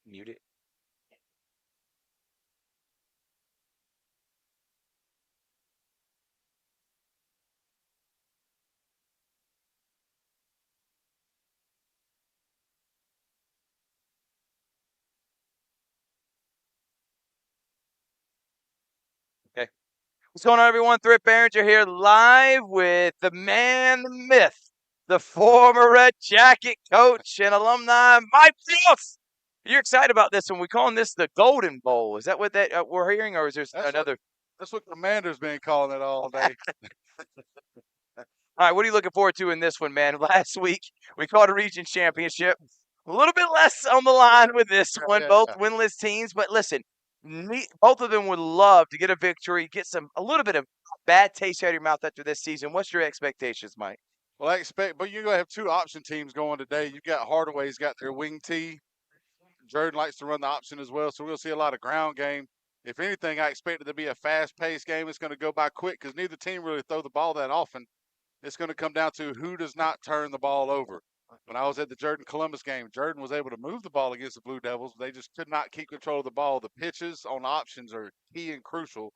Mute it. Okay. What's going on, everyone? Thrift Behringer here live with the man, the myth, the former Red Jacket coach and alumni, Mike Ross. You're excited about this one. We're calling this the Golden Bowl. Is that what we're hearing, or is there another? That's what Commander's been calling it all day. All right, what are you looking forward to in this one, man? Last week, we called a region championship. A little bit less on the line with this one, both winless teams. But listen, both of them would love to get a victory, get a little bit of bad taste out of your mouth after this season. What's your expectations, Mike? Well, I expect, but you're going to have two option teams going today. You've got Hardaway's got their wing tee. Jordan likes to run the option as well, so we'll see a lot of ground game. If anything, I expect it to be a fast-paced game. It's going to go by quick because neither team really throw the ball that often. It's going to come down to who does not turn the ball over. When I was at the Jordan-Columbus game, Jordan was able to move the ball against the Blue Devils. They just could not keep control of the ball. The pitches on options are key and crucial.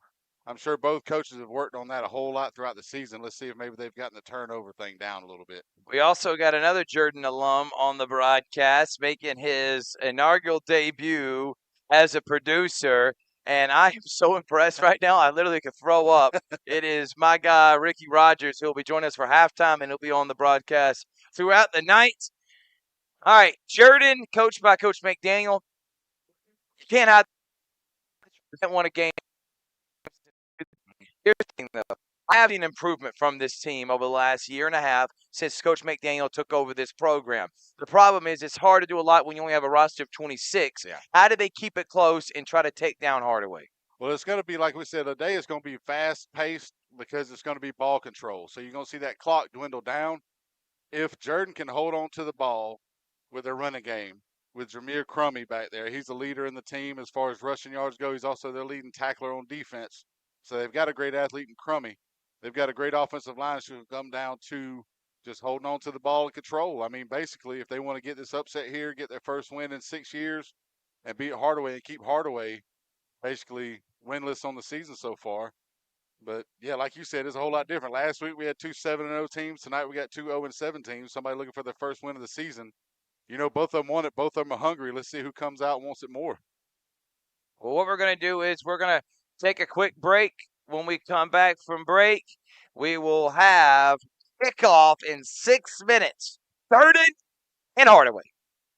I'm sure both coaches have worked on that a whole lot throughout the season. Let's see if maybe they've gotten the turnover thing down a little bit. We also got another Jordan alum on the broadcast making his inaugural debut as a producer. And I am so impressed right now, I literally could throw up. It is my guy, Ricky Rogers, who will be joining us for halftime, and he'll be on the broadcast throughout the night. All right, Jordan, coached by Coach McDaniel. You can't have won a game. Here's the thing, though. I have an improvement from this team over the last year and a half since Coach McDaniel took over this program. The problem is it's hard to do a lot when you only have a roster of 26. Yeah. How do they keep it close and try to take down Hardaway? Well, it's going to be, like we said, today it's going to be fast-paced because it's going to be ball control. So you're going to see that clock dwindle down. If Jordan can hold on to the ball with their running game, with Jameer Crummy back there, he's the leader in the team as far as rushing yards go. He's also their leading tackler on defense. So they've got a great athlete in Crummy. They've got a great offensive line who come down to just holding on to the ball and control. I mean, basically, if they want to get this upset here, get their first win in 6 years, and beat Hardaway and keep Hardaway basically winless on the season so far. But, yeah, like you said, it's a whole lot different. Last week we had two 7-0 teams. Tonight we got two 0-7 teams, somebody looking for their first win of the season. You know, both of them want it. Both of them are hungry. Let's see who comes out and wants it more. Well, what we're going to do is we're going to take a quick break. When we come back from break, we will have kickoff in 6 minutes. Third and Hardaway.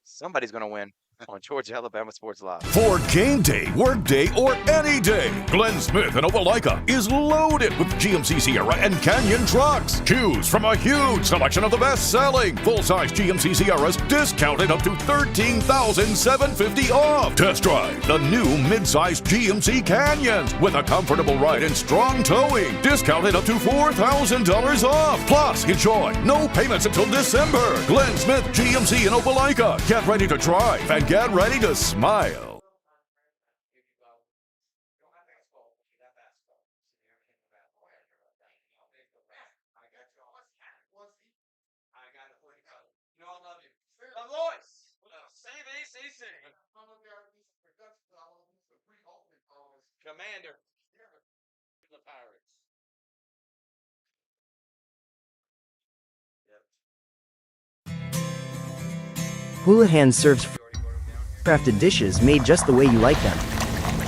Somebody's going to win on Georgia Alabama Sports Live. For game day, work day, or any day, Glenn Smith in Opelika is loaded with GMC Sierra and Canyon trucks. Choose from a huge selection of the best-selling full-size GMC Sierras, discounted up to $13,750 off. Test drive the new mid-size GMC Canyons with a comfortable ride and strong towing, discounted up to $4,000 off. Plus, enjoy no payments until December. Glenn Smith GMC in Opelika. Get ready to drive and get ready to smile. Commander. The Pirates. Houlihan serves crafted dishes made just the way you like them.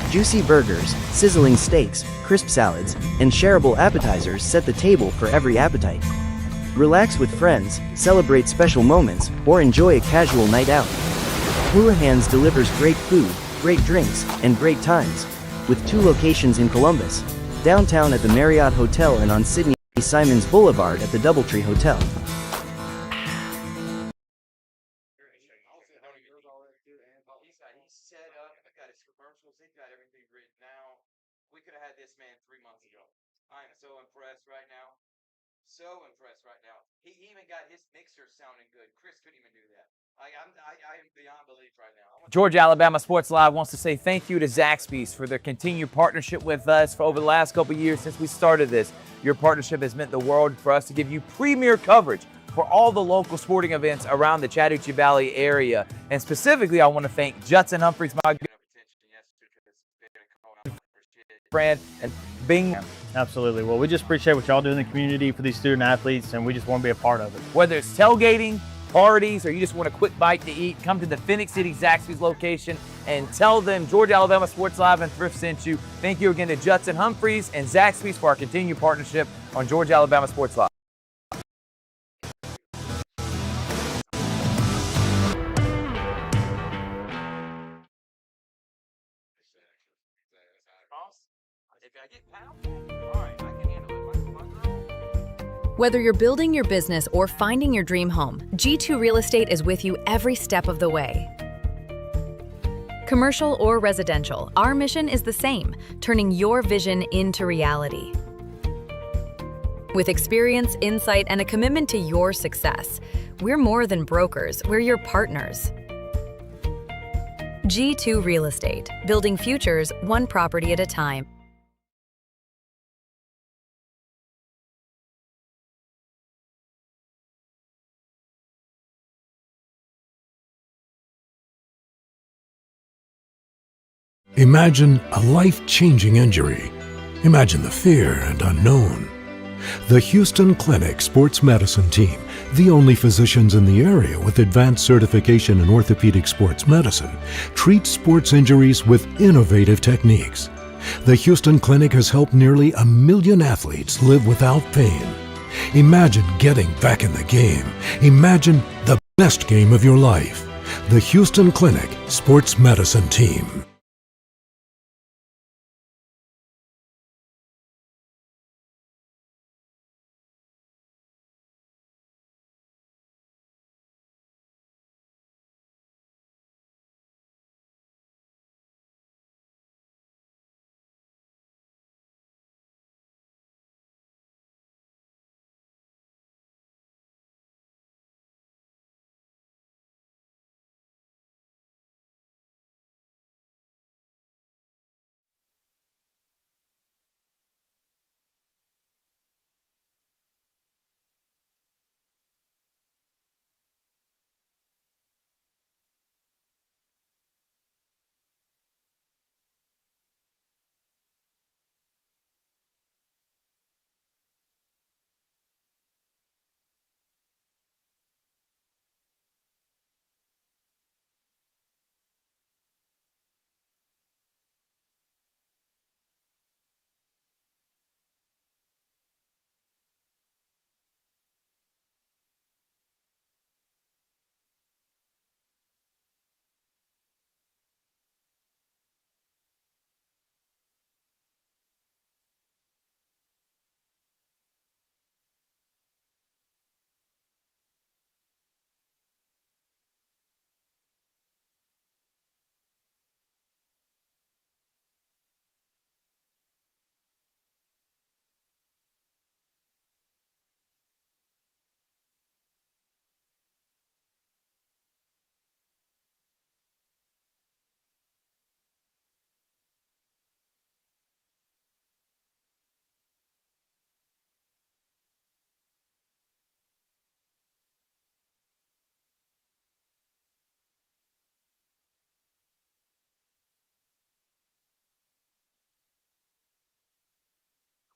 Juicy burgers, sizzling steaks, crisp salads, and shareable appetizers set the table for every appetite. Relax with friends, celebrate special moments, or enjoy a casual night out. Houlihan's delivers great food, great drinks, and great times, with 2 locations in Columbus, downtown at the Marriott Hotel and on Sidney Simons Boulevard at the Doubletree Hotel. He's set up, I got his commercials, he got everything written out. We could have had this man 3 months ago. I am so impressed right now. So impressed right now. He even got his mixer sounding good. Chris couldn't even do that. I am beyond belief right now. Georgia Alabama Sports Live wants to say thank you to Zaxby's for their continued partnership with us for over the last couple of years since we started this. Your partnership has meant the world for us to give you premier coverage for all the local sporting events around the Chattahoochee Valley area. And specifically, I want to thank Judson Humphreys, my good friend, and Bing. Absolutely. Well, we just appreciate what y'all do in the community for these student athletes, and we just want to be a part of it. Whether it's tailgating, parties, or you just want a quick bite to eat, come to the Phoenix City Zaxby's location and tell them Georgia Alabama Sports Live and Thrift sent you. Thank you again to Judson Humphreys and Zaxby's for our continued partnership on Georgia Alabama Sports Live. Whether you're building your business or finding your dream home, G2 Real Estate is with you every step of the way. Commercial or residential, our mission is the same, turning your vision into reality. With experience, insight, and a commitment to your success, we're more than brokers, we're your partners. G2 Real Estate, building futures one property at a time. Imagine a life-changing injury. Imagine the fear and unknown. The Houston Clinic Sports Medicine Team, the only physicians in the area with advanced certification in orthopedic sports medicine, treats sports injuries with innovative techniques. The Houston Clinic has helped nearly 1 million athletes live without pain. Imagine getting back in the game. Imagine the best game of your life. The Houston Clinic Sports Medicine Team.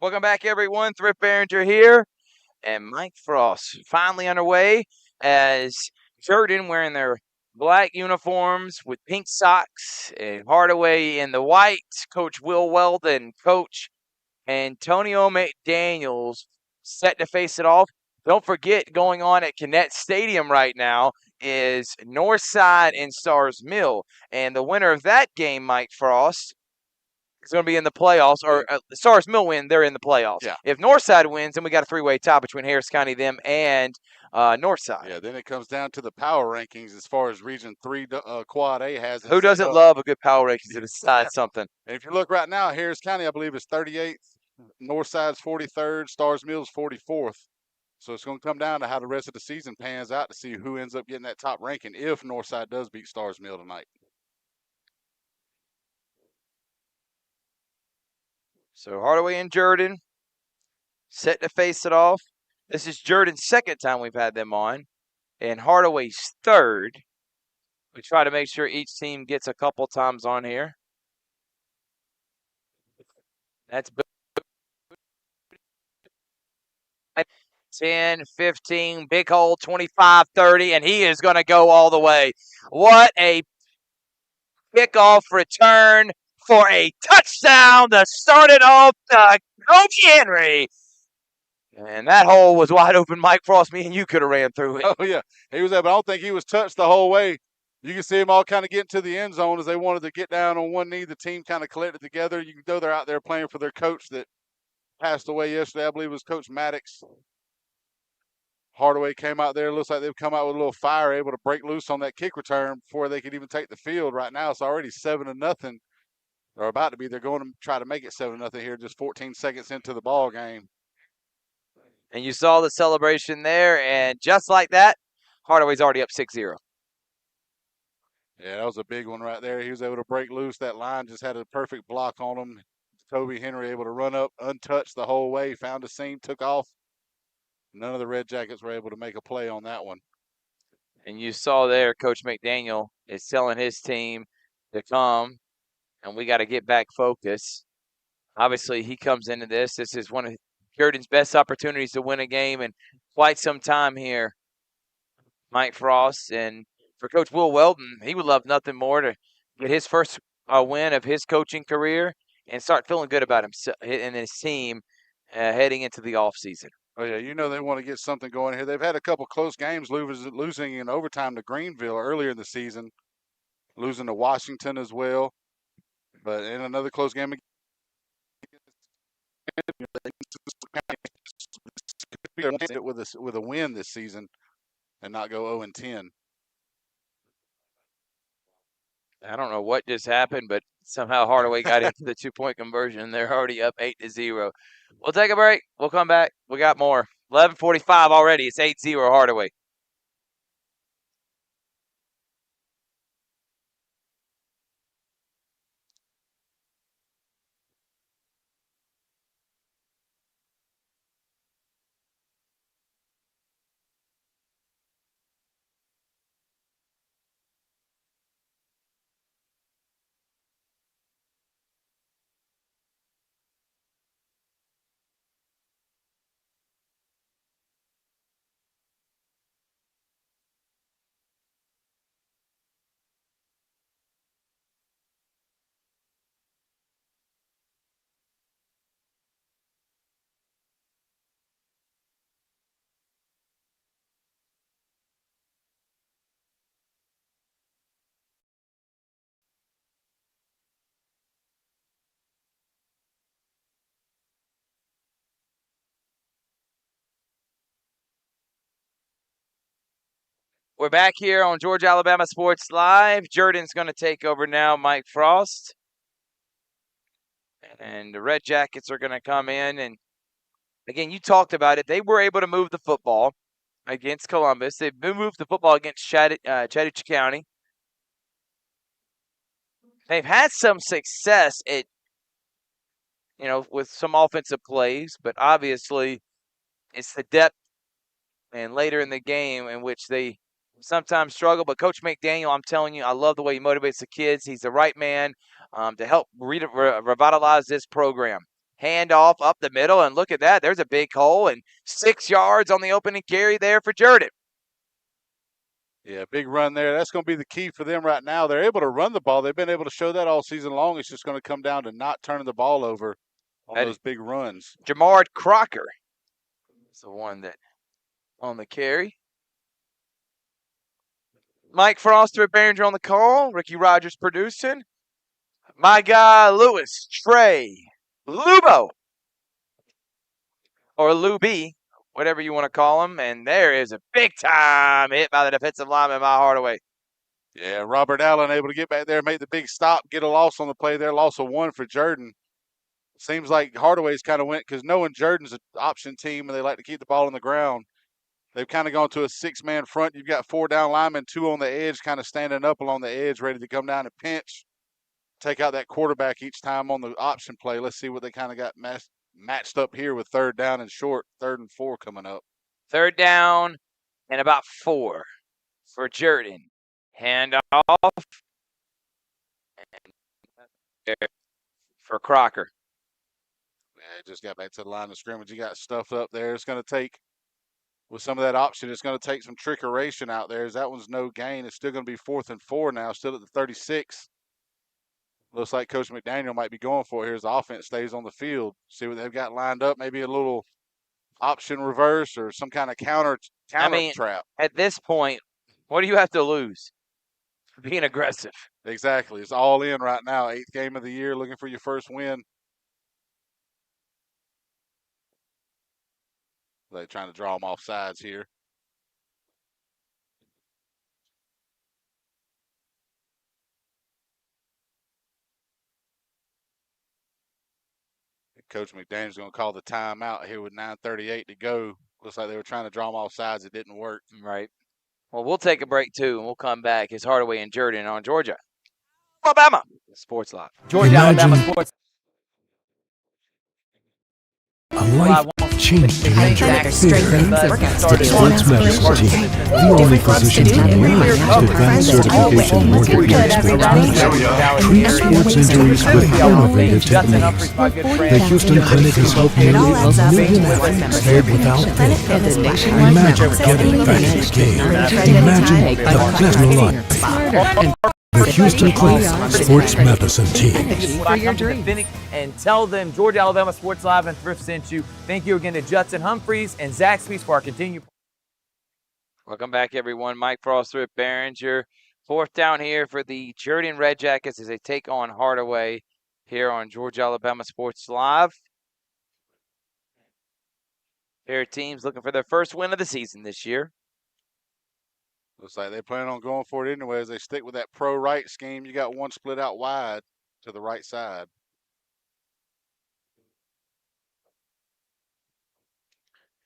Welcome back, everyone. Thrift Behringer here, and Mike Frost finally underway as Jordan wearing their black uniforms with pink socks, and Hardaway in the white. Coach Will Weldon, Coach Antonio McDaniels set to face it off. Don't forget, going on at Kinnett Stadium right now is Northside and Stars Mill, and the winner of that game, Mike Frost, is going to be in the playoffs, or Stars Mill win, they're in the playoffs. Yeah. If Northside wins, then we got a three-way tie between Harris County, them, and Northside. Yeah, then it comes down to the power rankings as far as Region 3 Quad A has it. Who doesn't love a good power ranking to decide something? And if you look right now, Harris County, I believe, is 38th. Northside's 43rd. Stars Mill's 44th. So it's going to come down to how the rest of the season pans out to see who ends up getting that top ranking if Northside does beat Stars Mill tonight. So Hardaway and Jordan set to face it off. This is Jordan's second time we've had them on, and Hardaway's third. We try to make sure each team gets a couple times on here. That's 10, 15, big hole, 25, 30, and he is going to go all the way. What a kickoff return for a touchdown to start it off. Kobe Henry. And that hole was wide open. Mike Frost, me and you could have ran through it. Oh, yeah. He was there, but I don't think he was touched the whole way. You can see him all kind of getting to the end zone as they wanted to get down on one knee. The team kind of collected together. You can know they're out there playing for their coach that passed away yesterday. I believe it was Coach Maddox. Hardaway came out there. Looks like they've come out with a little fire, able to break loose on that kick return before they could even take the field. Right now, it's already 7-0. They're about to be. They're going to try to make it 7-0 here, just 14 seconds into the ball game. And you saw the celebration there, and just like that, Hardaway's already up 6-0. Yeah, that was a big one right there. He was able to break loose. That line just had a perfect block on him. Kobe Henry able to run up untouched the whole way, found a seam, took off. None of the Red Jackets were able to make a play on that one. And you saw there, Coach McDaniel is telling his team to come, and we got to get back focused. Obviously, he comes into this. This is one of Jordan's best opportunities to win a game in quite some time here, Mike Frost. And for Coach Will Weldon, he would love nothing more to get his first win of his coaching career and start feeling good about himself and his team heading into the offseason. Oh, yeah, you know they want to get something going here. They've had a couple close games, losing in overtime to Greenville earlier in the season, losing to Washington as well. But in another close game with a win this season and not go 0-10. I don't know what just happened, but somehow Hardaway got into the 2-point conversion. They're already up 8-0. We'll take a break. We'll come back. We got more. 11:45 already. It's 8-0 Hardaway. We're back here on Georgia Alabama Sports Live. Jordan's going to take over now, Mike Frost. And the Red Jackets are going to come in. And, again, you talked about it. They were able to move the football against Columbus. They've moved the football against Chattahoochee County. They've had some success at, with some offensive plays, but obviously it's the depth and later in the game in which they sometimes struggle. But Coach McDaniel, I'm telling you, I love the way he motivates the kids. He's the right man to help revitalize this program. Handoff up the middle, and look at that. There's a big hole and 6 yards on the opening carry there for Jordan. Yeah, big run there. That's going to be the key for them right now. They're able to run the ball. They've been able to show that all season long. It's just going to come down to not turning the ball over on those big runs. Jamard Crocker is the one that on the carry. Mike Frost at Behringer on the call. Ricky Rogers producing. My guy, Lewis, Trey, Lubo, or Luby, whatever you want to call him. And there is a big-time hit by the defensive lineman by Hardaway. Yeah, Robert Allen able to get back there, make the big stop, get a loss on the play there. Loss of 1 for Jordan. Seems like Hardaway's kind of went because knowing Jordan's an option team and they like to keep the ball on the ground, they've kind of gone to a 6-man front. You've got 4 down linemen, 2 on the edge, kind of standing up along the edge, ready to come down and pinch. Take out that quarterback each time on the option play. Let's see what they kind of got matched up here with 3rd down and short, 3rd and 4 coming up. Third down and about 4 for Jordan. Hand off for Crocker. Yeah, just got back to the line of scrimmage. You got stuff up there. It's going to take, with some of that option, it's going to take some trickeration out there. As that one's no gain. It's still going to be 4th and 4 now, still at the 36. Looks like Coach McDaniel might be going for it here as the offense stays on the field. See what they've got lined up. Maybe a little option reverse or some kind of counter trap. At this point, what do you have to lose? Being aggressive. Exactly. It's all in right now. 8th game of the year, looking for your first win. They're trying to draw them off sides here. Coach McDaniel's going to call the timeout here with 9:38 to go. Looks like they were trying to draw them off sides. It didn't work. Right. Well, we'll take a break, too, and we'll come back. It's Hardaway and Jordan on Georgia, Alabama Sports Live. Georgia, Alabama Sports. A life-changing injury, fear, sports medicine team, the only physicians in the area with advanced certification in orthopedic expertise, treat sports injuries with innovative techniques. The Houston Clinic has helped nearly 1 million athletes stay without pain. Imagine getting back in the game. Imagine the best life. The Houston Clinic Sports Medicine Team. For your dreams. And tell them Georgia, Alabama Sports Live and Thrift sent you. Thank you again to Judson Humphreys and Zaxby's for our continued. Welcome back, everyone. Mike Frost, Thrift Behringer. 4th down here for the Jordan Red Jackets as they take on Hardaway here on Georgia, Alabama Sports Live. Pair of teams looking for their first win of the season this year. Looks like they plan on going for it anyway as they stick with that pro right scheme. You got one split out wide to the right side.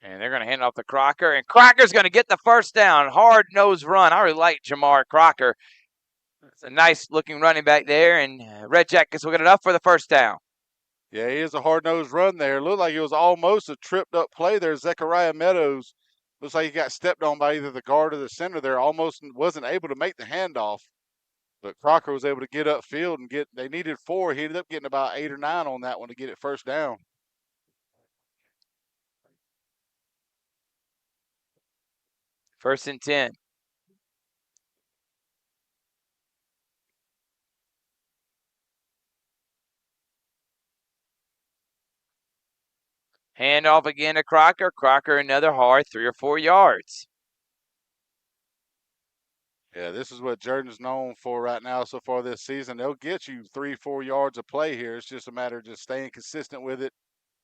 And they're going to hand off to Crocker, and Crocker's going to get the first down. Hard-nosed run. I really like Jamar Crocker. It's a nice-looking running back there, and Red Jackets will get enough for the first down. Yeah, he is a hard-nosed run there. Looked like it was almost a tripped-up play there. Zechariah Meadows looks like he got stepped on by either the guard or the center there. Almost wasn't able to make the handoff. But Crocker was able to get upfield and they needed 4. He ended up getting about 8 or 9 on that one to get it first down. First and 10. Hand off again to Crocker. Crocker another hard 3 or 4 yards. Yeah, this is what Jordan's known for right now so far this season. They'll get you 3-4 yards of play here. It's just a matter of just staying consistent with it.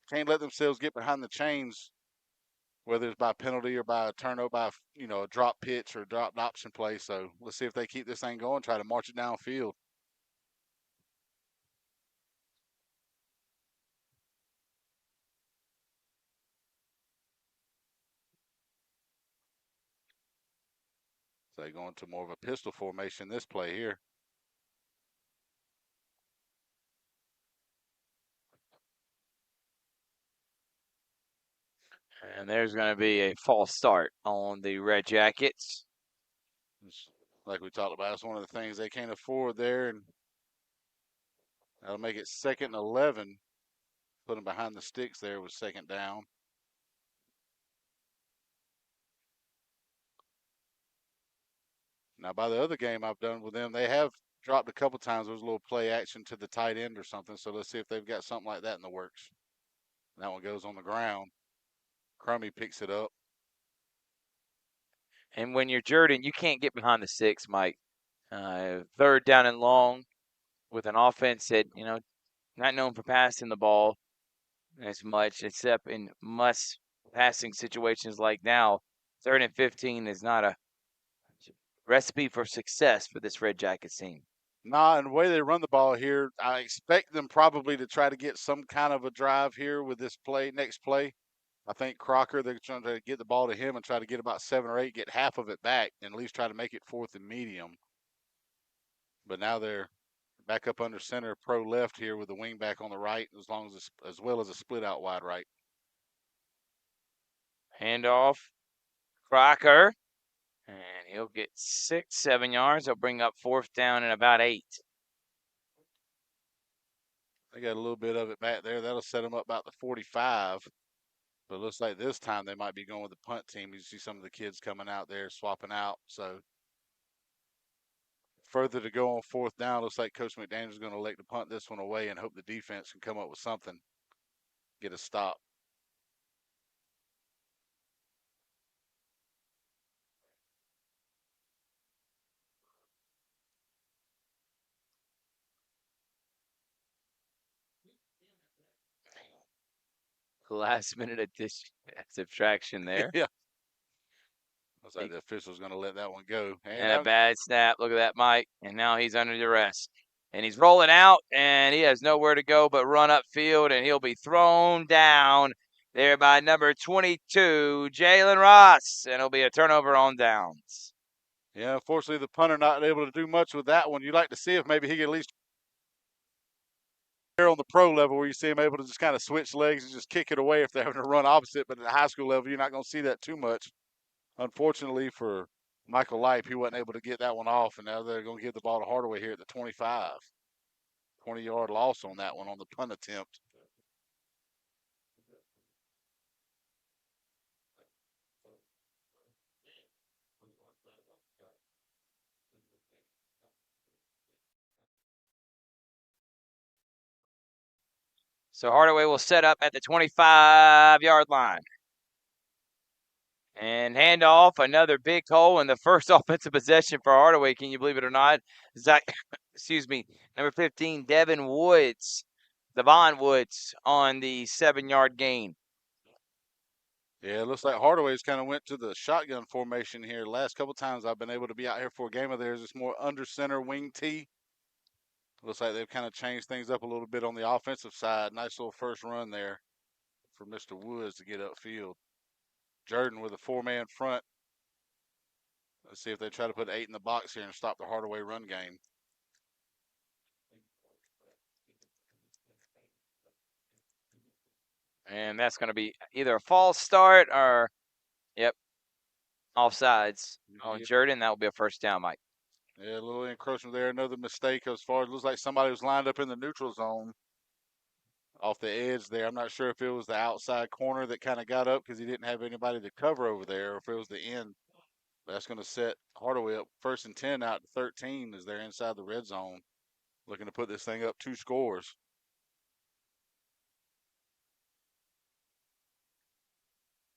Can't let themselves get behind the chains, whether it's by penalty or by a turnover, by a drop pitch or dropped option play. So let's see if they keep this thing going, try to march it downfield. So they go into more of a pistol formation this play here. And there's going to be a false start on the Red Jackets. Like we talked about, it's one of the things they can't afford there, and that'll make it 2nd and 11. Put them behind the sticks there with 2nd down. Now, by the other game I've done with them, they have dropped a couple times. There was a little play action to the tight end or something. So let's see if they've got something like that in the works. That one goes on the ground. Crummy picks it up. And when you're Jordan, you can't get behind the 6, Mike. 3rd down and long with an offense that, not known for passing the ball as much, except in must passing situations like now. 3rd and 15 is not a recipe for success for this Red Jackets team. Nah, and the way they run the ball here, I expect them probably to try to get some kind of a drive here with this next play. I think Crocker, they're trying to get the ball to him and try to get about 7 or 8, get half of it back, and at least try to make it 4th and medium. But now they're back up under center, pro left here with the wing back on the right, as well as a split out wide right. Handoff Crocker. And he'll get 6, 7 yards. He'll bring up 4th down and about 8. They got a little bit of it back there. That'll set them up about the 45. But it looks like this time they might be going with the punt team. You see some of the kids coming out there swapping out. So further to go on 4th down. Looks like Coach McDaniels is going to elect to punt this one away and hope the defense can come up with something, get a stop. Last minute addition, subtraction there. Yeah. Looks like the official's going to let that one go. And a bad snap. Look at that, Mike. And now he's under duress. And he's rolling out, and he has nowhere to go but run upfield, and he'll be thrown down there by number 22, Jalen Ross. And it'll be a turnover on downs. Yeah, unfortunately, the punter not able to do much with that one. You'd like to see if maybe he could at least on the pro level where you see him able to just kind of switch legs and just kick it away if they're having to run opposite. But at the high school level, you're not going to see that too much. Unfortunately for Michael Lipe, he wasn't able to get that one off, and now they're going to give the ball to Hardaway here at the 25. 20-yard loss on that one on the punt attempt. So Hardaway will set up at the 25-yard line. And handoff, another big hole in the first offensive possession for Hardaway. Can you believe it or not? Number 15, Devon Woods on the 7-yard gain. Yeah, it looks like Hardaway's kind of went to the shotgun formation here. Last couple times I've been able to be out here for a game of theirs, it's more under center wing T. Looks like they've kind of changed things up a little bit on the offensive side. Nice little first run there for Mr. Woods to get upfield. Jordan with a 4-man front. Let's see if they try to put 8 in the box here and stop the Hardaway run game. And that's going to be either a false start or, offsides on Jordan. That will be a first down, Mike. Yeah, a little encroachment there. Another mistake as far as it looks like somebody was lined up in the neutral zone off the edge there. I'm not sure if it was the outside corner that kind of got up because he didn't have anybody to cover over there, or if it was the end. That's going to set Hardaway up 1st and 10 out to 13 as they're inside the red zone, looking to put this thing up 2 scores.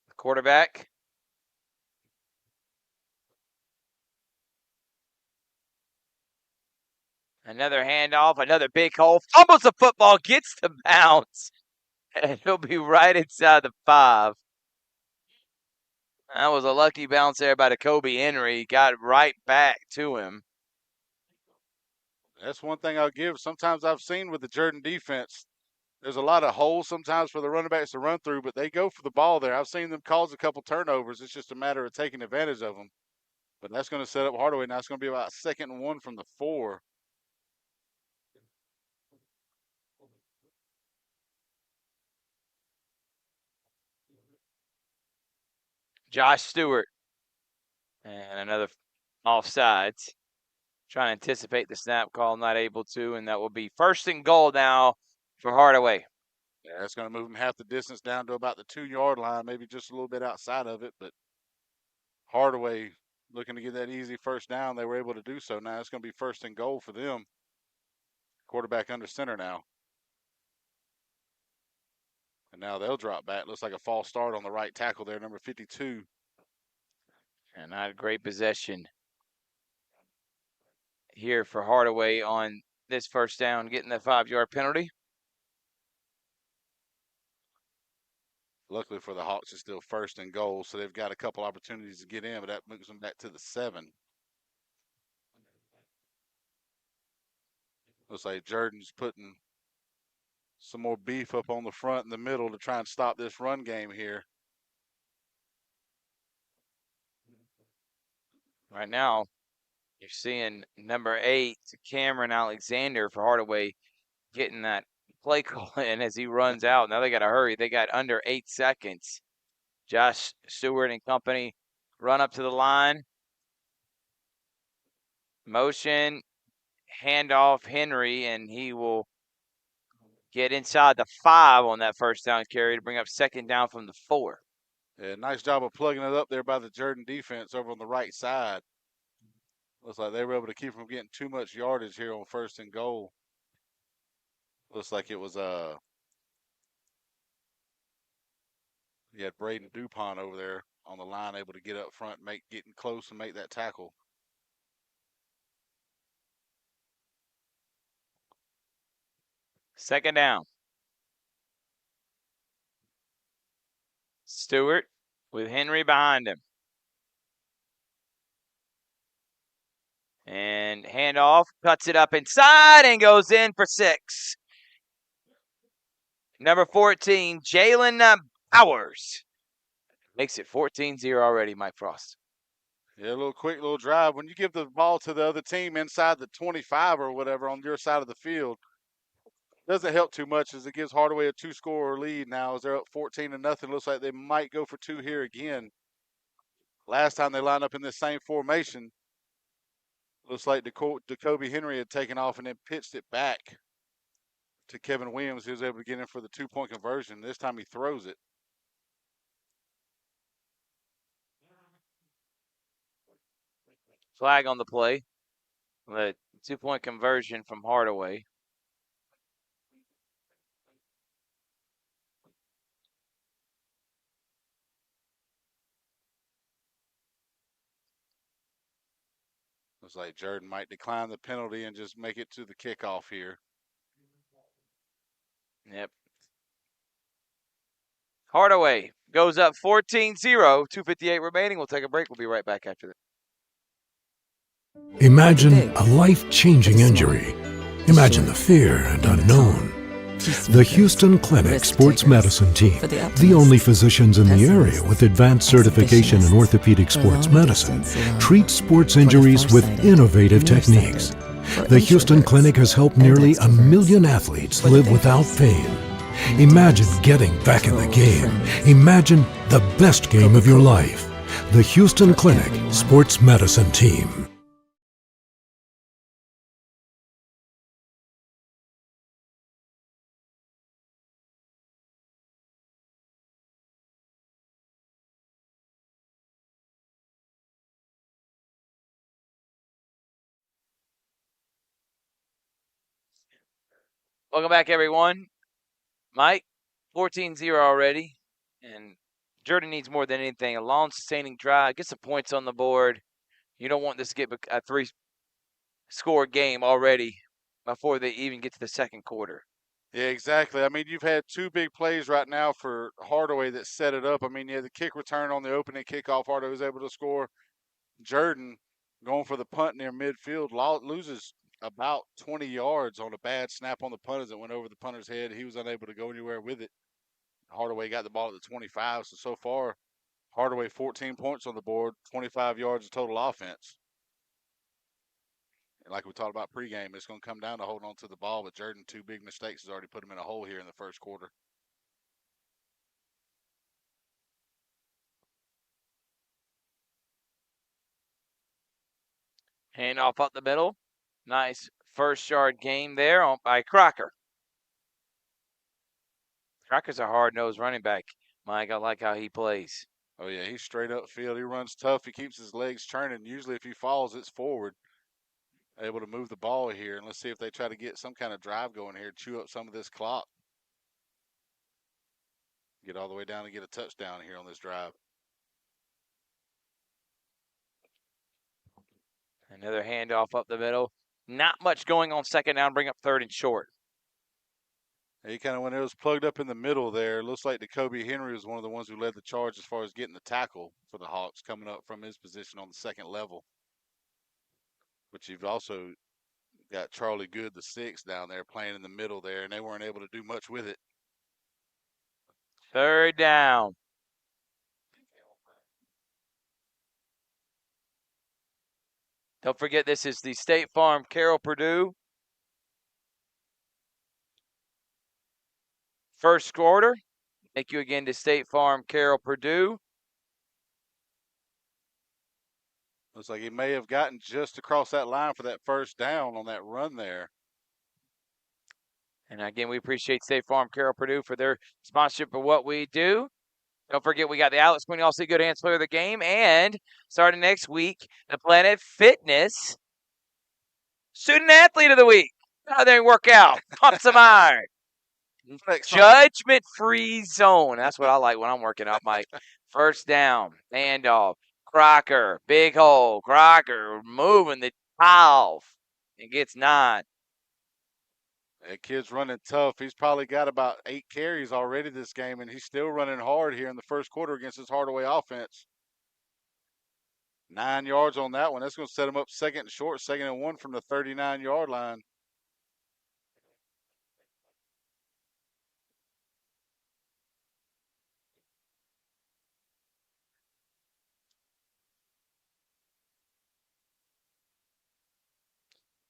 The quarterback. Another handoff, another big hole. Fumbles the football, gets the bounce. And he'll be right inside the 5. That was a lucky bounce there by Kobe Henry. Got right back to him. That's one thing I'll give. Sometimes I've seen with the Jordan defense, there's a lot of holes sometimes for the running backs to run through, but they go for the ball there. I've seen them cause a couple turnovers. It's just a matter of taking advantage of them. But that's going to set up Hardaway. Now it's going to be about 2nd and 1 from the 4. Josh Stewart. And another offsides. Trying to anticipate the snap call, not able to, and that will be 1st and goal now for Hardaway. Yeah, it's going to move him half the distance down to about the 2-yard line, maybe just a little bit outside of it. But Hardaway looking to get that easy first down. They were able to do so. Now it's going to be 1st and goal for them. Quarterback under center now. And now they'll drop back. Looks like a false start on the right tackle there, number 52. And not a great possession here for Hardaway on this first down, getting the 5-yard penalty. Luckily for the Hawks, it's still 1st and goal, so they've got a couple opportunities to get in, but that moves them back to the 7. Looks like Jordan's putting some more beef up on the front and the middle to try and stop this run game here. Right now, you're seeing number 8, Cameron Alexander for Hardaway, getting that play call in as he runs out. Now they got to hurry. They got under 8 seconds. Josh Stewart and company Run up to the line. Motion, handoff Henry, and he will get inside the 5 on that first down carry to bring up second down from the 4. Yeah, nice job of plugging it up there by the Jordan defense over on the right side. Looks like they were able to keep from getting too much yardage here on 1st and goal. Looks like it was you had Braden DuPont over there on the line, able to get up front, getting close and make that tackle. Second down. Stewart with Henry behind him. And handoff, cuts it up inside and goes in for 6. Number 14, Jalen Bowers. Makes it 14-0 already, Mike Frost. Yeah, a little quick little drive. When you give the ball to the other team inside the 25 or whatever on your side of the field, doesn't help too much as it gives Hardaway a 2-score lead now as they're up 14-0. Looks like they might go for 2 here again. Last time they lined up in this same formation, looks like Jacoby Henry had taken off and then pitched it back to Kevin Williams, who was able to get in for the 2-point conversion. This time he throws it. Flag on the play. The 2-point conversion from Hardaway. Looks like Jordan might decline the penalty and just make it to the kickoff here. Yep. Hardaway goes up 14-0, 2:58 remaining. We'll take a break. We'll be right back after this. Imagine a life-changing injury. Imagine the fear and unknown. The Houston Clinic Sports Medicine Team, the only physicians in the area with advanced certification in orthopedic sports medicine, treats sports injuries with innovative techniques. The Houston Clinic has helped nearly 1 million athletes live without pain. Imagine getting back in the game. Imagine the best game of your life. The Houston Clinic Sports Medicine Team. Welcome back, everyone. Mike, 14-0 already. And Jordan needs more than anything. A long, sustaining drive. Get some points on the board. You don't want this to get a 3-score game already before they even get to the second quarter. Yeah, exactly. I mean, you've had 2 big plays right now for Hardaway that set it up. I mean, you had the kick return on the opening kickoff. Hardaway was able to score. Jordan going for the punt near midfield, loses about 20 yards on a bad snap on the punt as it went over the punter's head. He was unable to go anywhere with it. Hardaway got the ball at the 25. So far, Hardaway 14 points on the board, 25 yards of total offense. And like we talked about pregame, it's going to come down to holding on to the ball, but Jordan, 2 big mistakes has already put him in a hole here in the first quarter. Handoff up the middle. Nice first-yard gain there by Crocker. Crocker's a hard-nosed running back, Mike. I like how he plays. Oh, yeah, he's straight up field. He runs tough. He keeps his legs churning. Usually if he falls, it's forward. Able to move the ball here. And let's see if they try to get some kind of drive going here, chew up some of this clock. Get all the way down and get a touchdown here on this drive. Another handoff up the middle. Not much going on second down. Bring up 3rd and short. He kind of, when it was plugged up in the middle there, looks like Jacoby Henry was one of the ones who led the charge as far as getting the tackle for the Hawks coming up from his position on the second level. But you've also got Charlie Good, the 6, down there playing in the middle there, and they weren't able to do much with it. 3rd down. Don't forget, this is the State Farm Carroll Purdue first quarter. Thank you again to State Farm Carroll Purdue. Looks like he may have gotten just across that line for that first down on that run there. And again, we appreciate State Farm Carroll Purdue for their sponsorship of what we do. Don't forget, we got the Alex Quinn All-State Good Hands Player of the Game. And starting next week, the Planet Fitness Student Athlete of the Week. Go out there and work out. Pump some iron. Judgment-free zone. That's what I like when I'm working out, Mike. First down, handoff. Crocker, big hole. Crocker moving the tile. It gets 9. That kid's running tough. He's probably got about 8 carries already this game, and he's still running hard here in the first quarter against his Hardaway offense. 9 yards on that one. That's going to set him up second and short, 2nd and 1 from the 39-yard line.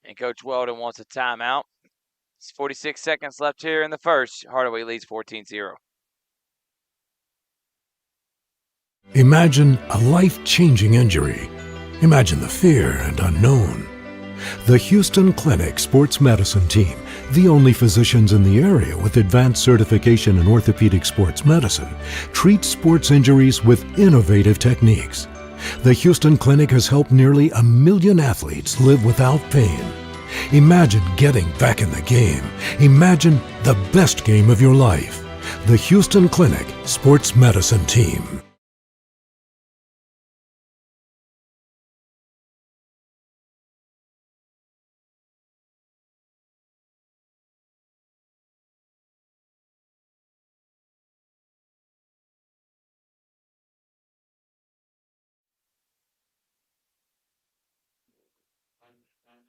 And Coach Weldon wants a timeout. It's 46 seconds left here in the first. Hardaway leads 14-0. Imagine a life-changing injury. Imagine the fear and unknown. The Houston Clinic Sports Medicine Team, the only physicians in the area with advanced certification in orthopedic sports medicine, treats sports injuries with innovative techniques. The Houston Clinic has helped nearly 1 million athletes live without pain. Imagine getting back in the game. Imagine the best game of your life. The Houston Clinic Sports Medicine Team.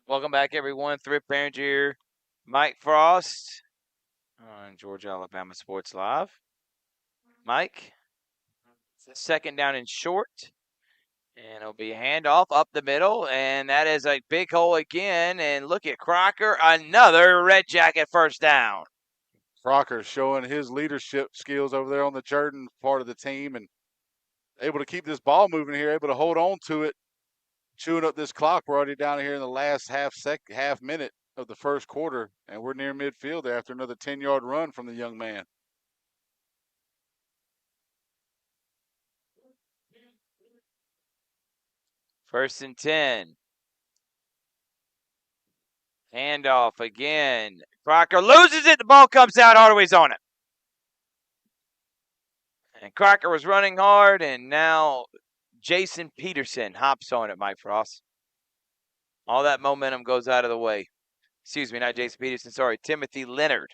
Welcome back, everyone. Thrift Manager here, Mike Frost on Georgia Alabama Sports Live. Mike, it's a 2nd down and short, and it'll be a handoff up the middle, and that is a big hole again. And look at Crocker, another Red Jacket first down. Crocker showing his leadership skills over there on the Jordan part of the team, and able to keep this ball moving here, able to hold on to it. Chewing up this clock. We're already down here in the last half minute of the first quarter, and we're near midfield there after another 10-yard run from the young man. First and 10. Handoff again. Crocker loses it. The ball comes out. Hardaway's on it. And Crocker was running hard, and now Jason Peterson hops on it, Mike Frost. All that momentum goes out of the way. Excuse me, not Jason Peterson. Sorry, Timothy Leonard.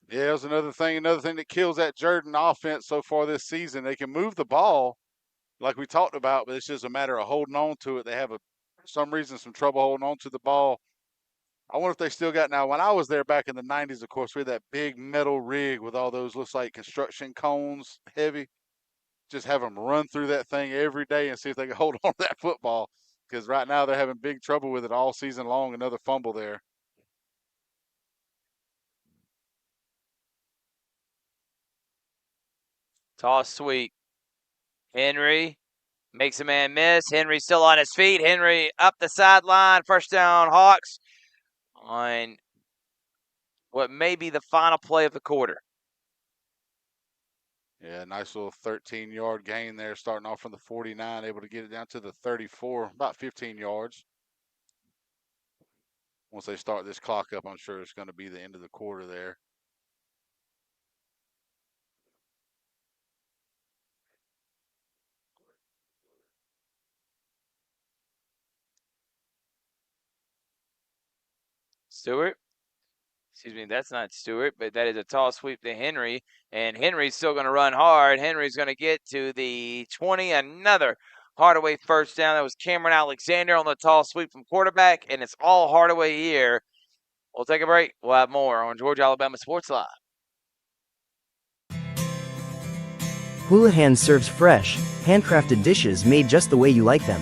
Yeah, it was another thing that kills that Jordan offense so far this season. They can move the ball like we talked about, but it's just a matter of holding on to it. They have, for some reason, some trouble holding on to the ball. I wonder if they still got, now when I was there back in the 90s, of course, we had that big metal rig with all those, looks like construction cones, heavy. Just have them run through that thing every day and see if they can hold on to that football, because right now they're having big trouble with it all season long. Another fumble there. Toss sweep. Henry makes a man miss. Henry still on his feet. Henry up the sideline. First down, Hawks on what may be the final play of the quarter. Yeah, nice little 13-yard gain there, starting off from the 49, able to get it down to the 34, about 15 yards. Once they start this clock up, I'm sure it's going to be the end of the quarter there. Stewart. Excuse me, that's not Stewart, but that is a tall sweep to Henry. And Henry's still going to run hard. Henry's going to get to the 20. Another Hardaway first down. That was Cameron Alexander on the tall sweep from quarterback, and it's all Hardaway here. We'll take a break. We'll have more on Georgia Alabama Sports Live. Houlihan serves fresh, handcrafted dishes made just the way you like them.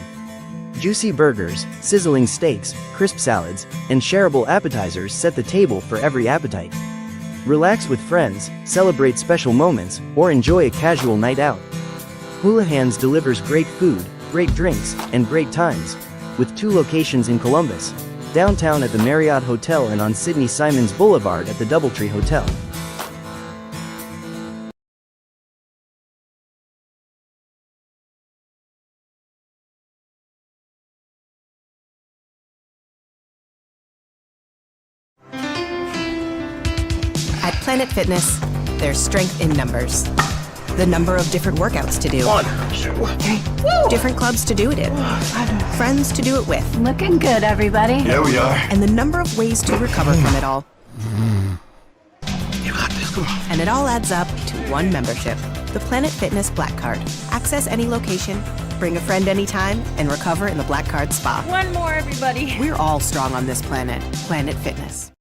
Juicy burgers, sizzling steaks, crisp salads, and shareable appetizers set the table for every appetite. Relax with friends, celebrate special moments, or enjoy a casual night out. Houlihan's delivers great food, great drinks, and great times. With 2 locations in Columbus, downtown at the Marriott Hotel and on Sidney Simons Boulevard at the Doubletree Hotel. At Planet Fitness, there's strength in numbers. The number of different workouts to do. 1, 2, Different clubs to do it in. Friends to do it with. looking good, everybody. Yeah, we are. And the number of ways to recover from it all. You got this, come on. And it all adds up to one membership. The Planet Fitness Black Card. Access any location, bring a friend anytime, and recover in the Black Card Spa. One more, everybody. We're all strong on this planet. Planet Fitness.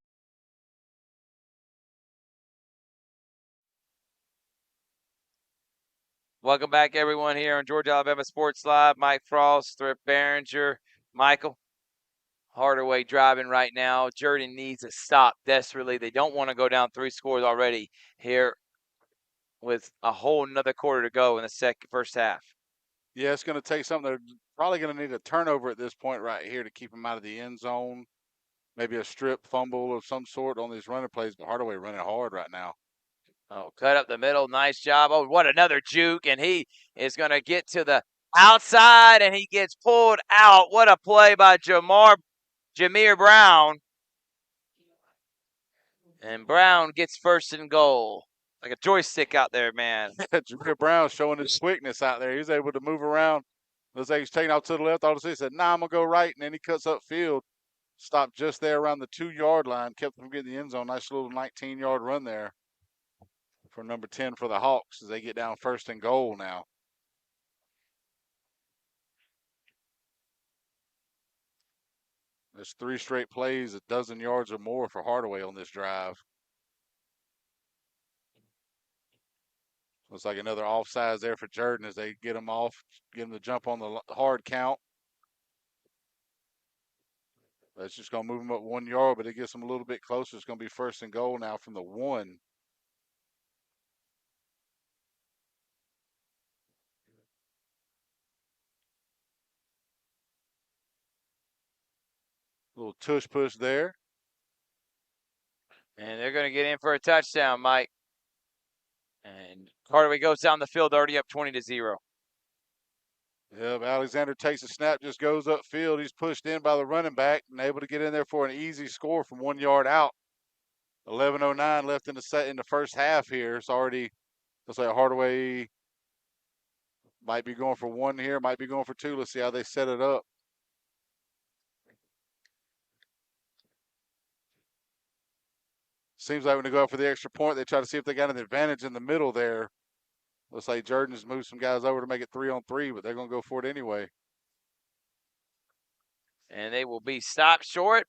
Welcome back, everyone, here on Georgia Alabama Sports Live. Mike Frost, Thrift Behringer, Michael Hardaway driving right now. Jordan needs a stop desperately. They don't want to go down 3 scores already here with a whole another quarter to go in the first half. Yeah, it's going to take something. They're probably going to need a turnover at this point right here to keep them out of the end zone. Maybe a strip fumble of some sort on these running plays, but Hardaway running hard right now. Oh, cut up the middle. Nice job. Oh, what another juke. And he is going to get to the outside, and he gets pulled out. What a play by Jameer Brown. And Brown gets first and goal. Like a joystick out there, man. Jameer Brown showing his quickness out there. He's able to move around. Looks like he's taking out to the left. All of a sudden he said, nah, I'm going to go right. And then he cuts up field. Stopped just there around the 2-yard line. Kept him getting the end zone. Nice little 19-yard run there for number 10 for the Hawks as they get down first and goal now. There's 3 straight plays, a dozen yards or more for Hardaway on this drive. Looks like another offsides there for Jordan as they get him off, get him to jump on the hard count. That's just going to move him up 1 yard, but it gets him a little bit closer. It's going to be first and goal now from the 1. Little tush push there. And they're going to get in for a touchdown, Mike. And Hardaway goes down the field already up 20-0. Yep, Alexander takes a snap, just goes upfield. He's pushed in by the running back and able to get in there for an easy score from 1 yard out. 11:09 left in the first half here. It's already, looks like Hardaway might be going for 1 here, might be going for 2. Let's see how they set it up. Seems like when they go out for the extra point, they try to see if they got an advantage in the middle there. Looks like Jordan's moved some guys over to make it 3-on-3, but they're going to go for it anyway. And they will be stopped short.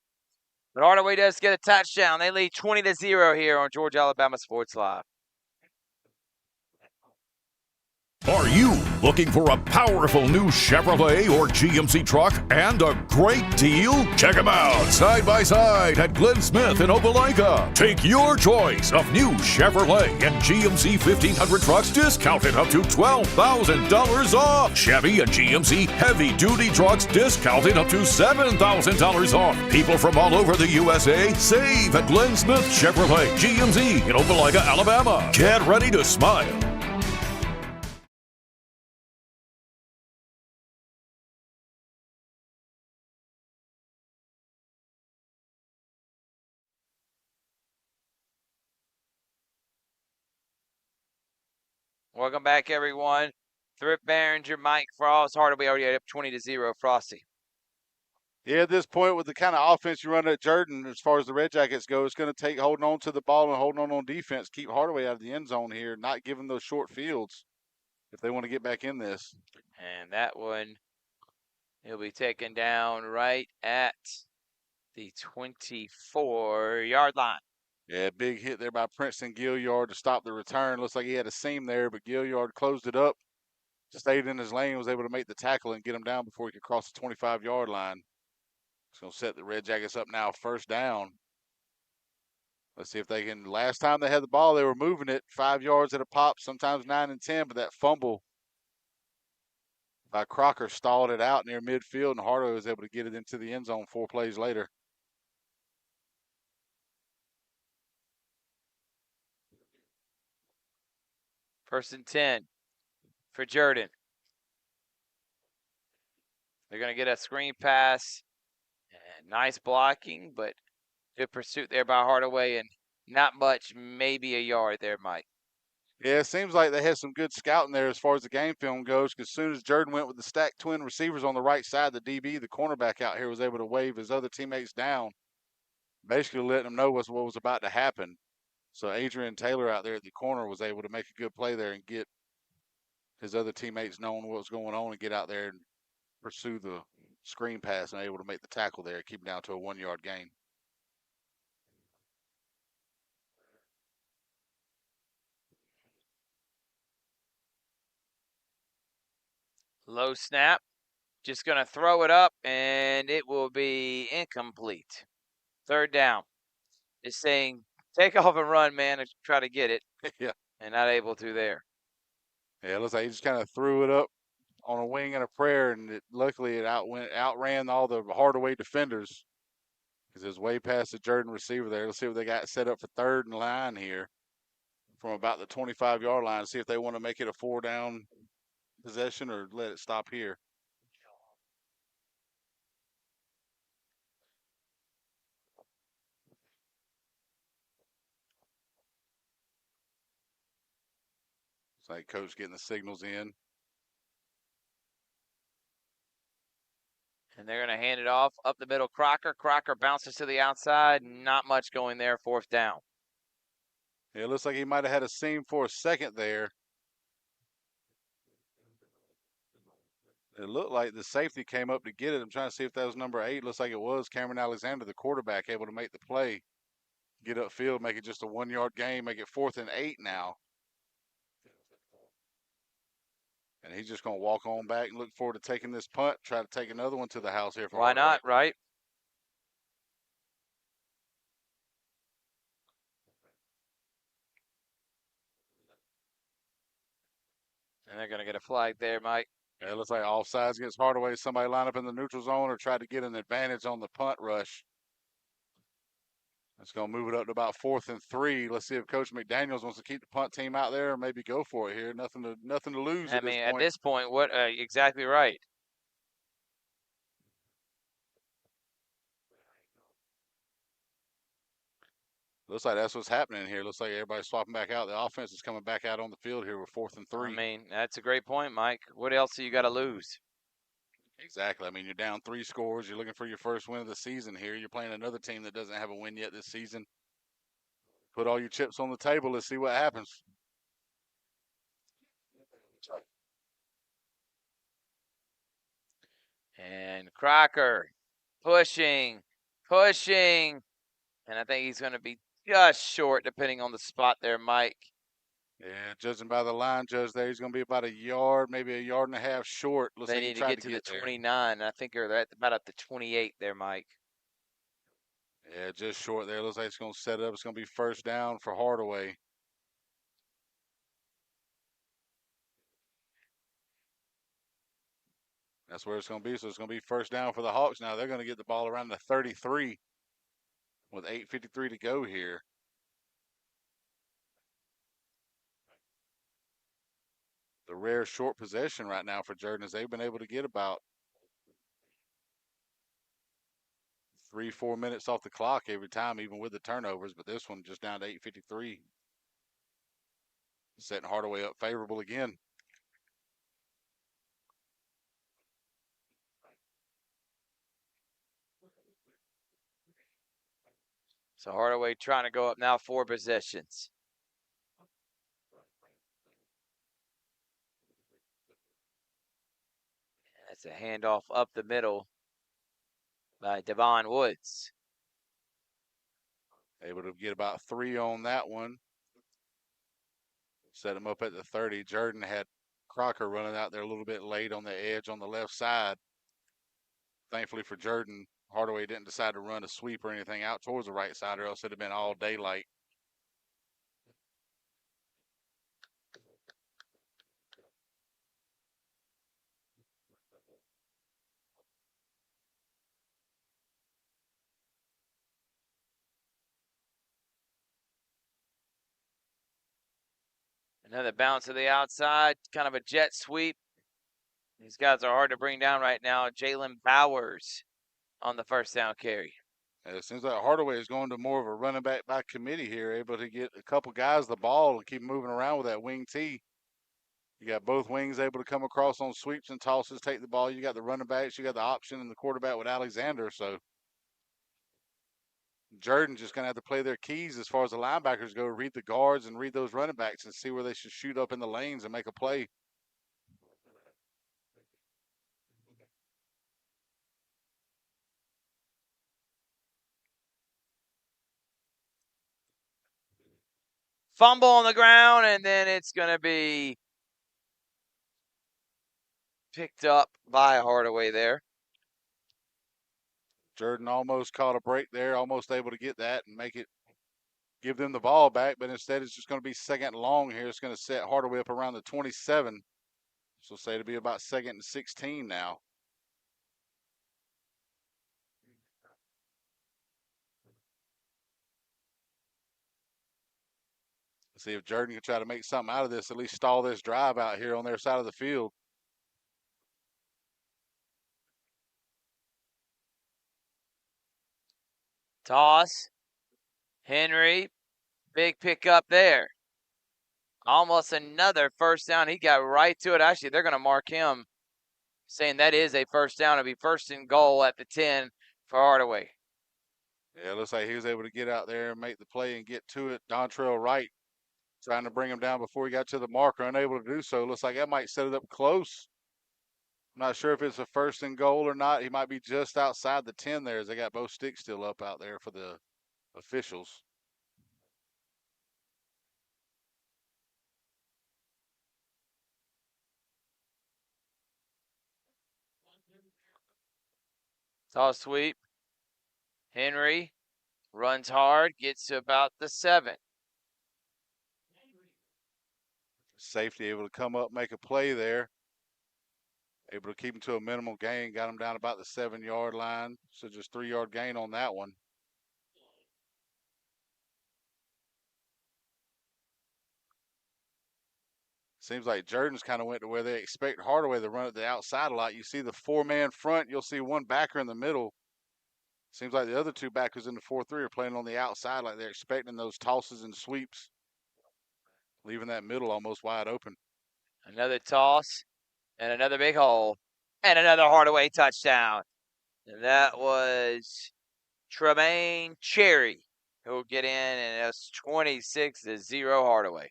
But Hardaway does get a touchdown. They lead 20-0 here on Georgia Alabama Sports Live. Are you looking for a powerful new Chevrolet or GMC truck and a great deal? Check them out side by side at Glenn Smith in Opelika. Take your choice of new Chevrolet and GMC 1500 trucks discounted up to $12,000 off. Chevy and GMC heavy-duty trucks discounted up to $7,000 off. People from all over the USA save at Glenn Smith Chevrolet GMC in Opelika, Alabama. Get ready to smile. Welcome back, everyone. Thrift Behringer, Mike Frost, Hardaway already up 20-0. Frosty. Yeah, at this point, with the kind of offense you run at Jordan, as far as the Red Jackets go, it's going to take holding on to the ball and holding on defense. Keep Hardaway out of the end zone here, not giving those short fields if they want to get back in this. And that one, he'll be taken down right at the 24-yard line. Yeah, big hit there by Princeton Gilliard to stop the return. Looks like he had a seam there, but Gilliard closed it up, stayed in his lane, was able to make the tackle and get him down before he could cross the 25-yard line. It's going to set the Red Jackets up now, first down. Let's see if they can. Last time they had the ball, they were moving it 5 yards at a pop, sometimes 9 and 10, but that fumble by Crocker, stalled it out near midfield, and Hardaway was able to get it into the end zone 4 plays later. First and 10 for Jordan. They're going to get a screen pass. And nice blocking, but good pursuit there by Hardaway, and not much, maybe a yard there, Mike. Yeah, it seems like they had some good scouting there as far as the game film goes, because as soon as Jordan went with the stacked twin receivers on the right side, the DB, the cornerback out here, was able to wave his other teammates down, basically letting them know what was about to happen. So Adrian Taylor out there at the corner was able to make a good play there and get his other teammates knowing what was going on and get out there and pursue the screen pass and able to make the tackle there, keep it down to a 1-yard gain. Low snap. Just going to throw it up, and it will be incomplete. Third down. It's saying, take off and run, man, and try to get it. Yeah. And not able to there. Yeah, it looks like he just kind of threw it up on a wing and a prayer, and luckily it outran all the Hardaway defenders because it was way past the Jordan receiver there. Let's see what they got set up for 3rd and line here from about the 25-yard line. See if they want to make it a 4-down possession or let it stop here. It's like coach getting the signals in. And they're going to hand it off up the middle. Crocker. Crocker bounces to the outside. Not much going there. 4th down. Yeah, it looks like he might have had a seam for a second there. It looked like the safety came up to get it. I'm trying to see if that was number 8. Looks like it was Cameron Alexander, the quarterback, able to make the play, get upfield, make it just a 1-yard gain, make it 4th and 8 now. And he's just going to walk on back and look forward to taking this punt, try to take another one to the house here. Why not, right? And they're going to get a flag there, Mike. Yeah, it looks like offsides against Hardaway. Somebody line up in the neutral zone or try to get an advantage on the punt rush. That's going to move it up to about 4th and 3. Let's see if Coach McDaniels wants to keep the punt team out there or maybe go for it here. Nothing to lose. At this point, what exactly right? Looks like that's what's happening here. Looks like everybody's swapping back out. The offense is coming back out on the field here with 4th and 3. I mean, that's a great point, Mike. What else do you got to lose? Exactly. I mean, you're down 3 scores. You're looking for your first win of the season here. You're playing another team that doesn't have a win yet this season. Put all your chips on the table. Let's see what happens. And Crocker pushing. And I think he's going to be just short depending on the spot there, Mike. Yeah, judging by the line judge there, he's going to be about a yard, maybe a yard and a half short. They need to get to the 29. And I think they're about at the 28 there, Mike. Yeah, just short there. Looks like it's going to set up. It's going to be 1st down for Hardaway. That's where it's going to be. So it's going to be 1st down for the Hawks now. They're going to get the ball around the 33 with 8:53 to go here. The rare short possession right now for Jordan is they've been able to get about 3-4 minutes off the clock every time, even with the turnovers. But this one just down to 8:53. Setting Hardaway up favorable again. So Hardaway trying to go up now 4 possessions. That's a handoff up the middle by Devon Woods. Able to get about 3 on that one. Set him up at the 30. Jordan had Crocker running out there a little bit late on the edge on the left side. Thankfully for Jordan, Hardaway didn't decide to run a sweep or anything out towards the right side, or else it'd have been all daylight. Another bounce to the outside, kind of a jet sweep. These guys are hard to bring down right now. Jalen Bowers on the first down carry. It seems like Hardaway is going to more of a running back by committee here, able to get a couple guys the ball and keep moving around with that wing T. You got both wings able to come across on sweeps and tosses, take the ball. You got the running backs, you got the option and the quarterback with Alexander. So Jordan just going to have to play their keys as far as the linebackers go, read the guards and read those running backs and see where they should shoot up in the lanes and make a play. Fumble on the ground, and then it's going to be picked up by Hardaway there. Jordan almost caught a break there, almost able to get that and give them the ball back, but instead it's just going to be second and long here. It's going to set Hardaway up around the 27. So say to be about 2nd and 16 now. Let's see if Jordan can try to make something out of this, at least stall this drive out here on their side of the field. Toss. Henry. Big pickup there. Almost another first down. He got right to it. Actually, they're going to mark him, saying that is a first down. It'll be first and goal at the 10 for Hardaway. Yeah, it looks like he was able to get out there and make the play and get to it. Dontrell Wright trying to bring him down before he got to the marker, unable to do so. Looks like that might set it up close. I'm not sure if it's a first and goal or not. He might be just outside the 10 there as they got both sticks still up out there for the officials. Toss sweep. Henry runs hard, gets to about the 7. Safety able to come up, make a play there. Able to keep him to a minimal gain. Got him down about the 7-yard line. So just 3-yard gain on that one. Seems like Jordan's kind of went to where they expect Hardaway to run at the outside a lot. You see the 4-man front. You'll see one backer in the middle. Seems like the other two backers in the 4-3 are playing on the outside like they're expecting those tosses and sweeps. Leaving that middle almost wide open. Another toss and another big hole and another Hardaway touchdown. And that was Tremaine Cherry who will get in, and it's 26-0 Hardaway.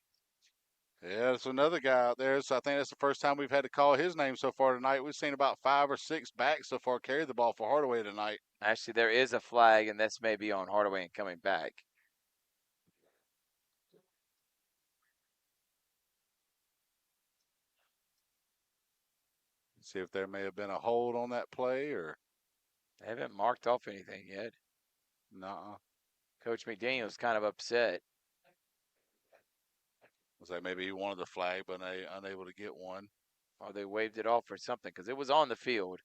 Yeah, there's another guy out there. So I think that's the first time we've had to call his name so far tonight. We've seen about 5 or 6 backs so far carry the ball for Hardaway tonight. Actually, there is a flag, and that's maybe on Hardaway and coming back. See if there may have been a hold on that play or. They haven't marked off anything yet. Nuh-uh. Coach McDaniel's kind of upset. Looks like maybe he wanted the flag, but unable to get one. Or they waved it off or something because it was on the field.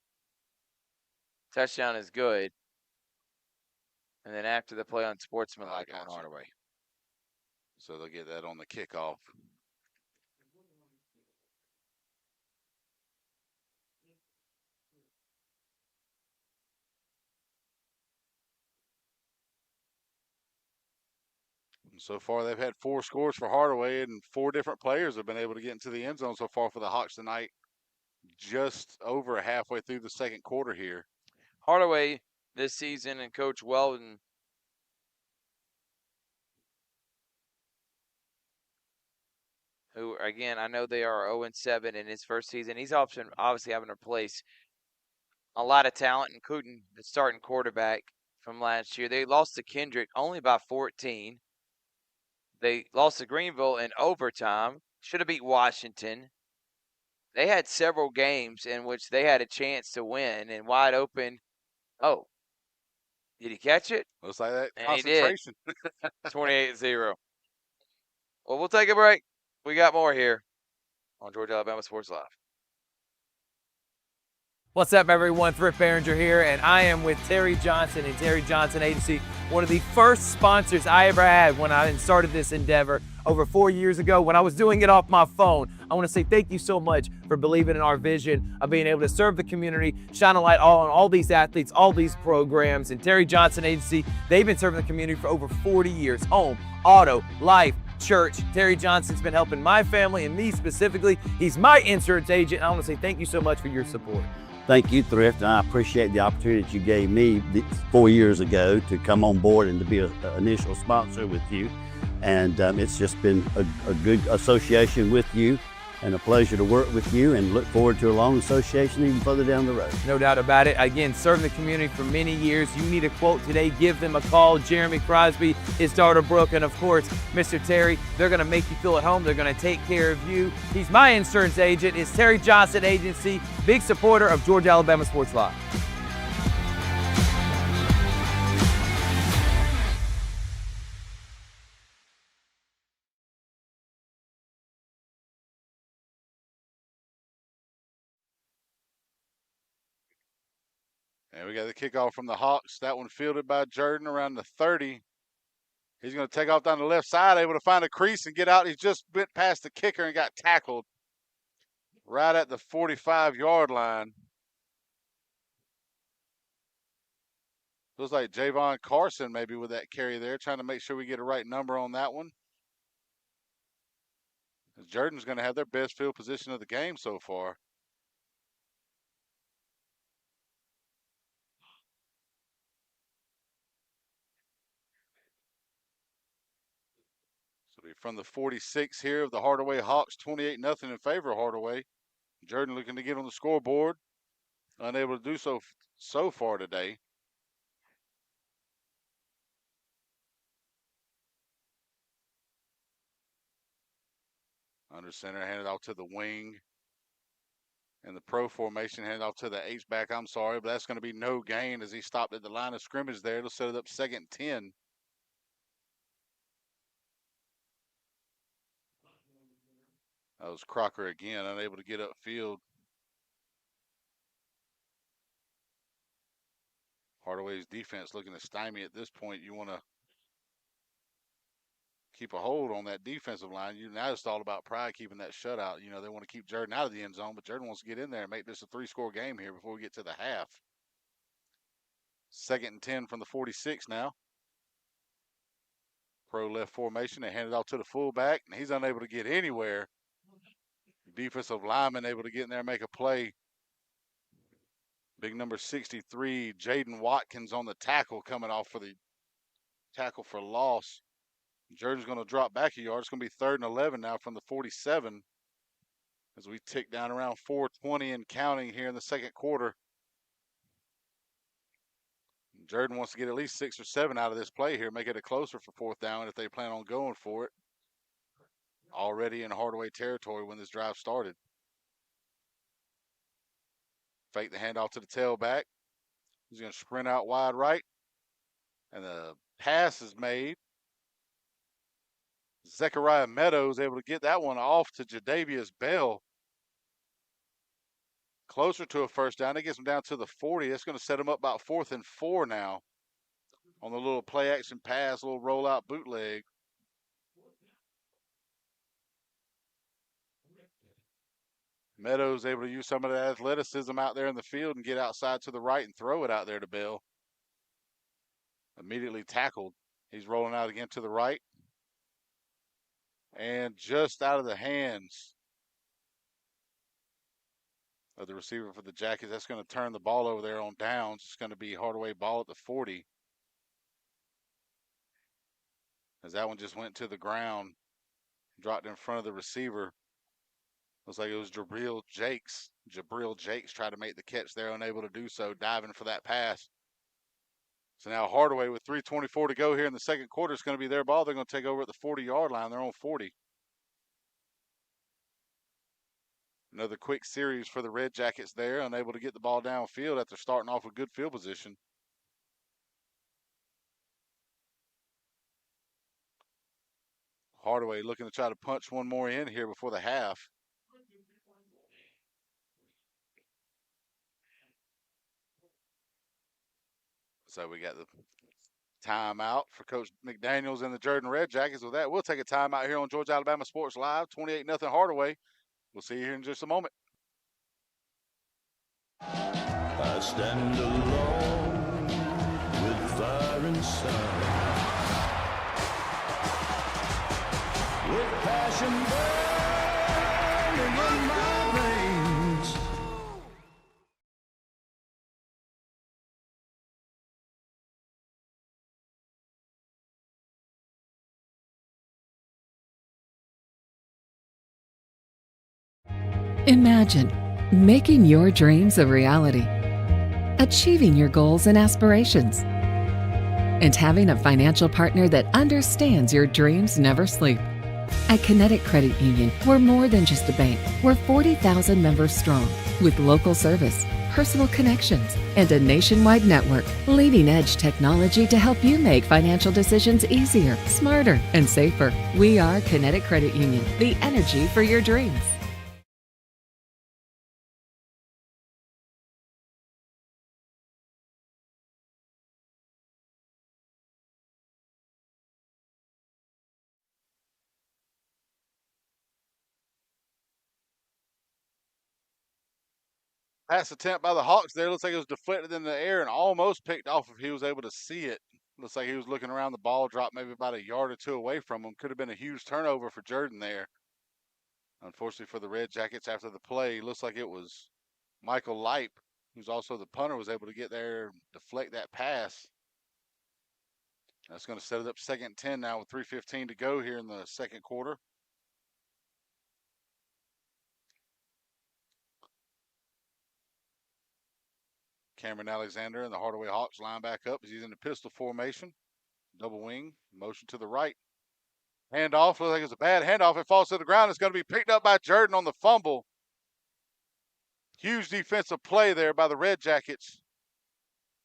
Touchdown is good. And then after the play on sportsmanlike on Hardaway. So they'll get that on the kickoff. And so far, they've had 4 scores for Hardaway, and 4 different players have been able to get into the end zone so far for the Hawks tonight. Just over halfway through the second quarter here. Hardaway this season and Coach Weldon who, again, I know they are 0-7 in his first season. He's obviously having to replace a lot of talent, including the starting quarterback from last year. They lost to Kendrick only by 14. They lost to Greenville in overtime. Should have beat Washington. They had several games in which they had a chance to win and wide open. Oh, did he catch it? Looks like that And concentration. He did. 28-0. Well, we'll take a break. We got more here on Georgia Alabama Sports Live. What's up, everyone? Thrift Behringer here, and I am with Terry Johnson and Terry Johnson Agency. one of the first sponsors I ever had when I started this endeavor over 4 years ago when I was doing it off my phone. I want to say thank you so much for believing in our vision of being able to serve the community, shine a light on all these athletes, all these programs. And Terry Johnson Agency, they've been serving the community for over 40 years. Home, auto, life, church. Terry Johnson's been helping my family and me specifically. He's my insurance agent. I want to say thank you so much for your support. Thank you, Thrift, and I appreciate the opportunity that you gave me 4 years ago to come on board and to be an initial sponsor with you. And it's just been a good association with you and a pleasure to work with you, and look forward to a long association even further down the road. No doubt about it. Again, serving the community for many years. You need a quote today, give them a call. Jeremy Crosby, his daughter Brooke, and of course, Mr. Terry. They're going to make you feel at home. They're going to take care of you. He's my insurance agent. It's Terry Johnson Agency, big supporter of Georgia Alabama Sports Live. And we got the kickoff from the Hawks. That one fielded by Jordan around the 30. He's going to take off down the left side, able to find a crease and get out. He just went past the kicker and got tackled right at the 45-yard line. Looks like Javon Carson maybe with that carry there, trying to make sure we get a right number on that one. Jordan's going to have their best field position of the game so far. From the 46 here of the Hardaway Hawks, 28-0 in favor of Hardaway. Jordan looking to get on the scoreboard. Unable to do so far today. Under center, handed off to the wing. And the pro formation, handed off to the H-back. I'm sorry, but that's going to be no gain as he stopped at the line of scrimmage there. It'll set it up 2nd and 10. That was Crocker again, unable to get upfield. Hardaway's defense looking to stymie at this point. You want to keep a hold on that defensive line. Now it's all about pride, keeping that shutout. You know, they want to keep Jordan out of the end zone, but Jordan wants to get in there and make this a 3-score game here before we get to the half. 2nd and 10 from the 46 now. Pro left formation. They hand it off to the fullback, and he's unable to get anywhere. Defensive lineman able to get in there and make a play. Big number 63, Jaden Watkins on the tackle, coming off for the tackle for loss. Jordan's going to drop back a yard. It's going to be 3rd and 11 now from the 47 as we tick down around 4:20 and counting here in the second quarter. Jordan wants to get at least 6 or 7 out of this play here, make it a closer for 4th down if they plan on going for it. Already in Hardaway territory when this drive started. Fake the handoff to the tailback. He's going to sprint out wide right. And the pass is made. Zechariah Meadows able to get that one off to Jadavius Bell. Closer to a 1st down. It gets him down to the 40. That's going to set him up about 4th and 4 now. On the little play action pass, little rollout bootleg. Meadows able to use some of the athleticism out there in the field and get outside to the right and throw it out there to Bell. Immediately tackled. He's rolling out again to the right. And just out of the hands of the receiver for the Jackets. That's going to turn the ball over there on downs. It's going to be Hardaway ball at the 40. As that one just went to the ground, dropped in front of the receiver. Looks like it was Jabril Jakes. Jabril Jakes tried to make the catch there, unable to do so, diving for that pass. So now Hardaway with 3:24 to go here in the second quarter. It's going to be their ball. They're going to take over at the 40-yard line. They're on 40. Another quick series for the Red Jackets there, unable to get the ball downfield after starting off with good field position. Hardaway looking to try to punch one more in here before the half. So we got the Timeout for Coach McDaniels and the Jordan Red Jackets. With that, we'll take a timeout here on Georgia Alabama Sports Live, 28-0 Hardaway. We'll see you here in just a moment. I stand alone with fire inside, with passion burning in my veins. Imagine making your dreams a reality, achieving your goals and aspirations, and having a financial partner that understands your dreams never sleep. At Kinetic Credit Union, we're more than just a bank. We're 40,000 members strong, with local service, personal connections, and a nationwide network. Leading-edge technology to help you make financial decisions easier, smarter, and safer. We are Kinetic Credit Union, the energy for your dreams. Pass attempt by the Hawks there. Looks like it was deflected in the air and almost picked off if he was able to see it. Looks like he was looking around the ball, dropped maybe about a yard or two away from him. Could have been a huge turnover for Jordan there. Unfortunately for the Red Jackets after the play, looks like it was Michael Lipe, who's also the punter, was able to get there, deflect that pass. That's going to set it up 2nd and 10 now with 3:15 to go here in the second quarter. Cameron Alexander and the Hardaway Hawks line back up as he's in the pistol formation. Double wing, motion to the right. Handoff, looks like it's a bad handoff. It falls to the ground. It's going to be picked up by Jordan on the fumble. Huge defensive play there by the Red Jackets.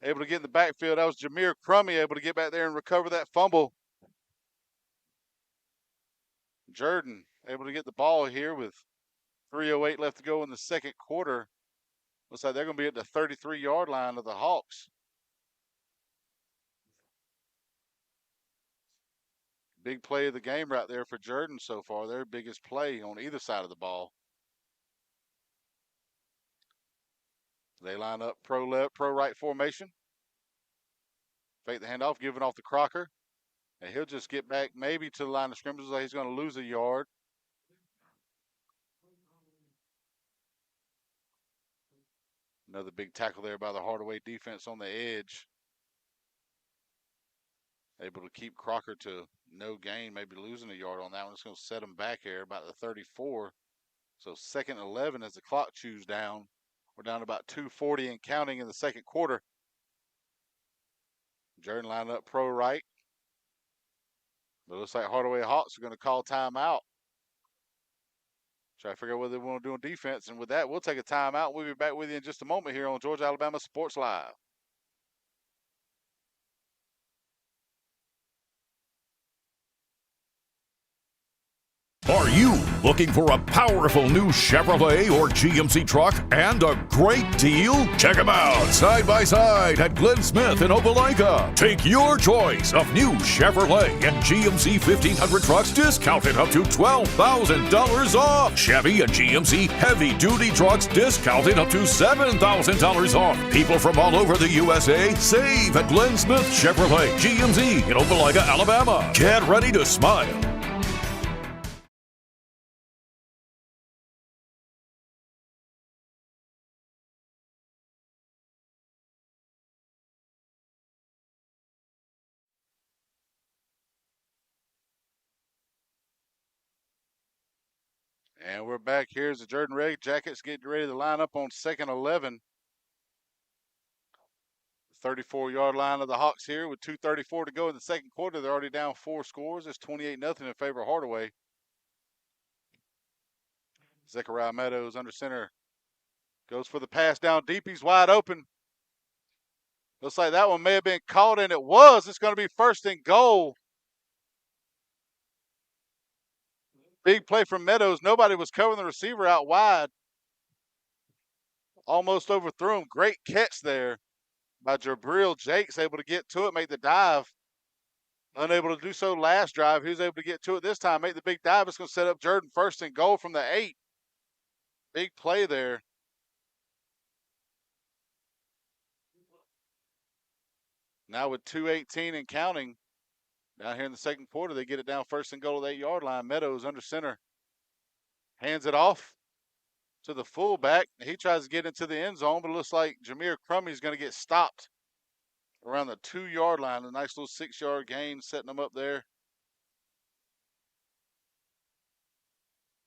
Able to get in the backfield. That was Jameer Crummy able to get back there and recover that fumble. Jordan able to get the ball here with 3:08 left to go in the second quarter. Looks like they're going to be at the 33-yard line of the Hawks. Big play of the game right there for Jordan so far. Their biggest play on either side of the ball. They line up pro left, pro right formation. Fake the handoff, giving off to Crocker. And he'll just get back maybe to the line of scrimmage. Like he's going to lose a yard. Another big tackle there by the Hardaway defense on the edge. Able to keep Crocker to no gain, maybe losing a yard on that one. It's going to set him back here about the 34. So 2nd and 11 as the clock chews down. We're down to about 2:40 and counting in the second quarter. Jordan lined up pro right. But it looks like Hardaway Hawks are going to call timeout. Try to figure out what they want to do on defense. And with that, we'll take a timeout. We'll be back with you in just a moment here on Georgia Alabama Sports Live. Are you looking for a powerful new Chevrolet or GMC truck and a great deal? Check them out side by side at Glenn Smith in Opelika. Take your choice of new Chevrolet and GMC 1500 trucks discounted up to $12,000 off. Chevy and GMC heavy-duty trucks discounted up to $7,000 off. People from all over the USA save at Glenn Smith Chevrolet GMC in Opelika, Alabama. Get ready to smile. And we're back here as the Jordan Red Jackets getting ready to line up on 2nd 11. 34-yard line of the Hawks here with 2:34 to go in the second quarter. They're already down 4 scores. It's 28-0 in favor of Hardaway. Zechariah Meadows under center. Goes for the pass down deep. He's wide open. Looks like that one may have been caught, and it was. It's going to be 1st and goal. Big play from Meadows. Nobody was covering the receiver out wide. Almost overthrew him. Great catch there by Jabril Jakes, able to get to it, make the dive. Unable to do so last drive. He was able to get to it this time. Make the big dive. It's going to set up Jordan first and goal from the 8. Big play there. Now with 2:18 and counting, down here in the second quarter, they get it down first and goal at the 8-yard line. Meadows under center. Hands it off to the fullback. He tries to get into the end zone, but it looks like Jameer Crummey is going to get stopped around the 2-yard line. A nice little 6-yard gain setting them up there.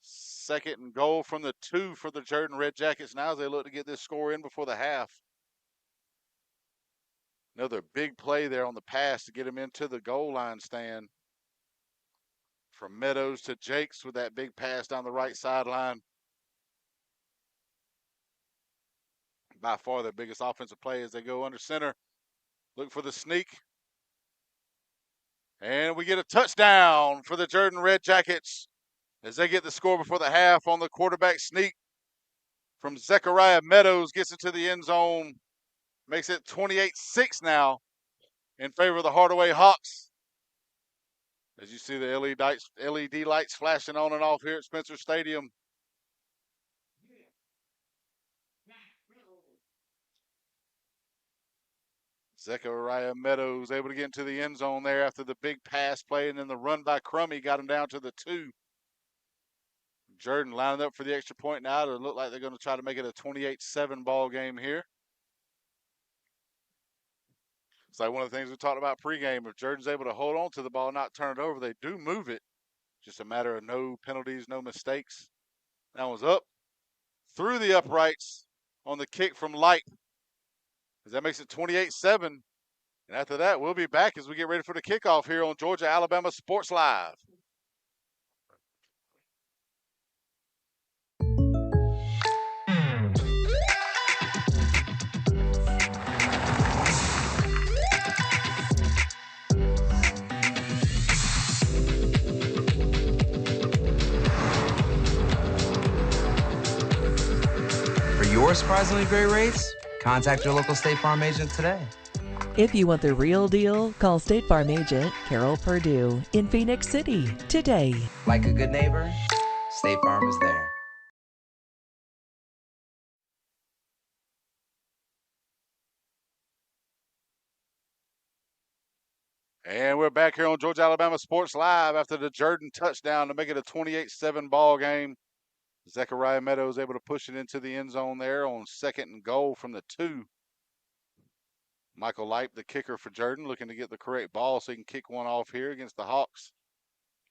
Second and goal from the 2 for the Jordan Red Jackets now as they look to get this score in before the half. Another big play there on the pass to get him into the goal line stand. From Meadows to Jakes with that big pass down the right sideline. By far their biggest offensive play as they go under center. Look for the sneak. And we get a touchdown for the Jordan Red Jackets as they get the score before the half on the quarterback sneak from Zechariah Meadows. Gets into the end zone. Makes it 28-6 now in favor of the Hardaway Hawks. As you see the LED lights flashing on and off here at Spencer Stadium. Zechariah Meadows able to get into the end zone there after the big pass play, and then the run by Crummey got him down to the 2. Jordan lining up for the extra point now to look like they're going to try to make it a 28-7 ball game here. It's like one of the things we talked about pregame. If Jordan's able to hold on to the ball, not turn it over, they do move it. Just a matter of no penalties, no mistakes. That one's up through the uprights on the kick from Light. That makes it 28-7. And after that, we'll be back as we get ready for the kickoff here on Georgia Alabama Sports Live. For your surprisingly great rates, contact your local State Farm agent today. If you want the real deal, call State Farm agent Carol Purdue in Phoenix City today. Like a good neighbor, State Farm is there. And we're back here on Georgia Alabama Sports Live after the Jordan touchdown to make it a 28-7 ball game. Zechariah Meadows able to push it into the end zone there on second and goal from the 2. Michael Light, the kicker for Jordan, looking to get the correct ball so he can kick one off here against the Hawks.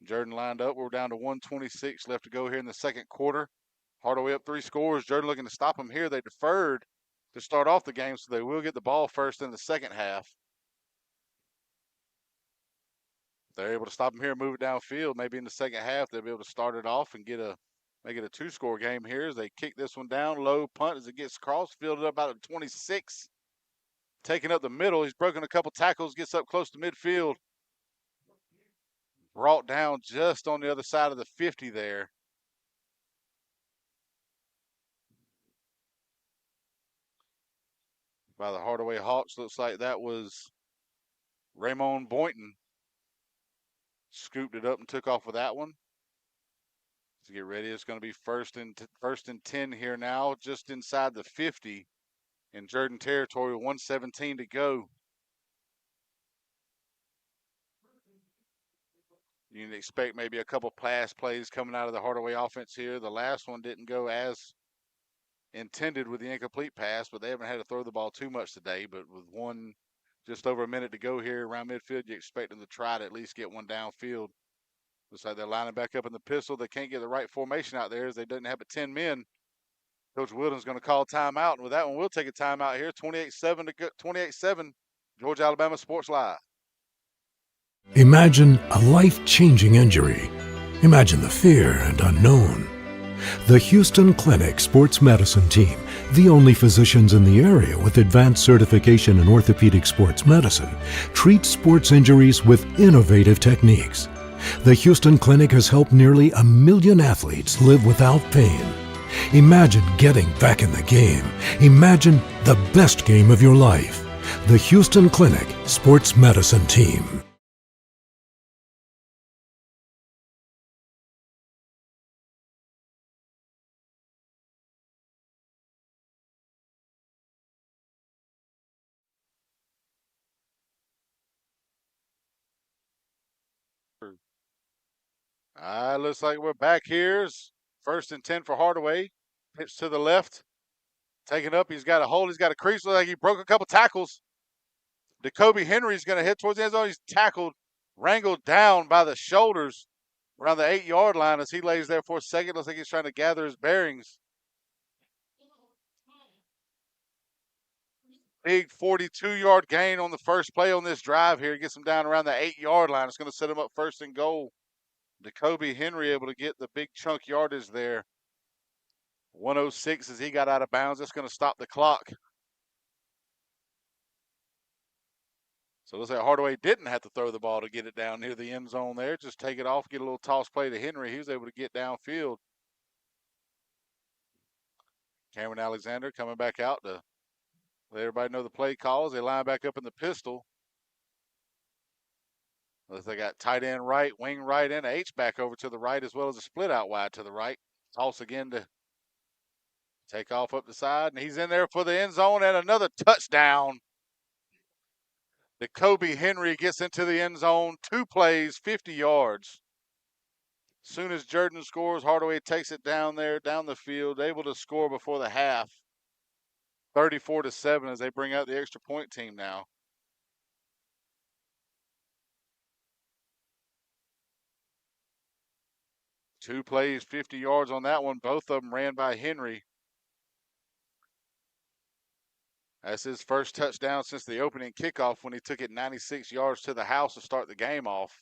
Jordan lined up. We're down to 1:26 left to go here in the second quarter. Hardaway up 3 scores. Jordan looking to stop them here. They deferred to start off the game, so they will get the ball first in the second half. They're able to stop them here and move it downfield. Maybe in the second half, they'll be able to start it off and make it a 2-score game here as they kick this one down. Low punt as it gets crossed, fielded up about 26. Taking up the middle. He's broken a couple tackles, gets up close to midfield. Brought down just on the other side of the 50 there. By the Hardaway Hawks. Looks like that was Raymond Boynton. Scooped it up and took off with that one. To get ready, it's going to be first and 10 here now, just inside the 50 in Jordan territory, 1:17 to go. You can expect maybe a couple pass plays coming out of the Hardaway offense here. The last one didn't go as intended with the incomplete pass, but they haven't had to throw the ball too much today. But with just over a minute to go here around midfield, you expect them to try to at least get one downfield. Looks like they're lining back up in the pistol. They can't get the right formation out there as they didn't have but 10 men. Coach Wilden's going to call timeout, and with that one, we'll take a timeout here. 28-7, Georgia Alabama Sports Live. Imagine a life-changing injury. Imagine the fear and unknown. The Houston Clinic Sports Medicine Team, the only physicians in the area with advanced certification in orthopedic sports medicine, treats sports injuries with innovative techniques. The Houston Clinic has helped nearly 1 million athletes live without pain. Imagine getting back in the game. Imagine the best game of your life. The Houston Clinic Sports Medicine Team. Looks like we're back here. First and 10 for Hardaway. Pitch to the left. Taken up. He's got a hole. He's got a crease. Looks like he broke a couple tackles. Jacoby Henry's going to hit towards the end zone. He's tackled, wrangled down by the shoulders around the 8-yard line as he lays there for a second. Looks like he's trying to gather his bearings. Big 42-yard gain on the first play on this drive here. Gets him down around the 8-yard line. It's going to set him up first and goal. Jacoby Henry able to get the big chunk yardage there. 106 as he got out of bounds. That's going to stop the clock. So it looks like Hardaway didn't have to throw the ball to get it down near the end zone there. Just take it off, get a little toss play to Henry. He was able to get downfield. Cameron Alexander coming back out to let everybody know the play calls. They line back up in the pistol. Looks like they got tight end right, wing right, and an H-back over to the right, as well as a split out wide to the right. Toss again to take off up the side, and he's in there for the end zone and another touchdown. Jacoby Henry gets into the end zone, 2 plays, 50 yards. Soon as Jordan scores, Hardaway takes it down there, down the field, able to score before the half. 34-7 as they bring out the extra point team now. Two plays, 50 yards on that one. Both of them ran by Henry. That's his first touchdown since the opening kickoff when he took it 96 yards to the house to start the game off.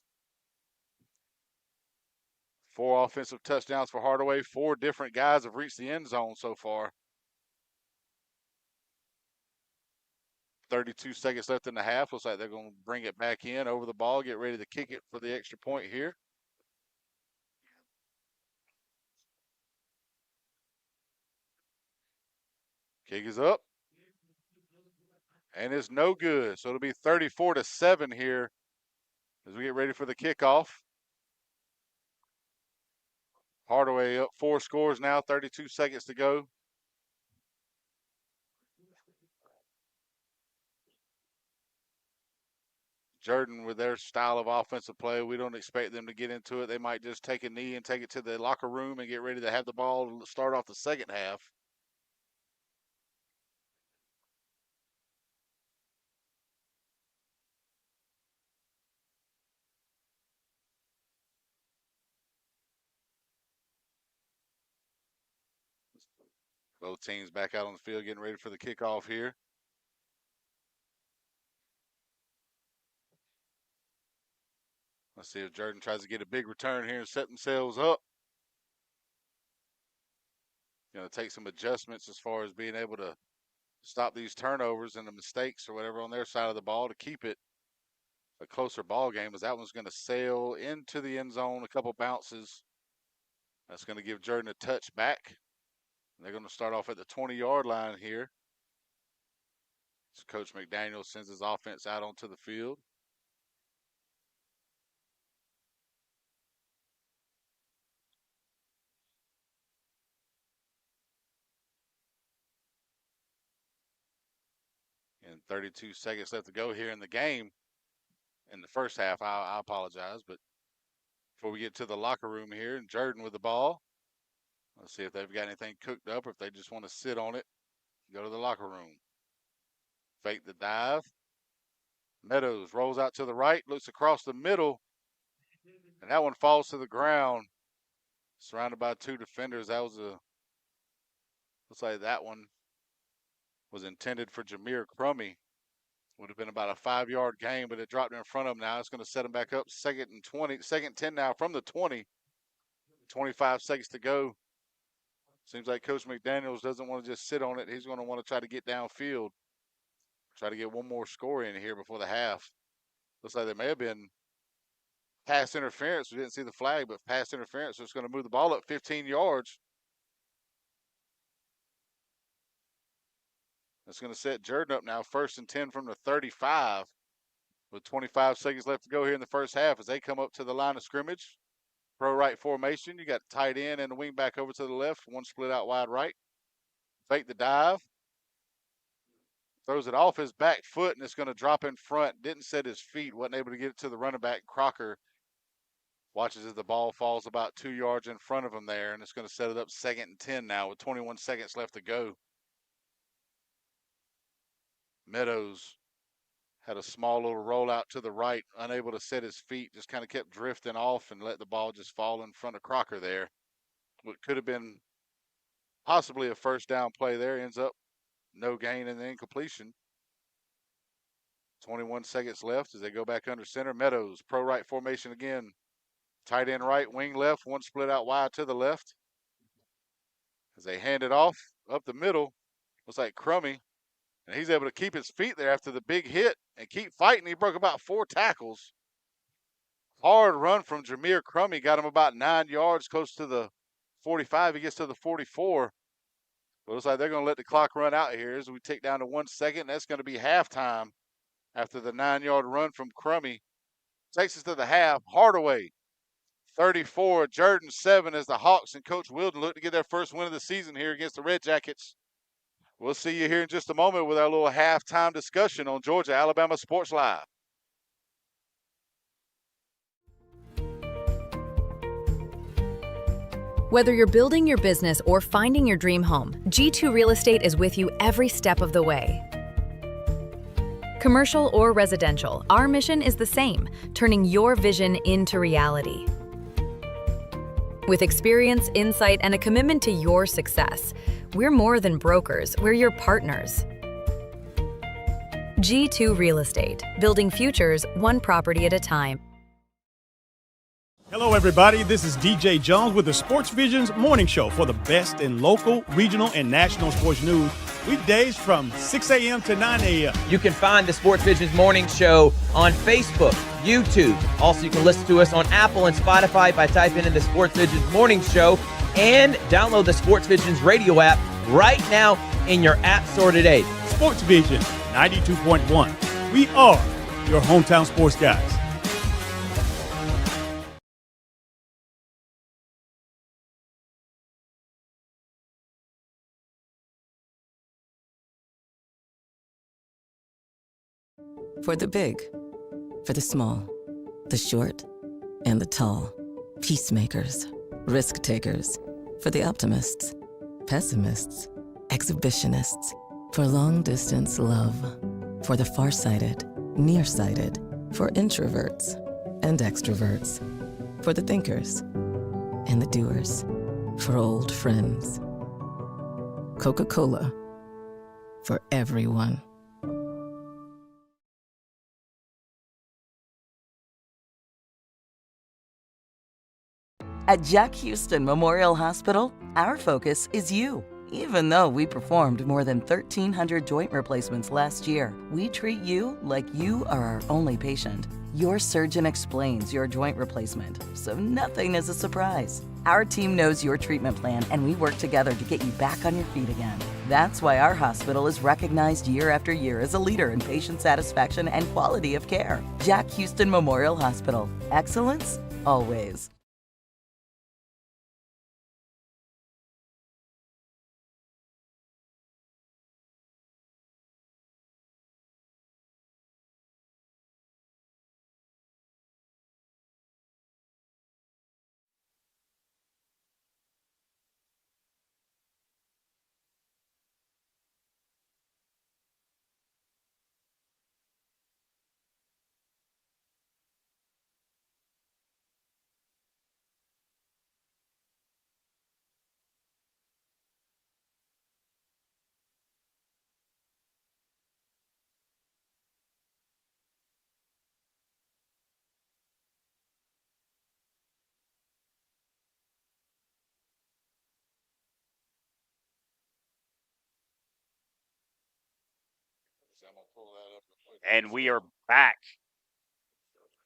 4 offensive touchdowns for Hardaway. 4 different guys have reached the end zone so far. 32 seconds left in the half. Looks like they're going to bring it back in over the ball, get ready to kick it for the extra point here. Kick is up. And it's no good. So it'll be 34-7 here as we get ready for the kickoff. Hardaway up 4 scores now, 32 seconds to go. Jordan with their style of offensive play, we don't expect them to get into it. They might just take a knee and take it to the locker room and get ready to have the ball start off the second half. Both teams back out on the field getting ready for the kickoff here. Let's see if Jordan tries to get a big return here and set themselves up. Going to take some adjustments as far as being able to stop these turnovers and the mistakes or whatever on their side of the ball to keep it a closer ball game, as that one's going to sail into the end zone, a couple bounces. That's going to give Jordan a touch back. They're going to start off at the 20-yard line here. So Coach McDaniel sends his offense out onto the field. And 32 seconds left to go here in the game. In the first half, I apologize, but before we get to the locker room here, and Jordan with the ball. Let's see if they've got anything cooked up or if they just want to sit on it, go to the locker room. Fake the dive. Meadows rolls out to the right, looks across the middle, and that one falls to the ground. Surrounded by 2 defenders. That was looks like that one was intended for Jameer Crummy. Would have been about a 5-yard gain, but it dropped in front of him now. It's going to set him back up. Second and 10 now from the 20. 25 seconds to go. Seems like Coach McDaniels doesn't want to just sit on it. He's going to want to try to get downfield. Try to get one more score in here before the half. Looks like there may have been pass interference. We didn't see the flag, but pass interference. So it's going to move the ball up 15 yards. That's going to set Jordan up now, 1st and 10 from the 35 with 25 seconds left to go here in the first half as they come up to the line of scrimmage. Pro right formation. You got tight end and the wing back over to the left. One split out wide right. Fake the dive. Throws it off his back foot, and it's going to drop in front. Didn't set his feet. Wasn't able to get it to the running back, Crocker. Watches as the ball falls about 2 yards in front of him there, and it's going to set it up 2nd and 10 now with 21 seconds left to go. Meadows had a small little rollout to the right, unable to set his feet, just kind of kept drifting off and let the ball just fall in front of Crocker there. What could have been possibly a first down play there ends up no gain and the incompletion. 21 seconds left as they go back under center. Meadows, pro right formation again. Tight end right, wing left, one split out wide to the left. As they hand it off up the middle, looks like Crummy, and he's able to keep his feet there after the big hit and keep fighting. He broke about 4 tackles. Hard run from Jameer Crummy, got him about 9 yards, close to the 45. He gets to the 44. But it looks like they're going to let the clock run out here as we tick down to 1 second. That's going to be halftime after the 9-yard run from Crummy. Takes us to the half. Hardaway, 34, Jordan 7 as the Hawks and Coach Wilden look to get their first win of the season here against the Red Jackets. We'll see you here in just a moment with our little halftime discussion on Georgia Alabama Sports Live. Whether you're building your business or finding your dream home, G2 Real Estate is with you every step of the way. Commercial or residential, our mission is the same, turning your vision into reality. With experience, insight, and a commitment to your success, we're more than brokers, we're your partners. G2 Real Estate, building futures one property at a time. Hello, everybody. This is DJ Jones with the Sports Visions Morning Show for the best in local, regional, and national sports news. Weekdays from 6 a.m. to 9 a.m. You can find the Sports Visions Morning Show on Facebook, YouTube. Also, you can listen to us on Apple and Spotify by typing in the Sports Visions Morning Show and download the Sports Visions radio app right now in your app store today. Sports Vision 92.1. We are your hometown sports guys. For the big, for the small, the short, and the tall. Peacemakers, risk takers. For the optimists, pessimists, exhibitionists. For long distance love. For the farsighted, nearsighted. For introverts and extroverts. For the thinkers and the doers. For old friends. Coca-Cola. For everyone. At Jack Houston Memorial Hospital, our focus is you. Even though we performed more than 1,300 joint replacements last year, we treat you like you are our only patient. Your surgeon explains your joint replacement, so nothing is a surprise. Our team knows your treatment plan, and we work together to get you back on your feet again. That's why our hospital is recognized year after year as a leader in patient satisfaction and quality of care. Jack Houston Memorial Hospital. Excellence, always. And we are back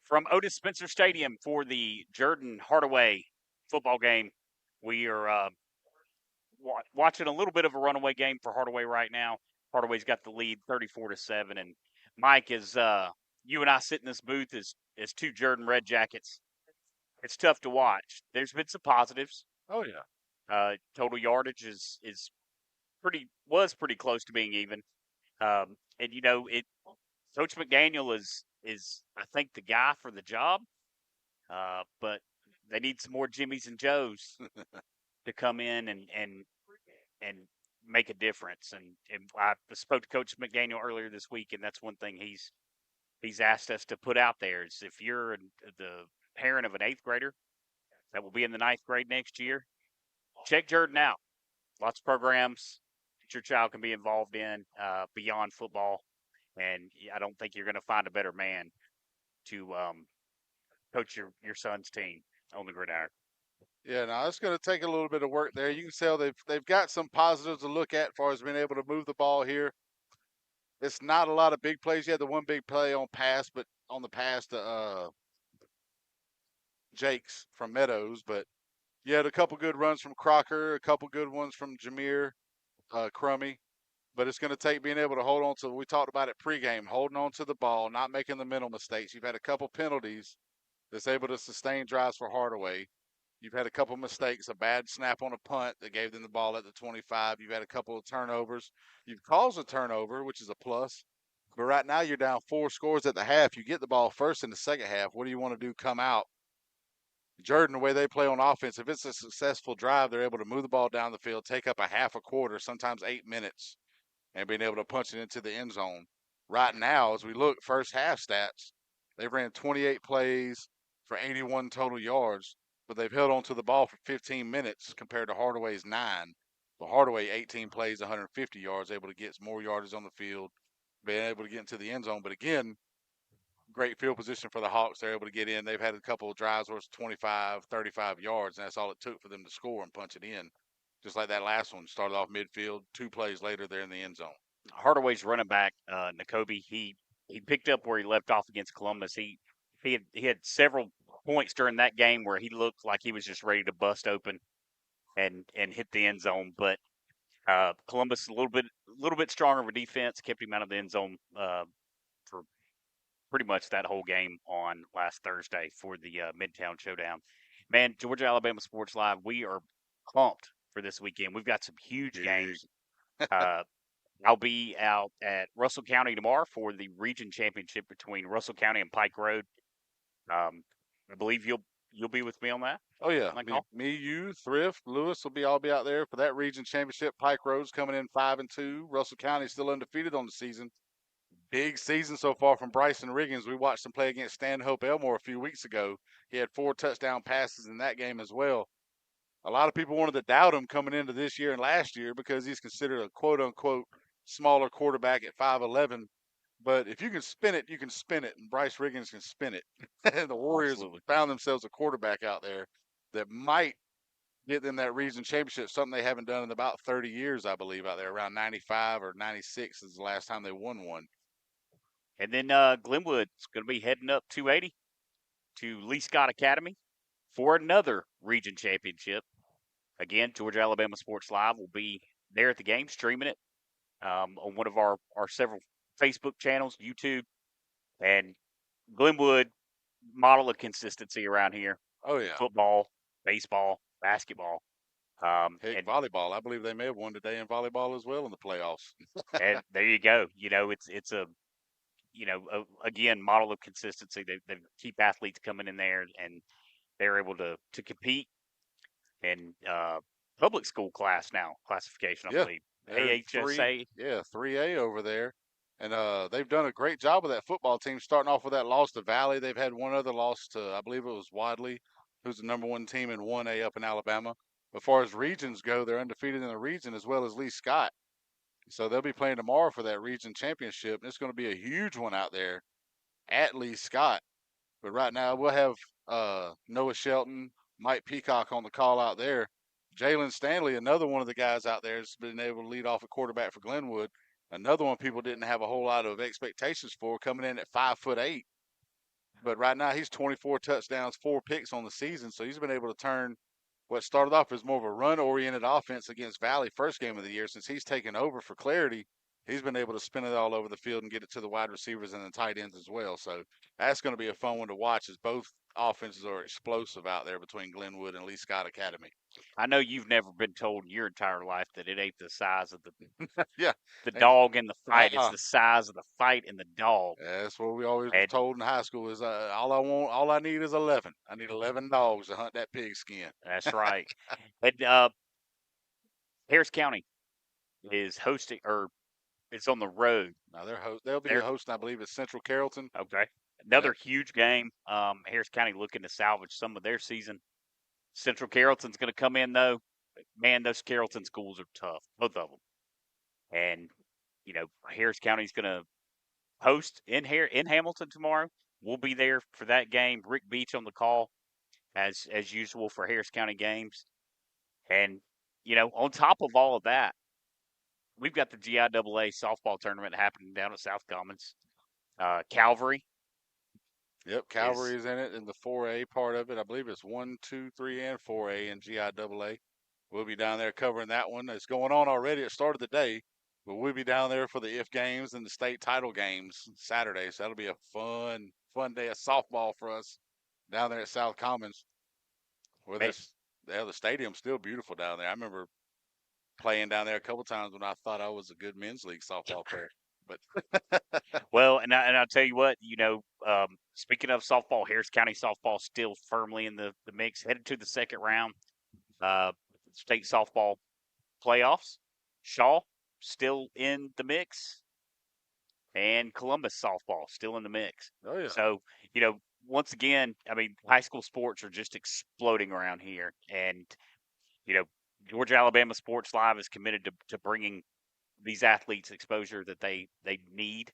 from Otis Spencer Stadium for the Jordan Hardaway football game. We are watching a little bit of a runaway game for Hardaway right now. Hardaway's got the lead 34-7. And Mike, as you and I sit in this booth as two Jordan Red Jackets, it's tough to watch. There's been some positives. Oh, yeah. Total yardage was pretty close to being even. And you know, Coach McDaniel is I think the guy for the job. But they need some more Jimmys and Joes to come in and make a difference. And I spoke to Coach McDaniel earlier this week, and that's one thing he's asked us to put out there is if you're the parent of an 8th grader that will be in the 9th grade next year, check Jordan out. Lots of programs that your child can be involved in beyond football, and I don't think you're going to find a better man to coach your son's team on the gridiron. Yeah, now it's going to take a little bit of work there. You can tell they've got some positives to look at as far as being able to move the ball here. It's not a lot of big plays. You had the one big play on pass, but on the pass to Jakes from Meadows, but you had a couple good runs from Crocker, a couple good ones from Jameer Crummy. But it's going to take being able to hold on to, we talked about it pregame, holding on to the ball, not making the mental mistakes. You've had a couple penalties that's able to sustain drives for Hardaway. You've had a couple mistakes, a bad snap on a punt that gave them the ball at the 25. You've had a couple of turnovers. You've caused a turnover, which is a plus. But right now you're down 4 scores at the half. You get the ball first in the second half. What do you want to do? Come out. Jordan, the way they play on offense, if it's a successful drive, they're able to move the ball down the field, take up a half a quarter, sometimes 8 minutes, and being able to punch it into the end zone. Right now, as we look, first half stats, they've ran 28 plays for 81 total yards, but they've held on to the ball for 15 minutes compared to Hardaway's 9. But Hardaway, 18 plays, 150 yards, able to get more yardage on the field, being able to get into the end zone. But again, great field position for the Hawks. They're able to get in. They've had a couple of drives where it's 25, 35 yards, and that's all it took for them to score and punch it in. Just like that last one, started off midfield, 2 plays later, they're in the end zone. Hardaway's running back, N'Kobe, he picked up where he left off against Columbus. He had several points during that game where he looked like he was just ready to bust open and hit the end zone. But Columbus a little bit stronger of a defense, kept him out of the end zone for pretty much that whole game on last Thursday for the Midtown Showdown. Man, Georgia Alabama Sports Live, we are pumped for this weekend. We've got some huge games. I'll be out at Russell County tomorrow for the region championship between Russell County and Pike Road. I believe you'll be with me on that. Oh yeah, me, you, Thrift, Lewis will all be out there for that region championship. Pike Road's coming in 5-2. Russell County still undefeated on the season. Big season so far from Bryson Riggins. We watched him play against Stanhope Elmore a few weeks ago. He had 4 touchdown passes in that game as well. A lot of people wanted to doubt him coming into this year and last year because he's considered a quote-unquote smaller quarterback at 5'11". But if you can spin it, you can spin it, and Bryce Riggins can spin it. The Warriors found themselves a quarterback out there that might get them that region championship, something they haven't done in about 30 years, I believe, out there. Around 95 or 96 is the last time they won one. And then Glenwood's going to be heading up 280 to Lee Scott Academy for another region championship. Again, Georgia Alabama Sports Live will be there at the game, streaming it on one of our several Facebook channels, YouTube. And Glenwood, model of consistency around here. Oh, yeah. Football, baseball, basketball. And volleyball. I believe they may have won today in volleyball as well in the playoffs. And there you go. It's a again, model of consistency. They keep athletes coming in there, and they're able to compete in public school classification, I believe. AHSA. 3A over there. And they've done a great job with that football team, starting off with that loss to Valley. They've had one other loss to, I believe it was Wadley, who's the number 1 team in 1A up in Alabama. As far as regions go, they're undefeated in the region as well as Lee Scott. So they'll be playing tomorrow for that region championship. And it's going to be a huge one out there at Lee Scott. But right now we'll have Noah Shelton, Mike Peacock on the call out there. Jalen Stanley, another one of the guys out there, has been able to lead off a quarterback for Glenwood. Another one people didn't have a whole lot of expectations for, coming in at 5'8". But right now he's 24 touchdowns, 4 picks on the season. So he's been able to turn what started off as more of a run-oriented offense against Valley first game of the year. Since he's taken over for Clarity, he's been able to spin it all over the field and get it to the wide receivers and the tight ends as well. So that's going to be a fun one to watch, as both offenses are explosive out there between Glenwood and Lee Scott Academy. I know you've never been told in your entire life that it ain't the size of the Yeah, the dog in the fight. It's Uh-uh. the size of the fight in the dog. That's what we always were And told in high school is all I need is 11. I need 11 dogs to hunt that pigskin. that's right. And Harris County is hosting, or it's on the road. Now they'll be hosting, I believe, it's Central Carrollton. Okay. Another huge game. Harris County looking to salvage some of their season. Central Carrollton's going to come in, though. Man, those Carrollton schools are tough, both of them. And, Harris County's going to host in Hamilton tomorrow. We'll be there for that game. Rick Beach on the call, as usual, for Harris County games. And, on top of all of that, we've got the GIAA softball tournament happening down at South Commons. Calvary. Yep, Calvary is in it in the 4A part of it. I believe it's 1, 2, 3, and 4A in GIAA. We'll be down there covering that one. It's going on already. It started the day, but we'll be down there for the IF games and the state title games Saturday. So that'll be a fun day of softball for us down there at South Commons. Where the stadium's still beautiful down there. I remember playing down there a couple times when I thought I was a good men's league softball player. But well, and I'll tell you what, speaking of softball, Harris County softball still firmly in the mix, headed to the second round. State softball playoffs. Shaw still in the mix, and Columbus softball still in the mix. Oh yeah. So once again, I mean, high school sports are just exploding around here, and Georgia Alabama Sports Live is committed to bringing these athletes exposure that they need,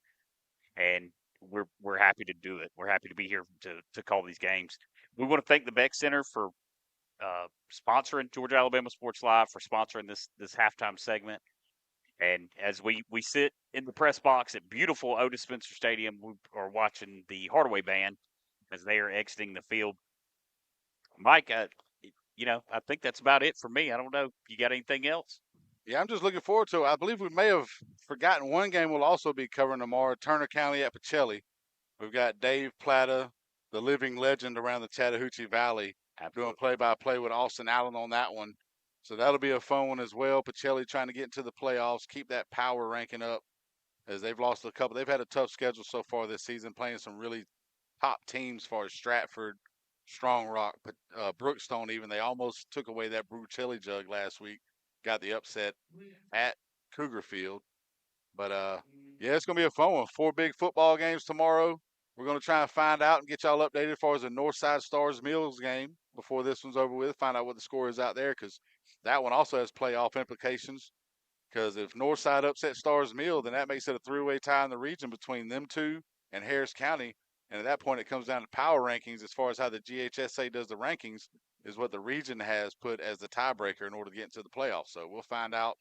and we're happy to do it. We're happy to be here to call these games. We want to thank the Beck Center for sponsoring Georgia Alabama Sports Live, for sponsoring this halftime segment. And as we sit in the press box at beautiful Otis Spencer Stadium, we are watching the Hardaway band as they are exiting the field. Mike, I think that's about it for me. I don't know. You got anything else? Yeah, I'm just looking forward to it. I believe we may have forgotten one game we'll also be covering tomorrow, Turner County at Pacelli. We've got Dave Plata, the living legend around the Chattahoochee Valley, doing play-by-play with Austin Allen on that one. So that'll be a fun one as well. Pacelli trying to get into the playoffs, keep that power ranking up, as they've lost a couple. They've had a tough schedule so far this season, playing some really top teams as far as Stratford, Strong Rock, Brookstone even. They almost took away that brew chili jug last week. Got the upset at Cougar Field. But, yeah, it's going to be a fun one. 4 big football games tomorrow. We're going to try and find out and get y'all updated as far as the Northside Stars Mills game before this one's over with, find out what the score is out there, because that one also has playoff implications. Because if Northside upsets Stars Mill, then that makes it a 3-way tie in the region between them two and Harris County. And at that point, it comes down to power rankings as far as how the GHSA does the rankings, is what the region has put as the tiebreaker in order to get into the playoffs. So we'll find out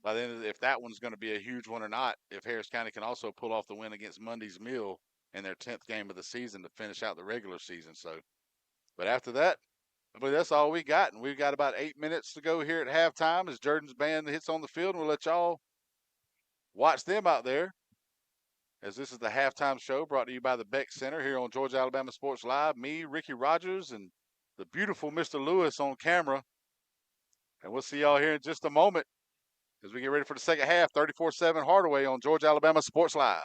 by the end of if that one's going to be a huge one or not, if Harris County can also pull off the win against Mundy's Mill in their 10th game of the season to finish out the regular season. So, but after that, I believe that's all we got. And we've got about 8 minutes to go here at halftime as Jordan's band hits on the field. And we'll let y'all watch them out there, as this is the halftime show brought to you by the Beck Center here on Georgia Alabama Sports Live. Me, Ricky Rogers, and the beautiful Mr. Lewis on camera. And we'll see y'all here in just a moment as we get ready for the second half. 34-7 Hardaway on Georgia Alabama Sports Live.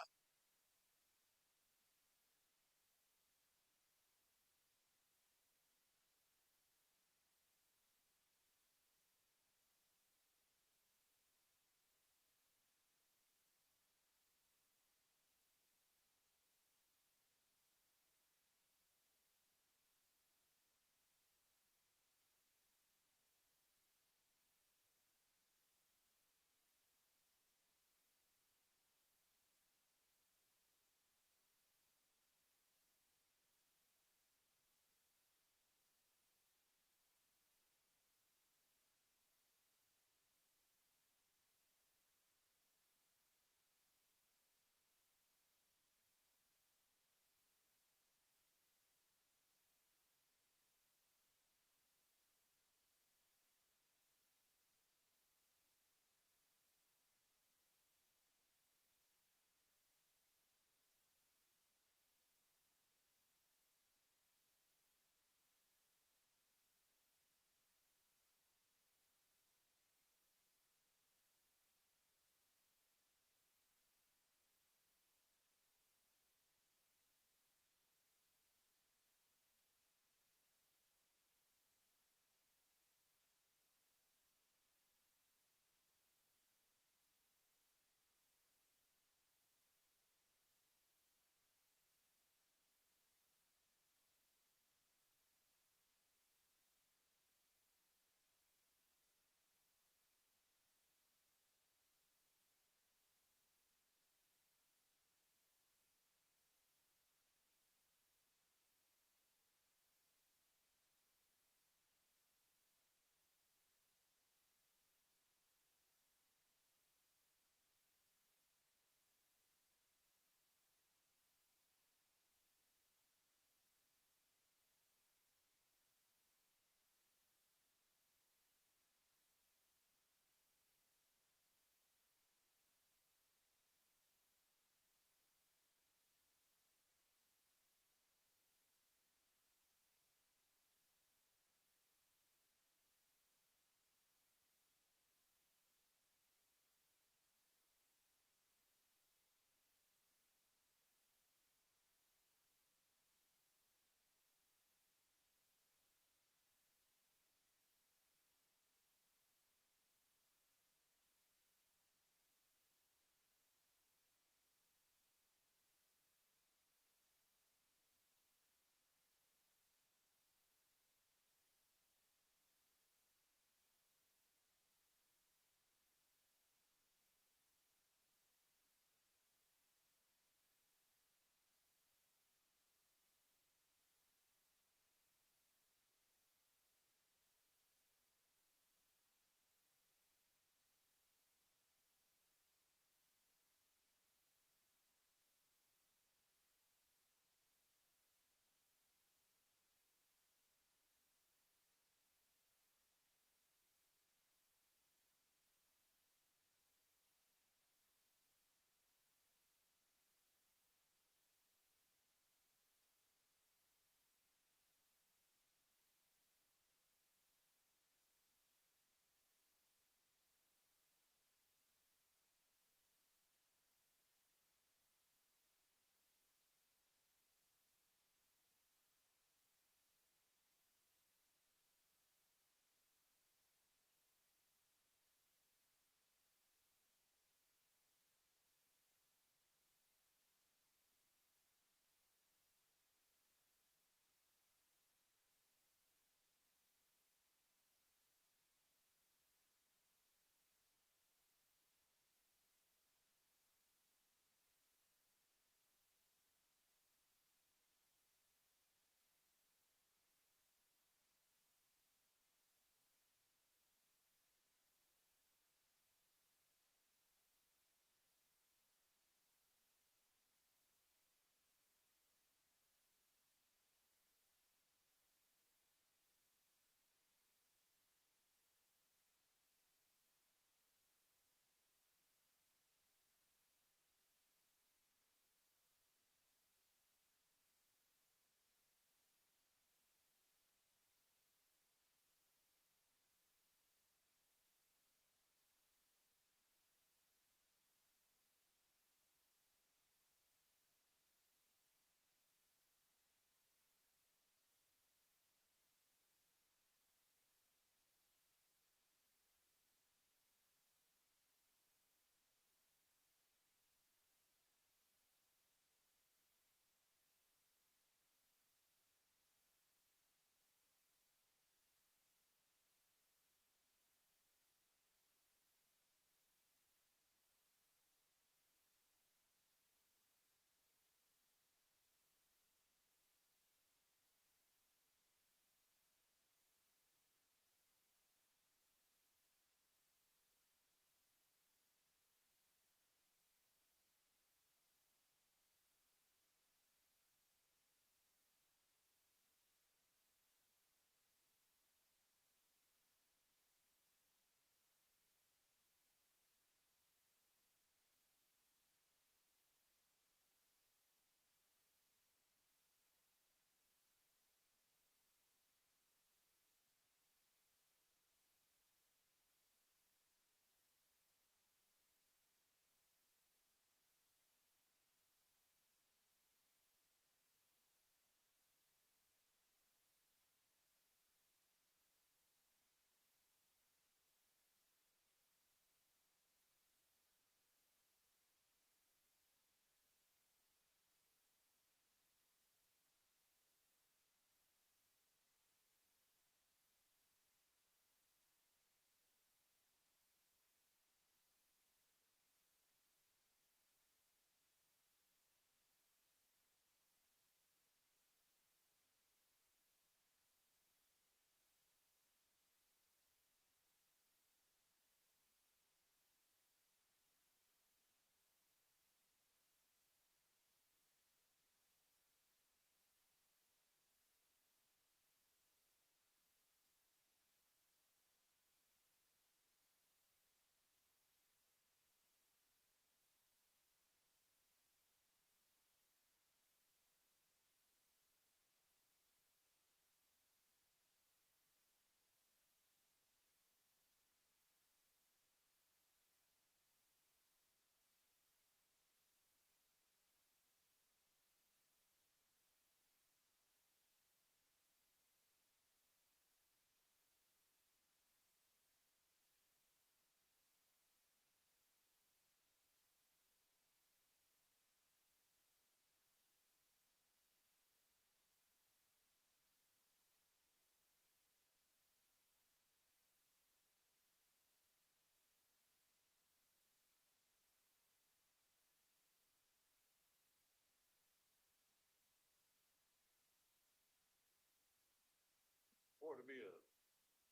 to be a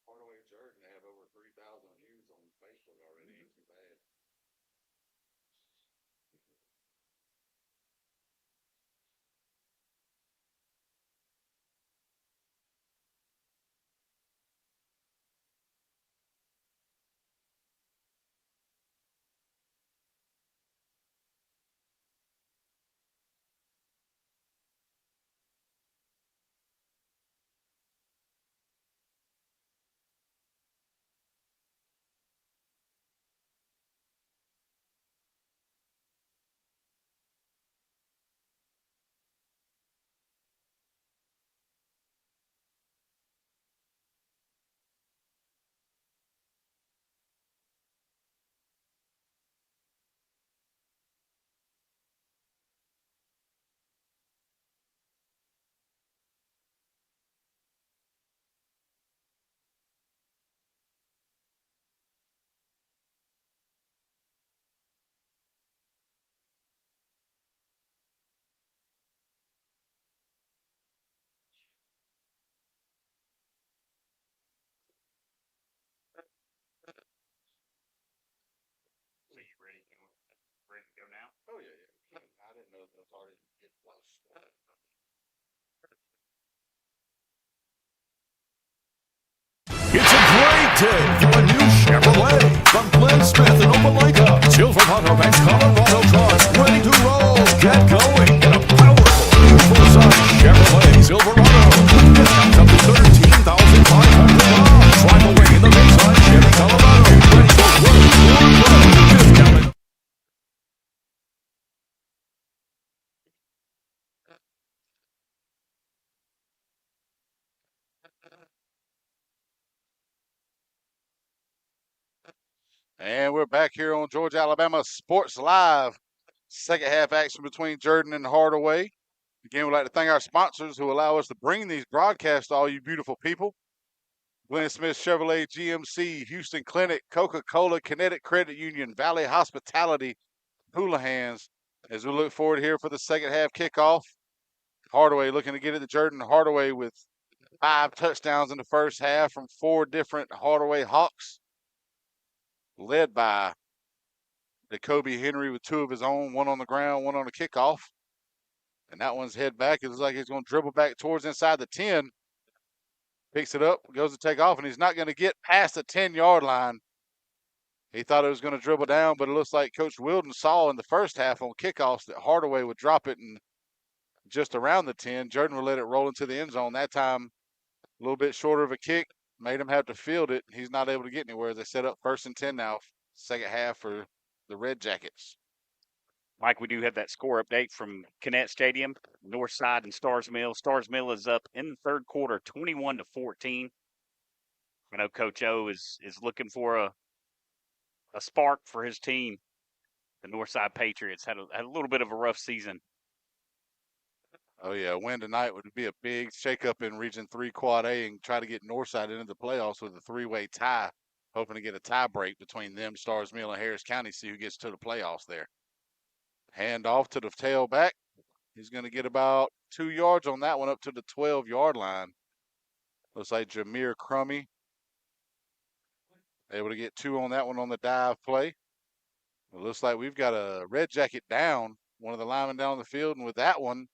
Hardaway Jordan. They have over 3,000 views on Facebook already. Ain't too bad. So you ready? Ready to go now? Oh, yeah, yeah. I didn't know that was already getting close. It's a great day for a new Chevrolet from Glenn Smith in Opelika. Silverado Bank Colorado trucks ready to roll. Get going in a powerful, full-size Chevrolet Silverado. Discounts up to $13,500. Drive away in the midsize Chevy Colorado. Ready for work or play. Discounted. And we're back here on Georgia, Alabama Sports Live. Second half action between Jordan and Hardaway. Again, we'd like to thank our sponsors who allow us to bring these broadcasts to all you beautiful people. Glenn Smith Chevrolet, GMC, Houston Clinic, Coca-Cola, Kinetic Credit Union, Valley Hospitality, Houlihan's. As we look forward here for the second half kickoff, Hardaway looking to get it to Jordan. Hardaway with 5 touchdowns in the first half from 4 different Hardaway Hawks, led by Jacoby Henry with 2 of his own, 1 on the ground, 1 on the kickoff. And that one's head back. It looks like he's going to dribble back towards inside the 10. Picks it up, goes to take off, and he's not going to get past the 10-yard line. He thought it was going to dribble down, but it looks like Coach Wilden saw in the first half on kickoffs that Hardaway would drop it and just around the 10. Jordan would let it roll into the end zone. That time, a little bit shorter of a kick, made him have to field it. He's not able to get anywhere. They set up 1st and 10 now, second half for the Red Jackets. Mike, we do have that score update from Kinnett Stadium, Northside and Stars Mill. Stars Mill is up in the third quarter, 21-14. I know Coach O is looking for a spark for his team. The Northside Patriots had a little bit of a rough season. Oh, yeah, a win tonight would be a big shakeup in Region 3 Quad A and try to get Northside into the playoffs with a 3-way tie, hoping to get a tie break between them, Stars Mill, and Harris County, see who gets to the playoffs there. Hand off to the tailback. He's going to get about 2 yards on that one up to the 12-yard line. Looks like Jameer Crummy able to get 2 on that one on the dive play. It looks like we've got a Red Jacket down, one of the linemen down the field, and with that one,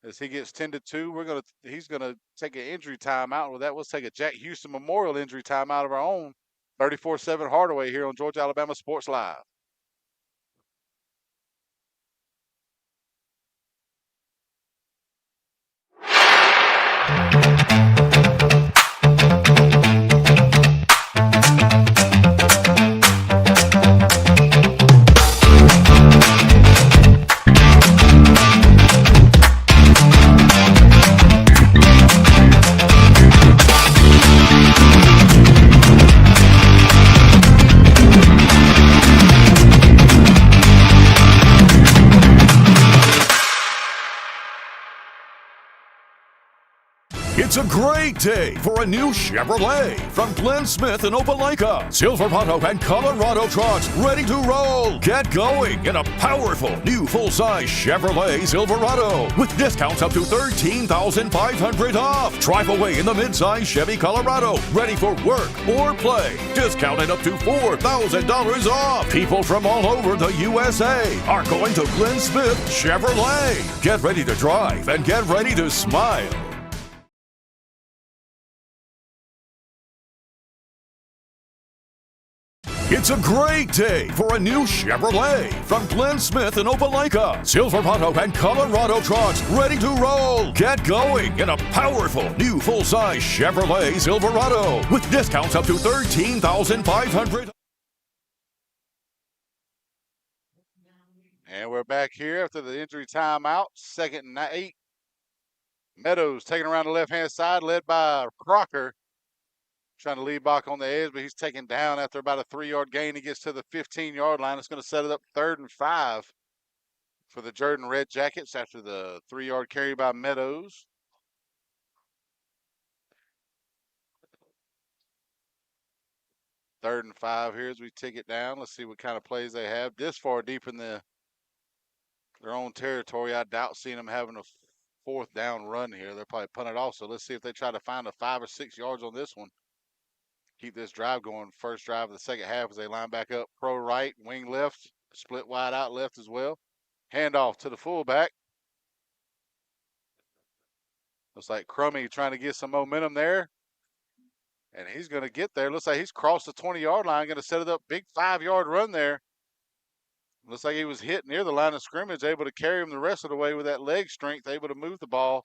as he gets 10-2, he's gonna take an injury timeout. With that, we'll take a Jack Houston Memorial injury timeout of our own. 34-7 Hardaway here on Georgia Alabama Sports Live. It's a great day for a new Chevrolet from Glenn Smith in Opelika. Silverado and Colorado trucks ready to roll. Get going in a powerful new full-size Chevrolet Silverado with discounts up to $13,500 off. Drive away in the midsize Chevy Colorado, ready for work or play. Discounted up to $4,000 off. People from all over the USA are going to Glenn Smith Chevrolet. Get ready to drive and get ready to smile. It's a great day for a new Chevrolet from Glenn Smith in Opelika. Silverado and Colorado trucks ready to roll. Get going in a powerful new full-size Chevrolet Silverado with discounts up to $13,500. And we're back here after the injury timeout. 2nd and 8. Meadows taking around the left-hand side, led by Crocker. Trying to lead back on the edge, but he's taken down after about a 3-yard gain. He gets to the 15-yard line. It's going to set it up 3rd and 5 for the Jordan Red Jackets after the 3-yard carry by Meadows. Third and 5 here as we take it down. Let's see what kind of plays they have. This far deep in their own territory, I doubt seeing them having a 4th down run here. They'll probably punt it off. So let's see if they try to find a 5 or 6 yards on this one. Keep this drive going. First drive of the second half as they line back up. Pro right, wing left, split wide out left as well. Handoff to the fullback. Looks like Crummy trying to get some momentum there. And he's going to get there. Looks like he's crossed the 20-yard line. Going to set it up. Big 5-yard run there. Looks like he was hit near the line of scrimmage. Able to carry him the rest of the way with that leg strength. Able to move the ball.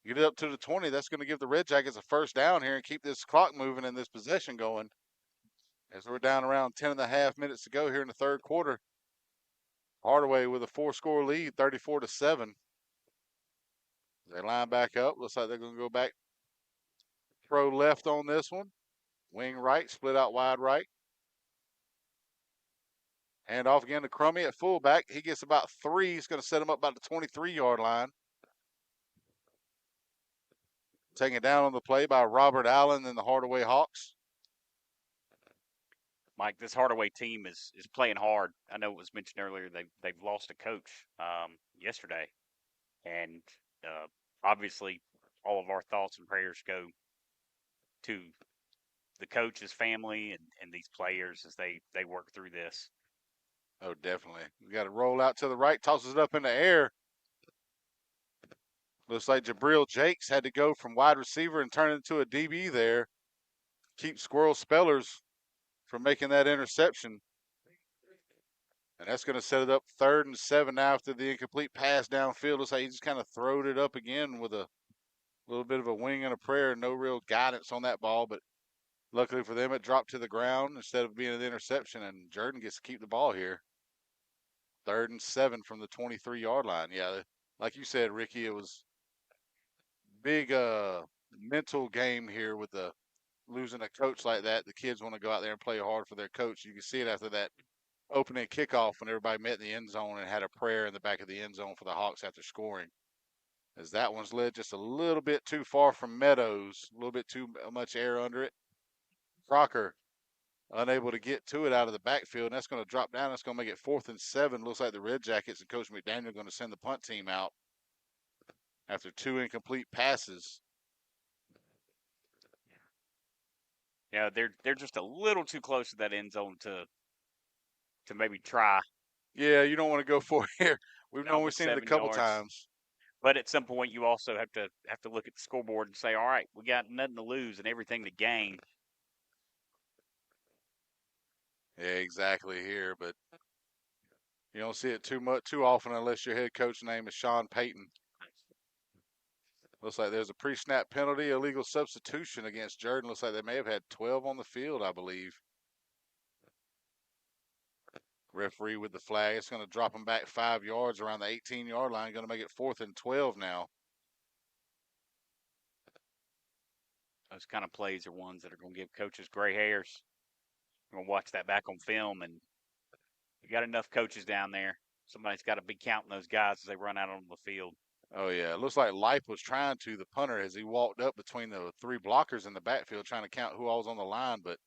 Get it up to the 20. That's going to give the Red Jackets a first down here and keep this clock moving and this possession going. As we're down around 10.5 minutes to go here in the third quarter. Hardaway with a 4-score lead, 34-7. They line back up. Looks like they're going to go back. Throw left on this one. Wing right, split out wide right. Hand off again to Crummy at fullback. He gets about 3. He's going to set him up about the 23-yard line. Taken down on the play by Robert Allen and the Hardaway Hawks. Mike, this Hardaway team is playing hard. I know it was mentioned earlier they've lost a coach yesterday, and obviously all of our thoughts and prayers go to the coach's family and these players as they work through this. Oh, definitely. We got to roll out to the right, tosses it up in the air. Looks like Jabril Jakes had to go from wide receiver and turn it into a DB there. Keep Squirrel Spellers from making that interception. And that's going to set it up 3rd and 7 now after the incomplete pass downfield. Looks like he just kind of throwed it up again with a little bit of a wing and a prayer. No real guidance on that ball, but luckily for them, it dropped to the ground instead of being an interception, and Jordan gets to keep the ball here. 3rd and 7 from the 23-yard line. Yeah, like you said, Ricky, it was big mental game here with the losing a coach like that. The kids want to go out there and play hard for their coach. You can see it after that opening kickoff when everybody met in the end zone and had a prayer in the back of the end zone for the Hawks after scoring. As that one's led just a little bit too far from Meadows, a little bit too much air under it. Crocker unable to get to it out of the backfield, and that's going to drop down. That's going to make it 4th and 7. Looks like the Red Jackets and Coach McDaniel are going to send the punt team out after 2 incomplete passes. Yeah, they're just a little too close to that end zone to maybe try. Yeah, you don't want to go for it here. We've only seen it a couple times. But at some point, you also have to look at the scoreboard and say, all right, we got nothing to lose and everything to gain. Yeah, exactly here, but you don't see it too often unless your head coach's name is Sean Payton. Looks like there's a pre-snap penalty, illegal substitution against Jordan. Looks like they may have had 12 on the field, I believe. Referee with the flag. It's going to drop them back 5 yards around the 18-yard line. Going to make it 4th and 12 now. Those kind of plays are ones that are going to give coaches gray hairs. We're going to watch that back on film, and you got enough coaches down there. Somebody's got to be counting those guys as they run out on the field. Oh, yeah. It looks like Lipe was trying to, the punter, as he walked up between the three blockers in the backfield trying to count who all was on the line, but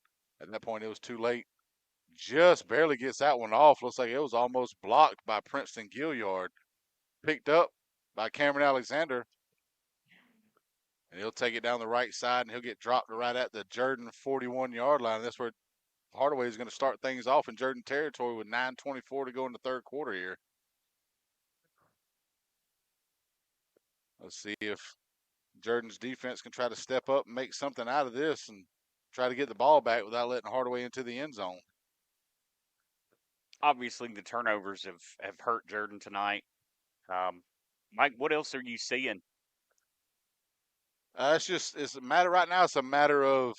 at that point it was too late. Just barely gets that one off. Looks like it was almost blocked by Princeton Gilliard. Picked up by Cameron Alexander. And he'll take it down the right side, and he'll get dropped right at the Jordan 41-yard line. That's where Hardaway is going to start things off in Jordan territory with 9:24 to go in the third quarter here. Let's see if Jordan's defense can try to step up and make something out of this and try to get the ball back without letting Hardaway into the end zone. Obviously, the turnovers have hurt Jordan tonight. Mike, what else are you seeing? It's a matter right now. It's a matter of,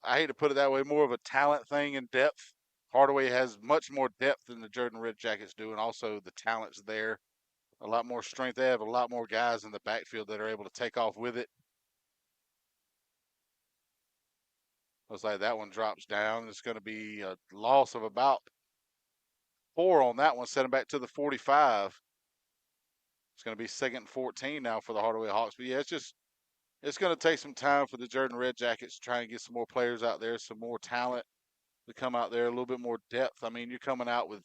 I hate to put it that way, more of a talent thing and depth. Hardaway has much more depth than the Jordan Red Jackets do, and also the talent's there. A lot more strength. They have a lot more guys in the backfield that are able to take off with it. Looks like that one drops down. It's going to be a loss of about 4 on that one, set him back to the 45. It's going to be 2nd and 14 now for the Hardaway Hawks. But yeah, it's going to take some time for the Jordan Red Jackets to try and get some more players out there, some more talent to come out there, a little bit more depth. I mean, you're coming out with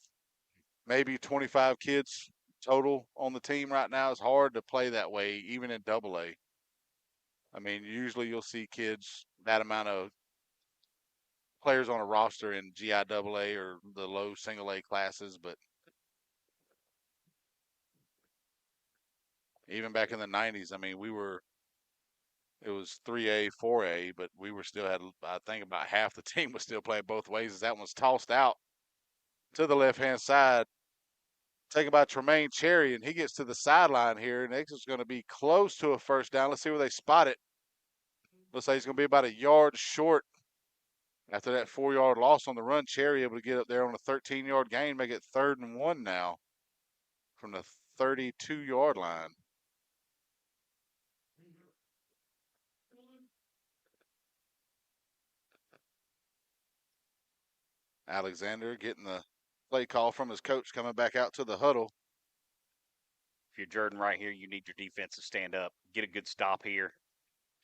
maybe 25 kids total on the team right now. It's hard to play that way, even in AA. I mean, usually you'll see kids, that amount of players on a roster in GIAA or the low single A classes, but even back in the 90s, I mean, it was 3A, 4A, but we were still had, I think about half the team was still playing both ways as that one's tossed out to the left-hand side, taken by Tremaine Cherry, and he gets to the sideline here, and it's going to be close to a first down. Let's see where they spot it. Looks like he's going to be about a yard short after that 4-yard loss on the run. Cherry able to get up there on a 13-yard gain, make it 3rd and 1 now from the 32-yard line. Alexander getting the play call from his coach, coming back out to the huddle. If you're Jordan right here, you need your defense to stand up, get a good stop here,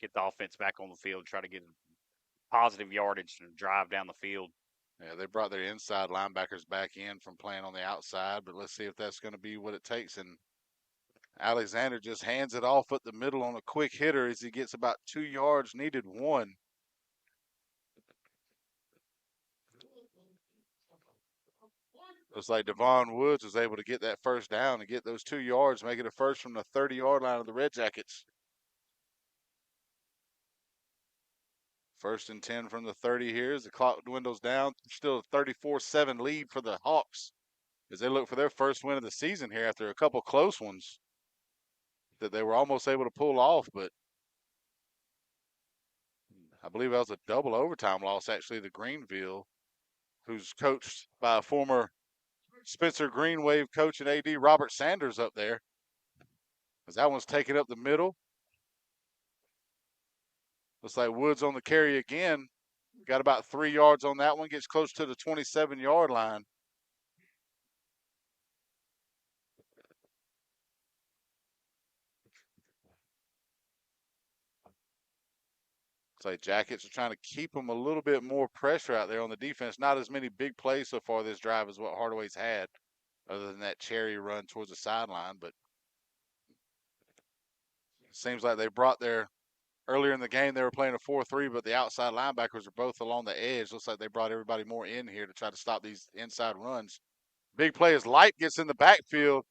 get the offense back on the field, try to get positive yardage and drive down the field. Yeah, they brought their inside linebackers back in from playing on the outside, but let's see if that's going to be what it takes. And Alexander just hands it off at the middle on a quick hitter as he gets about 2 yards, needed 1. Looks like Devon Woods was able to get that first down and get those 2 yards, make it a first from the 30-yard line of the Red Jackets. 1st and 10 from the 30 here as the clock dwindles down. Still a 34-7 lead for the Hawks as they look for their first win of the season here after a couple close ones that they were almost able to pull off, but I believe that was a double overtime loss, actually, to Greenville, who's coached by a former Spencer Green Wave coach and AD Robert Sanders up there. As that one's taken up the middle. Looks like Woods on the carry again. Got about 3 yards on that one. Gets close to the 27-yard line. Looks like Jackets are trying to keep them a little bit more pressure out there on the defense. Not as many big plays so far this drive as what Hardaway's had, other than that Cherry run towards the sideline. But it seems like they brought their, earlier in the game they were playing a 4-3, but the outside linebackers are both along the edge. Looks like they brought everybody more in here to try to stop these inside runs. Big play as Light gets in the backfield,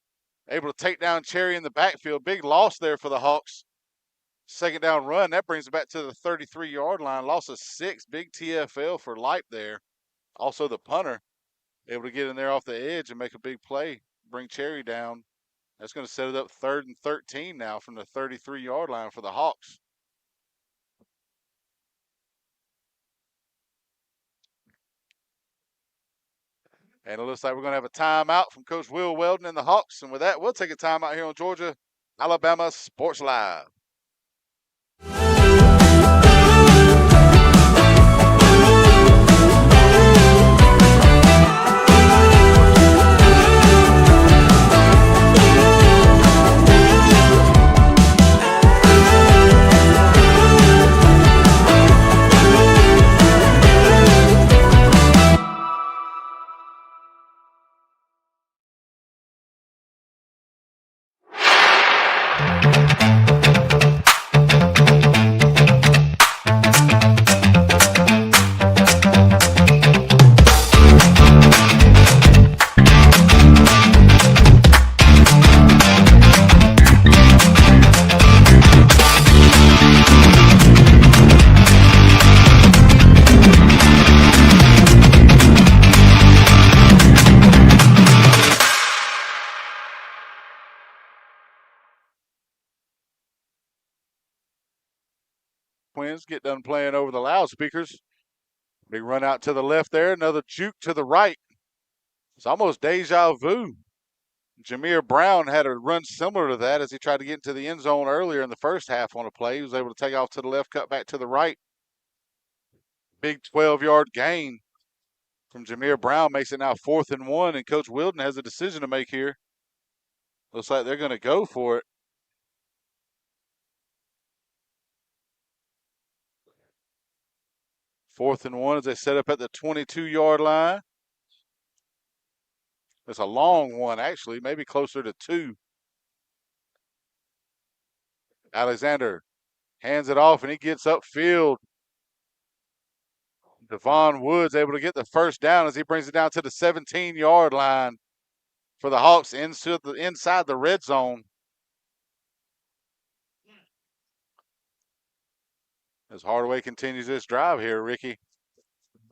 able to take down Cherry in the backfield. Big loss there for the Hawks. 2nd down run, that brings it back to the 33-yard line. Loss of 6, big TFL for Light there. Also the punter, able to get in there off the edge and make a big play, bring Cherry down. That's going to set it up 3rd and 13 now from the 33-yard line for the Hawks. And it looks like we're going to have a timeout from Coach Will Weldon and the Hawks. And with that, we'll take a timeout here on Georgia Alabama Sports Live. twins get done playing over the loudspeakers. Big run out to the left there, another juke to the right. It's almost deja vu. Jameer Brown had a run similar to that as he tried to get into the end zone earlier in the first half on a play. He was able to take off to the left, cut back to the right. Big 12-yard gain from Jameer Brown makes it now 4th and 1, and Coach Wilden has a decision to make here. Looks like they're going to go for it. Fourth and 1 as they set up at the 22-yard line. It's a long one, actually, maybe closer to 2. Alexander hands it off, and he gets upfield. Devon Woods able to get the first down as he brings it down to the 17-yard line for the Hawks inside the red zone. As Hardaway continues this drive here, Ricky.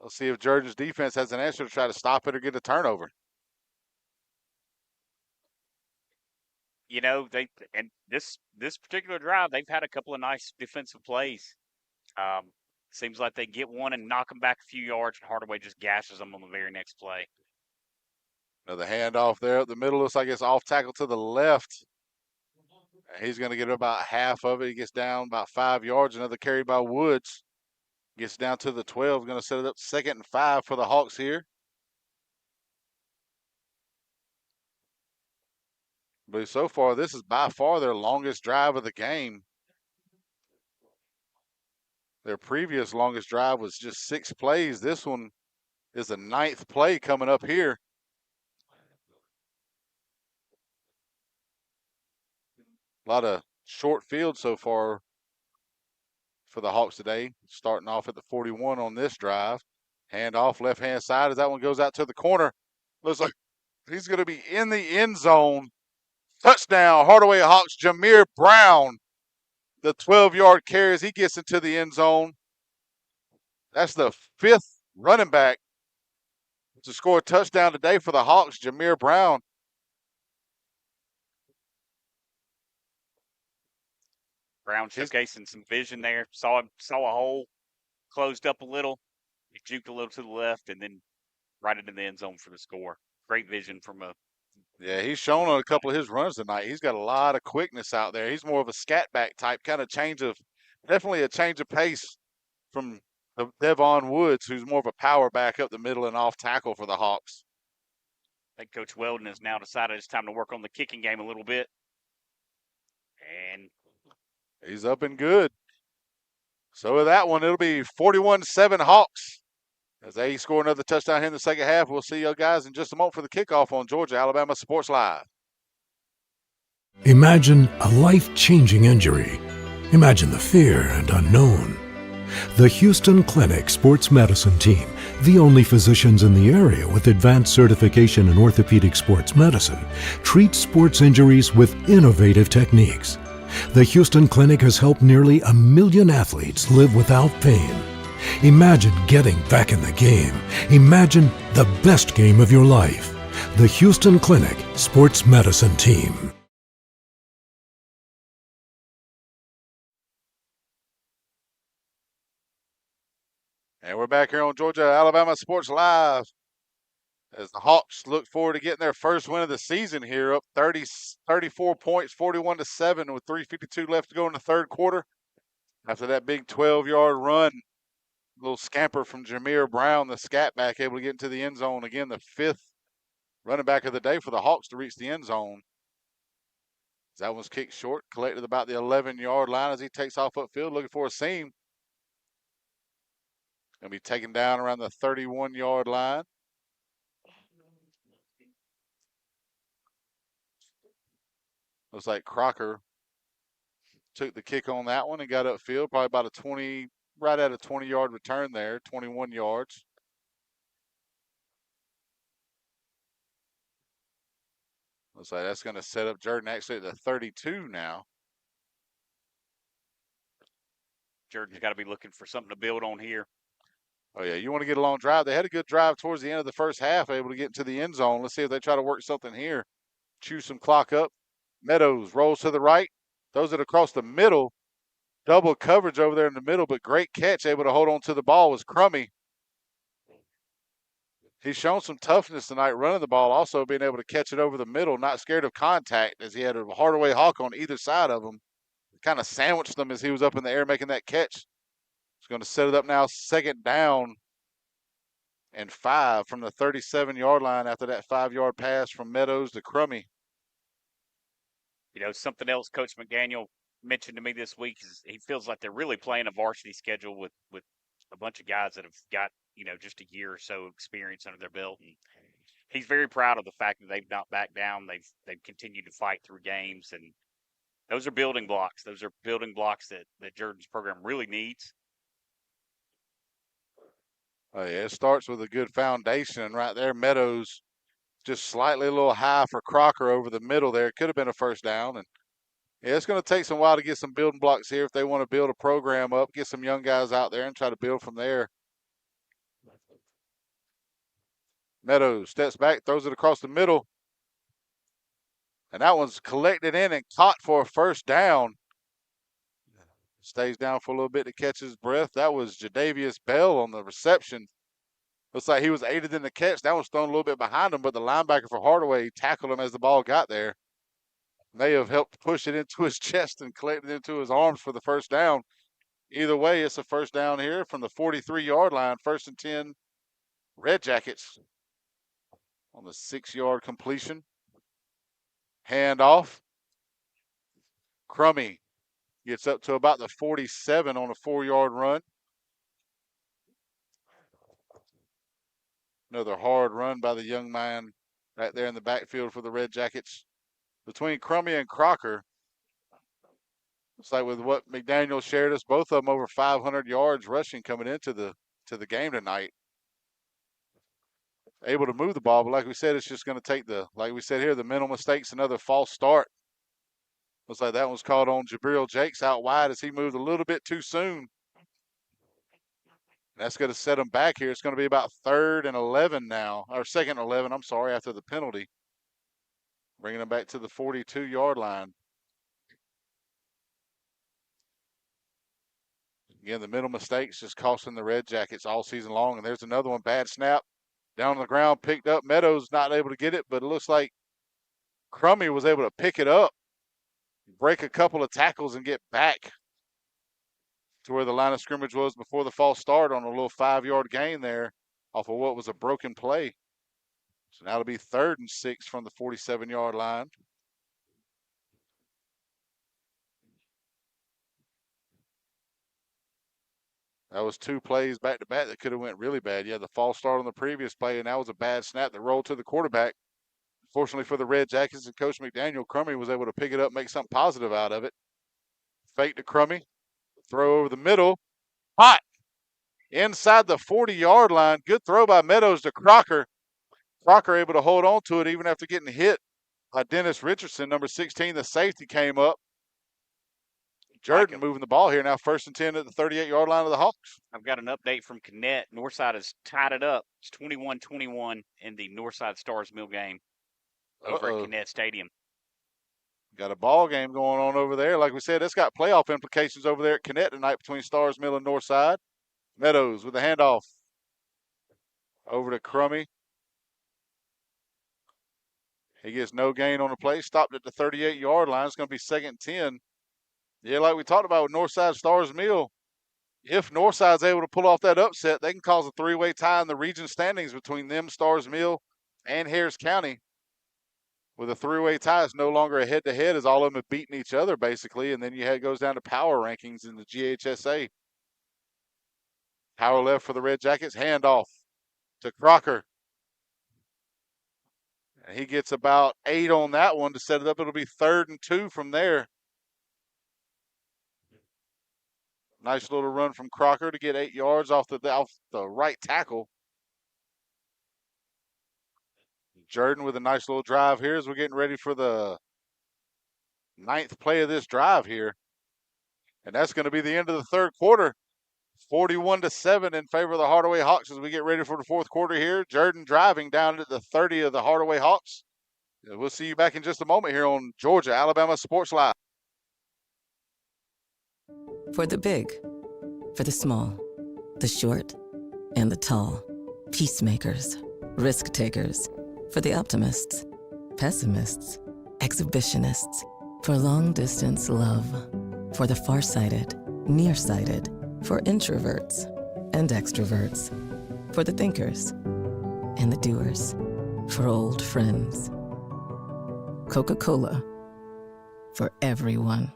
Let's see if Jordan's defense has an answer to try to stop it or get a turnover. You know, this particular drive, they've had a couple of nice defensive plays. Seems like they get one and knock them back a few yards, and Hardaway just gashes them on the very next play. Another handoff there up the middle. Looks like it's off tackle to the left. He's going to get about half of it. He gets down about 5 yards. Another carry by Woods. Gets down to the 12. Going to set it up 2nd and 5 for the Hawks here. But so far, this is by far their longest drive of the game. Their previous longest drive was just 6 plays. This one is the 9th play coming up here. A lot of short field so far for the Hawks today. Starting off at the 41 on this drive. Hand off left-hand side as that one goes out to the corner. Looks like he's going to be in the end zone. Touchdown, Hardaway Hawks, Jameer Brown. The 12-yard carry as he gets into the end zone. That's the 5th running back to score a touchdown today for the Hawks, Jameer Brown. Brown showcasing some vision there. Saw a hole, closed up a little. He juked a little to the left, and then right into the end zone for the score. Great vision from a. Yeah, he's shown on a couple of his runs tonight. He's got a lot of quickness out there. He's more of a scat back type, definitely a change of pace from Devon Woods, who's more of a power back up the middle and off tackle for the Hawks. I think Coach Weldon has now decided it's time to work on the kicking game a little bit. And he's up and good. So with that one, it'll be 41-7 Hawks. As they score another touchdown here in the second half, we'll see you guys in just a moment for the kickoff on Georgia-Alabama Sports Live. Imagine a life-changing injury. Imagine the fear and unknown. The Houston Clinic Sports Medicine Team, the only physicians in the area with advanced certification in orthopedic sports medicine, treats sports injuries with innovative techniques. The Houston Clinic has helped nearly 1 million athletes live without pain. Imagine getting back in the game. Imagine the best game of your life. The Houston Clinic Sports Medicine Team. And we're back here on Georgia-Alabama Sports Live as the Hawks look forward to getting their first win of the season here, up 34 points, 41-7 with 3:52 left to go in the third quarter. After that big 12-yard run, little scamper from Jameer Brown, the scat back, able to get into the end zone. Again, the 5th running back of the day for the Hawks to reach the end zone. That one's kicked short, collected about the 11-yard line as he takes off upfield looking for a seam. Going to be taken down around the 31-yard line. Looks like Crocker took the kick on that one and got upfield, probably about right at a 20-yard return there, 21 yards. Looks like that's going to set up Jordan actually at the 32 now. Jordan's got to be looking for something to build on here. Oh, yeah, you want to get a long drive. They had a good drive towards the end of the first half, able to get into the end zone. Let's see if they try to work something here. Chew some clock up. Meadows rolls to the right, throws it across the middle, double coverage over there in the middle, but great catch, able to hold on to the ball was Crummy. He's shown some toughness tonight running the ball, also being able to catch it over the middle, not scared of contact, as he had a Hardaway Hawk on either side of him. Kind of sandwiched them as he was up in the air making that catch. He's going to set it up now, second down and 5 from the 37-yard line after that 5-yard pass from Meadows to Crummy. You know, something else Coach McDaniel mentioned to me this week is he feels like they're really playing a varsity schedule with a bunch of guys that have got, you know, just a year or so experience under their belt. And he's very proud of the fact that they've not backed down. They've continued to fight through games, and those are building blocks. Those are building blocks that Jordan's program really needs. Oh, yeah, it starts with a good foundation right there. Meadows just slightly a little high for Crocker over the middle there. It could have been a first down. And yeah, it's going to take some while to get some building blocks here if they want to build a program up, get some young guys out there and try to build from there. Meadows steps back, throws it across the middle. And that one's collected in and caught for a first down. Stays down for a little bit to catch his breath. That was Jadavius Bell on the reception. Looks like he was aided in the catch. That was thrown a little bit behind him, but the linebacker for Hardaway tackled him as the ball got there. May have helped push it into his chest and collect it into his arms for the first down. Either way, it's a first down here from the 43-yard line. 1st and 10, Red Jackets on the 6-yard completion. Handoff. Crummy gets up to about the 47 on a 4-yard run. Another hard run by the young man right there in the backfield for the Red Jackets. Between Crummy and Crocker, looks like with what McDaniel shared us, both of them over 500 yards rushing coming into the game tonight. Able to move the ball, but like we said, it's just going to take like we said here, the mental mistakes, another false start. Looks like that was called on Jabril Jakes out wide as he moved a little bit too soon. That's going to set him back here. It's going to be about 3rd and 11 now, or 2nd and 11, I'm sorry, after the penalty. Bringing them back to the 42-yard line. Again, the middle mistakes just costing the Red Jackets all season long. And there's another one, bad snap. Down on the ground, picked up. Meadows not able to get it, but it looks like Crummy was able to pick it up, break a couple of tackles, and get back to where the line of scrimmage was before the false start on a little 5-yard gain there off of what was a broken play. So now it'll be 3rd and 6 from the 47-yard line. That was 2 plays back to back that could have went really bad. You had the false start on the previous play, and that was a bad snap that rolled to the quarterback. Fortunately for the Red Jackets and Coach McDaniel, Crummy was able to pick it up, make something positive out of it. Fake to Crummy, throw over the middle, hot inside the 40-yard line. Good throw by Meadows to Crocker. Crocker able to hold on to it even after getting hit by Dennis Richardson, number 16. The safety came up. Jordan moving the ball here now, 1st and 10 at the 38-yard line of the Hawks. I've got an update from Connect. Northside has tied it up. It's 21-21 in the Northside Stars Mill game over at Connect Stadium. Got a ball game going on over there. Like we said, it's got playoff implications over there at Connect tonight between Stars Mill and Northside. Meadows with the handoff over to Crummy. He gets no gain on the play. Stopped at the 38-yard line. It's going to be 2nd and 10. Yeah, like we talked about with Northside Stars Mill, if Northside's able to pull off that upset, they can cause a 3-way tie in the region standings between them, Stars Mill, and Harris County. With a 3-way tie, it's no longer a head-to-head as all of them have beaten each other, basically, and then it goes down to power rankings in the GHSA. Power left for the Red Jackets. Handoff to Crocker. And he gets about 8 on that one to set it up. It'll be 3rd and 2 from there. Nice little run from Crocker to get 8 yards off the right tackle. Jordan with a nice little drive here as we're getting ready for the 9th play of this drive here. And that's going to be the end of the 3rd quarter. 41-7 in favor of the Hardaway Hawks as we get ready for the 4th quarter here. Jordan driving down at the 30 of the Hardaway Hawks. We'll see you back in just a moment here on Georgia Alabama Sports Live. For the big, for the small, the short, and the tall. Peacemakers, risk takers. For the optimists, pessimists, exhibitionists. For long distance love. For the farsighted, nearsighted. For introverts and extroverts. For the thinkers and the doers. For old friends. Coca-Cola. For everyone.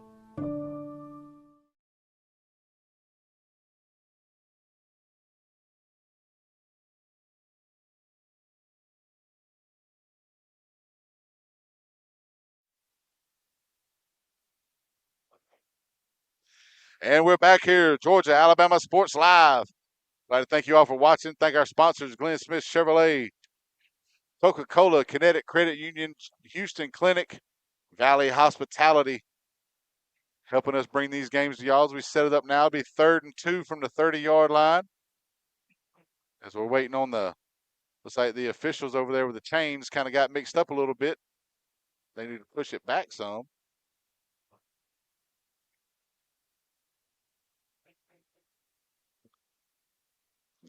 And we're back here, Georgia, Alabama Sports Live. I'd like to thank you all for watching. Thank our sponsors, Glenn Smith Chevrolet, Coca-Cola, Kinetic Credit Union, Houston Clinic, Valley Hospitality, helping us bring these games to y'all. As we set it up now, it'll be 3rd and 2 from the 30-yard line. As we're waiting on looks like the officials over there with the chains kind of got mixed up a little bit. They need to push it back some.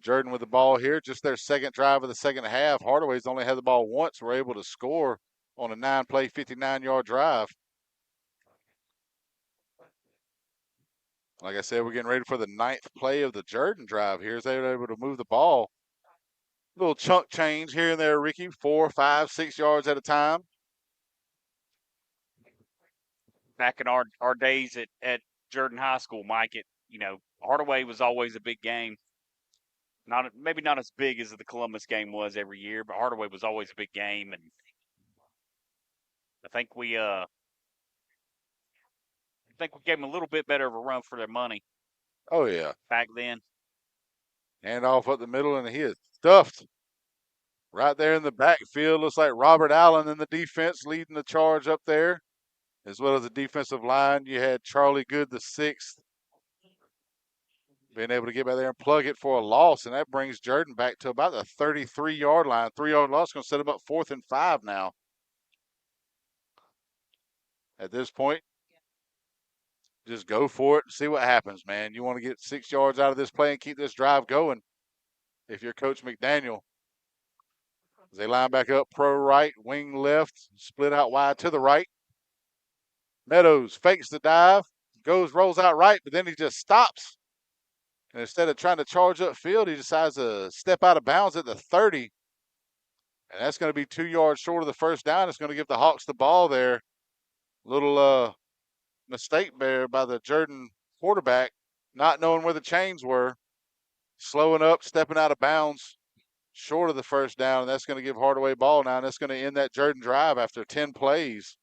Jordan with the ball here, just their second drive of the second half. Hardaway's only had the ball once. We're able to score on a 9-play, 59-yard drive. Like I said, we're getting ready for the 9th play of the Jordan drive here as they were able to move the ball. Little chunk change here and there, Ricky, 4, 5, 6 yards at a time. Back in our days at Jordan High School, Mike, Hardaway was always a big game. Maybe not as big as the Columbus game was every year, but Hardaway was always a big game, and I think we gave them a little bit better of a run for their money. Oh yeah, back then. Hand off up the middle, and he is stuffed right there in the backfield. Looks like Robert Allen in the defense leading the charge up there, as well as the defensive line. You had Charlie Good, the 6th. Being able to get back there and plug it for a loss, and that brings Jordan back to about the 33-yard line. 3-yard loss going to set him up 4th and 5 now. At this point, just go for it and see what happens, man. You want to get 6 yards out of this play and keep this drive going if you're Coach McDaniel. As they line back up, pro right, wing left, split out wide to the right. Meadows fakes the dive, rolls out right, but then he just stops. And instead of trying to charge upfield, he decides to step out of bounds at the 30. And that's going to be 2 yards short of the first down. It's going to give the Hawks the ball there. Little mistake there by the Jordan quarterback, not knowing where the chains were. Slowing up, stepping out of bounds, short of the first down. And that's going to give Hardaway ball now. And that's going to end that Jordan drive after 10 plays.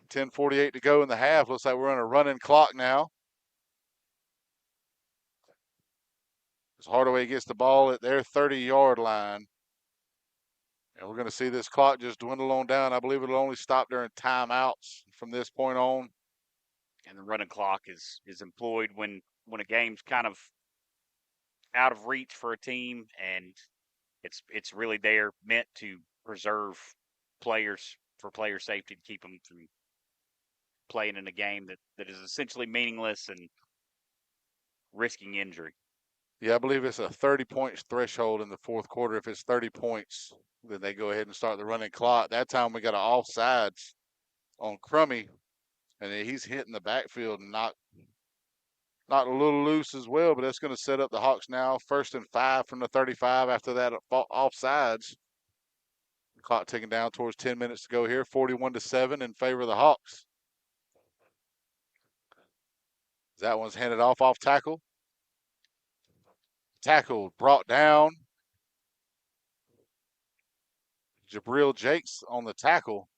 10:48 to go in the half. Looks like we're on a running clock now. As Hardaway gets the ball at their 30-yard line. And we're going to see this clock just dwindle on down. I believe it'll only stop during timeouts from this point on. And the running clock is employed when a game's kind of out of reach for a team, and it's really there meant to preserve players for player safety, to keep them from playing in a game that is essentially meaningless and risking injury. Yeah, I believe it's a 30 points threshold in the fourth quarter. If it's 30 points, then they go ahead and start the running clock. That time we got an offsides on Crummy, and he's hitting the backfield and not a little loose as well, but that's going to set up the Hawks now 1st and 5 from the 35 after that offsides. Clock ticking down towards 10 minutes to go here, 41-7 in favor of the Hawks. That one's handed off tackle. Tackle brought down. Jabril Jakes on the tackle.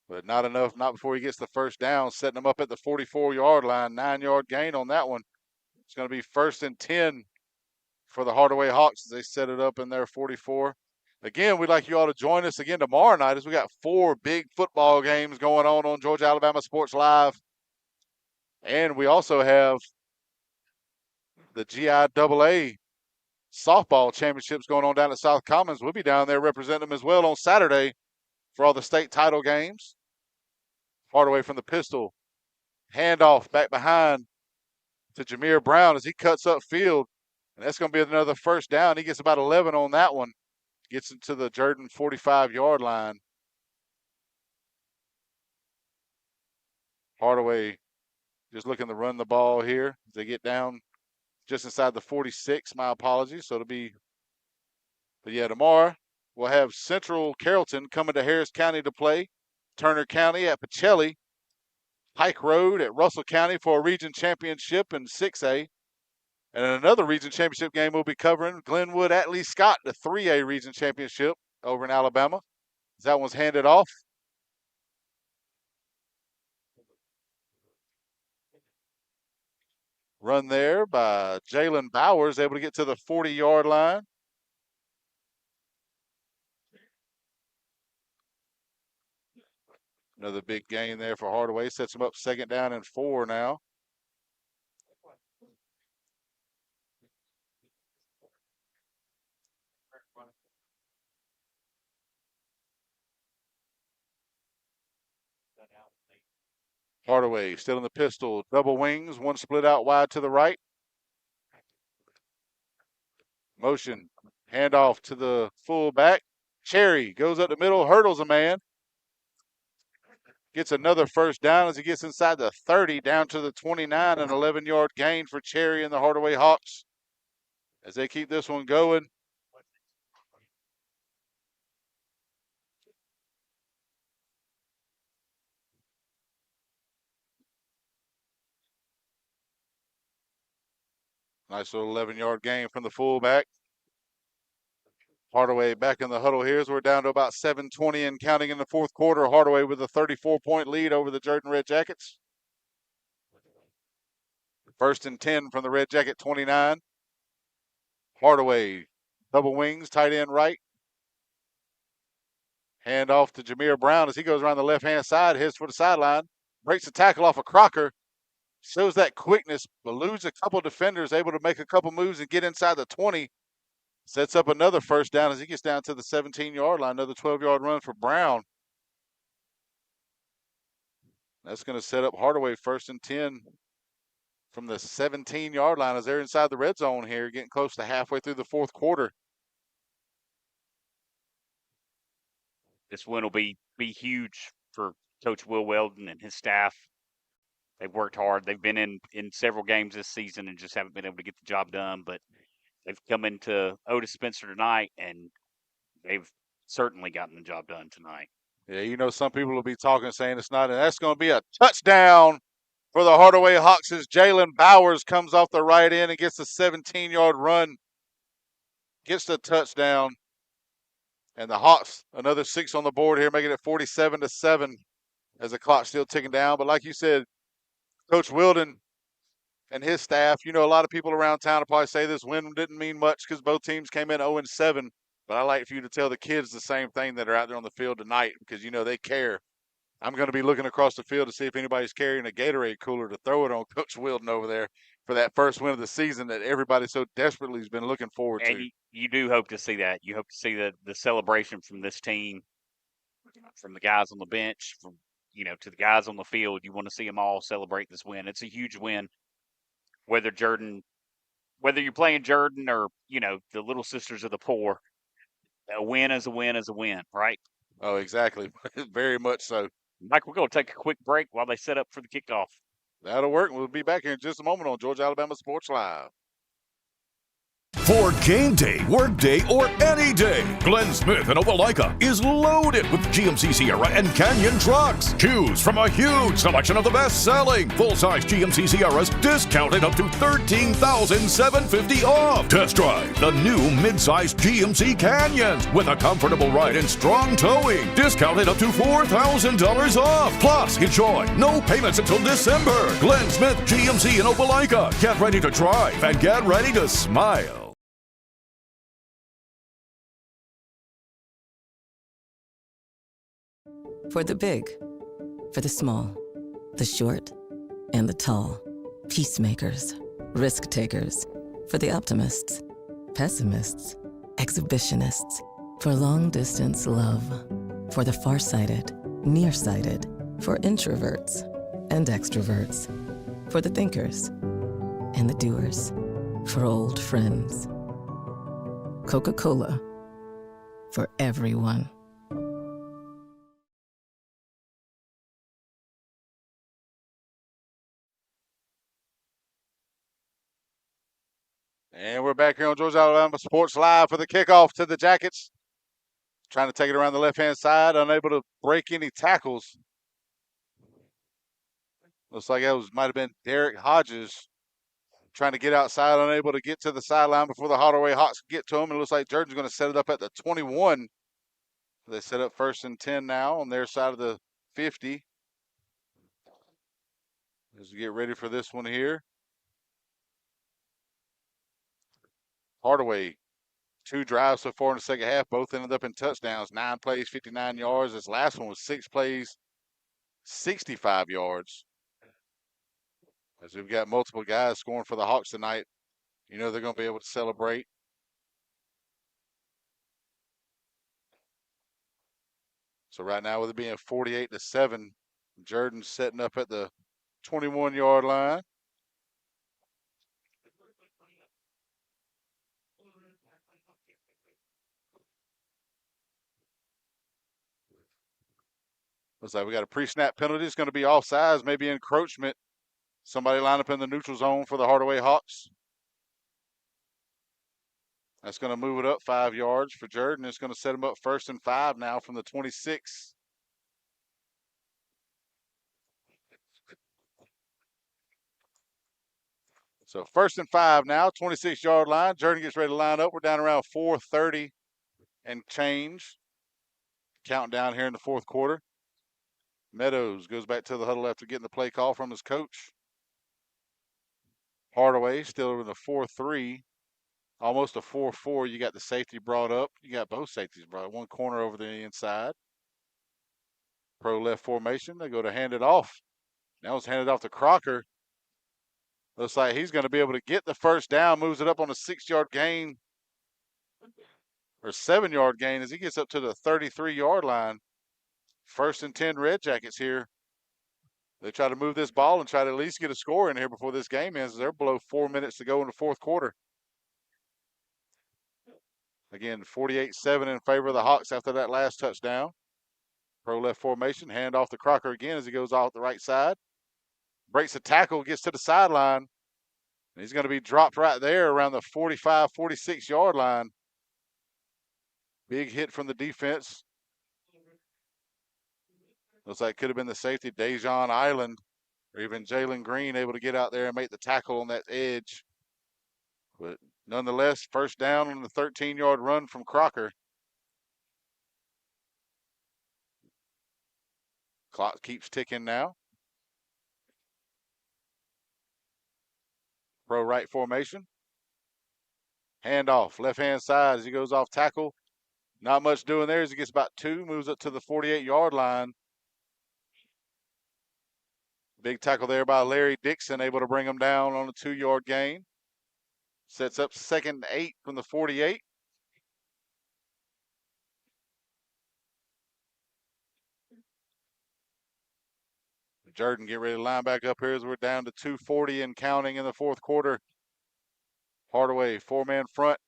But not enough, not before he gets the first down, setting him up at the 44-yard line. 9-yard gain on that one. It's going to be 1st and 10 for the Hardaway Hawks as they set it up in their 44. Again, we'd like you all to join us again tomorrow night as we got 4 big football games going on Georgia Alabama Sports Live. And we also have the GIAA softball championships going on down at South Commons. We'll be down there representing them as well on Saturday for all the state title games. Hardaway from the pistol. Handoff back behind to Jameer Brown as he cuts up field. And that's going to be another first down. He gets about 11 on that one. Gets into the Jordan 45-yard line. Hardaway just looking to run the ball here as they get down just inside the 46. My apologies. So it'll be, but yeah, tomorrow we'll have Central Carrollton coming to Harris County to play. Turner County at Pacelli. Pike Road at Russell County for a region championship in 6A. And another region championship game we'll be covering, Glenwood at Lee Scott, the 3A region championship over in Alabama. That one's handed off. Run there by Jalen Bowers, able to get to the 40-yard line. Another big gain there for Hardaway. Sets him up 2nd down and 4 now. Hardaway still in the pistol. Double wings. One split out wide to the right. Motion. Handoff to the fullback. Cherry goes up the middle. Hurdles a man. Gets another first down as he gets inside the 30 down to the 29. An 11-yard gain for Cherry and the Hardaway Hawks as they keep this one going. Nice little 11-yard gain from the fullback. Hardaway back in the huddle here as we're down to about 7:20 and counting in the fourth quarter. Hardaway with a 34-point lead over the Jordan Red Jackets. 1st and 10 from the Red Jacket 29. Hardaway, double wings, tight end right. Hand off to Jameer Brown as he goes around the left-hand side, heads for the sideline. Breaks the tackle off of Crocker. Shows that quickness, but lose a couple defenders, able to make a couple moves and get inside the 20. Sets up another first down as he gets down to the 17-yard line. Another 12-yard run for Brown. That's going to set up Hardaway 1st and 10 from the 17-yard line as they're inside the red zone here, getting close to halfway through the fourth quarter. This win will be huge for Coach Will Weldon and his staff. They've worked hard. They've been in several games this season and just haven't been able to get the job done. But they've come into Otis Spencer tonight, and they've certainly gotten the job done tonight. Yeah, you know, some people will be talking, saying it's not, and that's going to be a touchdown for the Hardaway Hawks as Jalen Bowers comes off the right end and gets a 17-yard run, gets the touchdown. And the Hawks, another 6 on the board here, making it 47-7 as the clock's still ticking down. But like you said, Coach Weldon and his staff, you know, a lot of people around town will probably say this win didn't mean much because both teams came in 0-7. But I like for you to tell the kids the same thing that are out there on the field tonight because, you know, they care. I'm going to be looking across the field to see if anybody's carrying a Gatorade cooler to throw it on Coach Weldon over there for that first win of the season that everybody so desperately has been looking forward to. And you do hope to see that. You hope to see the celebration from this team, from the guys on the bench, from, you know, to the guys on the field. You want to see them all celebrate this win. It's a huge win. Whether you're playing Jordan or, you know, the Little Sisters of the Poor, a win is a win is a win, right? Oh, exactly. Very much so. Mike, we're going to take a quick break while they set up for the kickoff. That'll work. We'll be back here in just a moment on Georgia Alabama Sports Live. For game day, work day, or any day, Glenn Smith in Opelika is loaded with GMC Sierra and Canyon trucks. Choose from a huge selection of the best-selling full-size GMC Sierras, discounted up to $13,750 off. Test drive the new mid-size GMC Canyons with a comfortable ride and strong towing, discounted up to $4,000 off. Plus, enjoy no payments until December. Glenn Smith GMC in Opelika. Get ready to drive and get ready to smile. For the big, for the small, the short, and the tall. Peacemakers, risk takers. For the optimists, pessimists, exhibitionists. For long distance love. For the farsighted, nearsighted. For introverts and extroverts. For the thinkers and the doers. For old friends. Coca-Cola. For everyone. And we're back here on Georgia Alabama Sports Live for the kickoff to the Jackets. Trying to take it around the left-hand side, unable to break any tackles. Looks like that might have been Derek Hodges trying to get outside, unable to get to the sideline before the Hardaway Hawks get to him. It looks like Jordan's going to set it up at the 21. They set up 1st and 10 now on their side of the 50. As we get ready for this one here. Hardaway, 2 drives so far in the second half, both ended up in touchdowns. 9 plays, 59 yards. This last one was 6 plays, 65 yards. As we've got multiple guys scoring for the Hawks tonight, you know they're going to be able to celebrate. So right now with it being 48-7, Jordan's setting up at the 21-yard line. Looks like we got a pre-snap penalty. It's going to be offsides, maybe encroachment. Somebody line up in the neutral zone for the Hardaway Hawks. That's going to move it up 5 yards for Jordan. It's going to set him up 1st and 5 now from the 26. So 1st and 5 now, 26-yard line. Jordan gets ready to line up. We're down around 4:30 and change. Counting down here in the 4th quarter. Meadows goes back to the huddle after getting the play call from his coach. Hardaway still in the 4-3, almost a 4-4. You got the safety brought up. You got both safeties brought up. One corner over the inside. Pro left formation. They go to hand it off. Now it's handed off to Crocker. Looks like he's going to be able to get the 1st down. Moves it up on a 6-yard gain or 7-yard gain as he gets up to the 33-yard line. 1st and 10 Red Jackets here. They try to move this ball and try to at least get a score in here before this game ends. They're below 4 minutes to go in the 4th quarter. Again, 48-7 in favor of the Hawks after that last touchdown. Pro left formation, hand off to Crocker again as he goes off the right side. Breaks the tackle, gets to the sideline. He's going to be dropped right there around the 45, 46-yard line. Big hit from the defense. Looks like it could have been the safety, Dejon Island, or even Jalen Green able to get out there and make the tackle on that edge. But nonetheless, 1st down on the 13-yard run from Crocker. Clock keeps ticking now. Pro right formation. Handoff, left-hand side as he goes off tackle. Not much doing there as he gets about 2, moves up to the 48-yard line. Big tackle there by Larry Dixon, able to bring him down on a 2-yard gain. Sets up 2nd and 8 from the 48. Jordan get ready to line back up here as we're down to 2:40 and counting in the 4th quarter. Hardaway, 4-man front.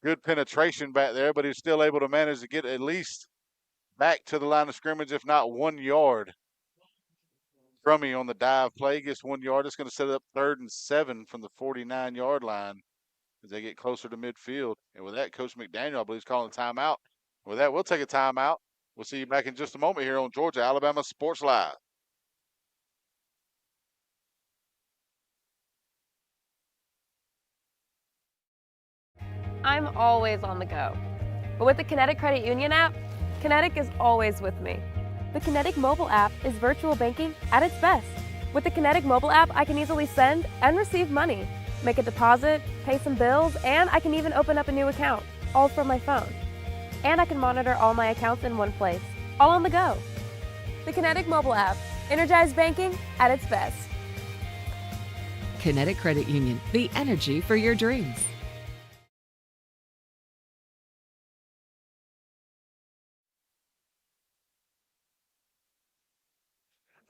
Good penetration back there, but he's still able to manage to get at least back to the line of scrimmage, if not 1 yard. Crummy on the dive play gets 1 yard. It's going to set it up 3rd and 7 from the 49-yard line as they get closer to midfield. And with that, Coach McDaniel, I believe, is calling a timeout. With that, we'll take a timeout. We'll see you back in just a moment here on Georgia Alabama Sports Live. I'm always on the go. But with the Kinetic Credit Union app, Kinetic is always with me. The Kinetic mobile app is virtual banking at its best. With the Kinetic mobile app, I can easily send and receive money, make a deposit, pay some bills, and I can even open up a new account, all from my phone. And I can monitor all my accounts in one place, all on the go. The Kinetic mobile app, energized banking at its best. Kinetic Credit Union, the energy for your dreams.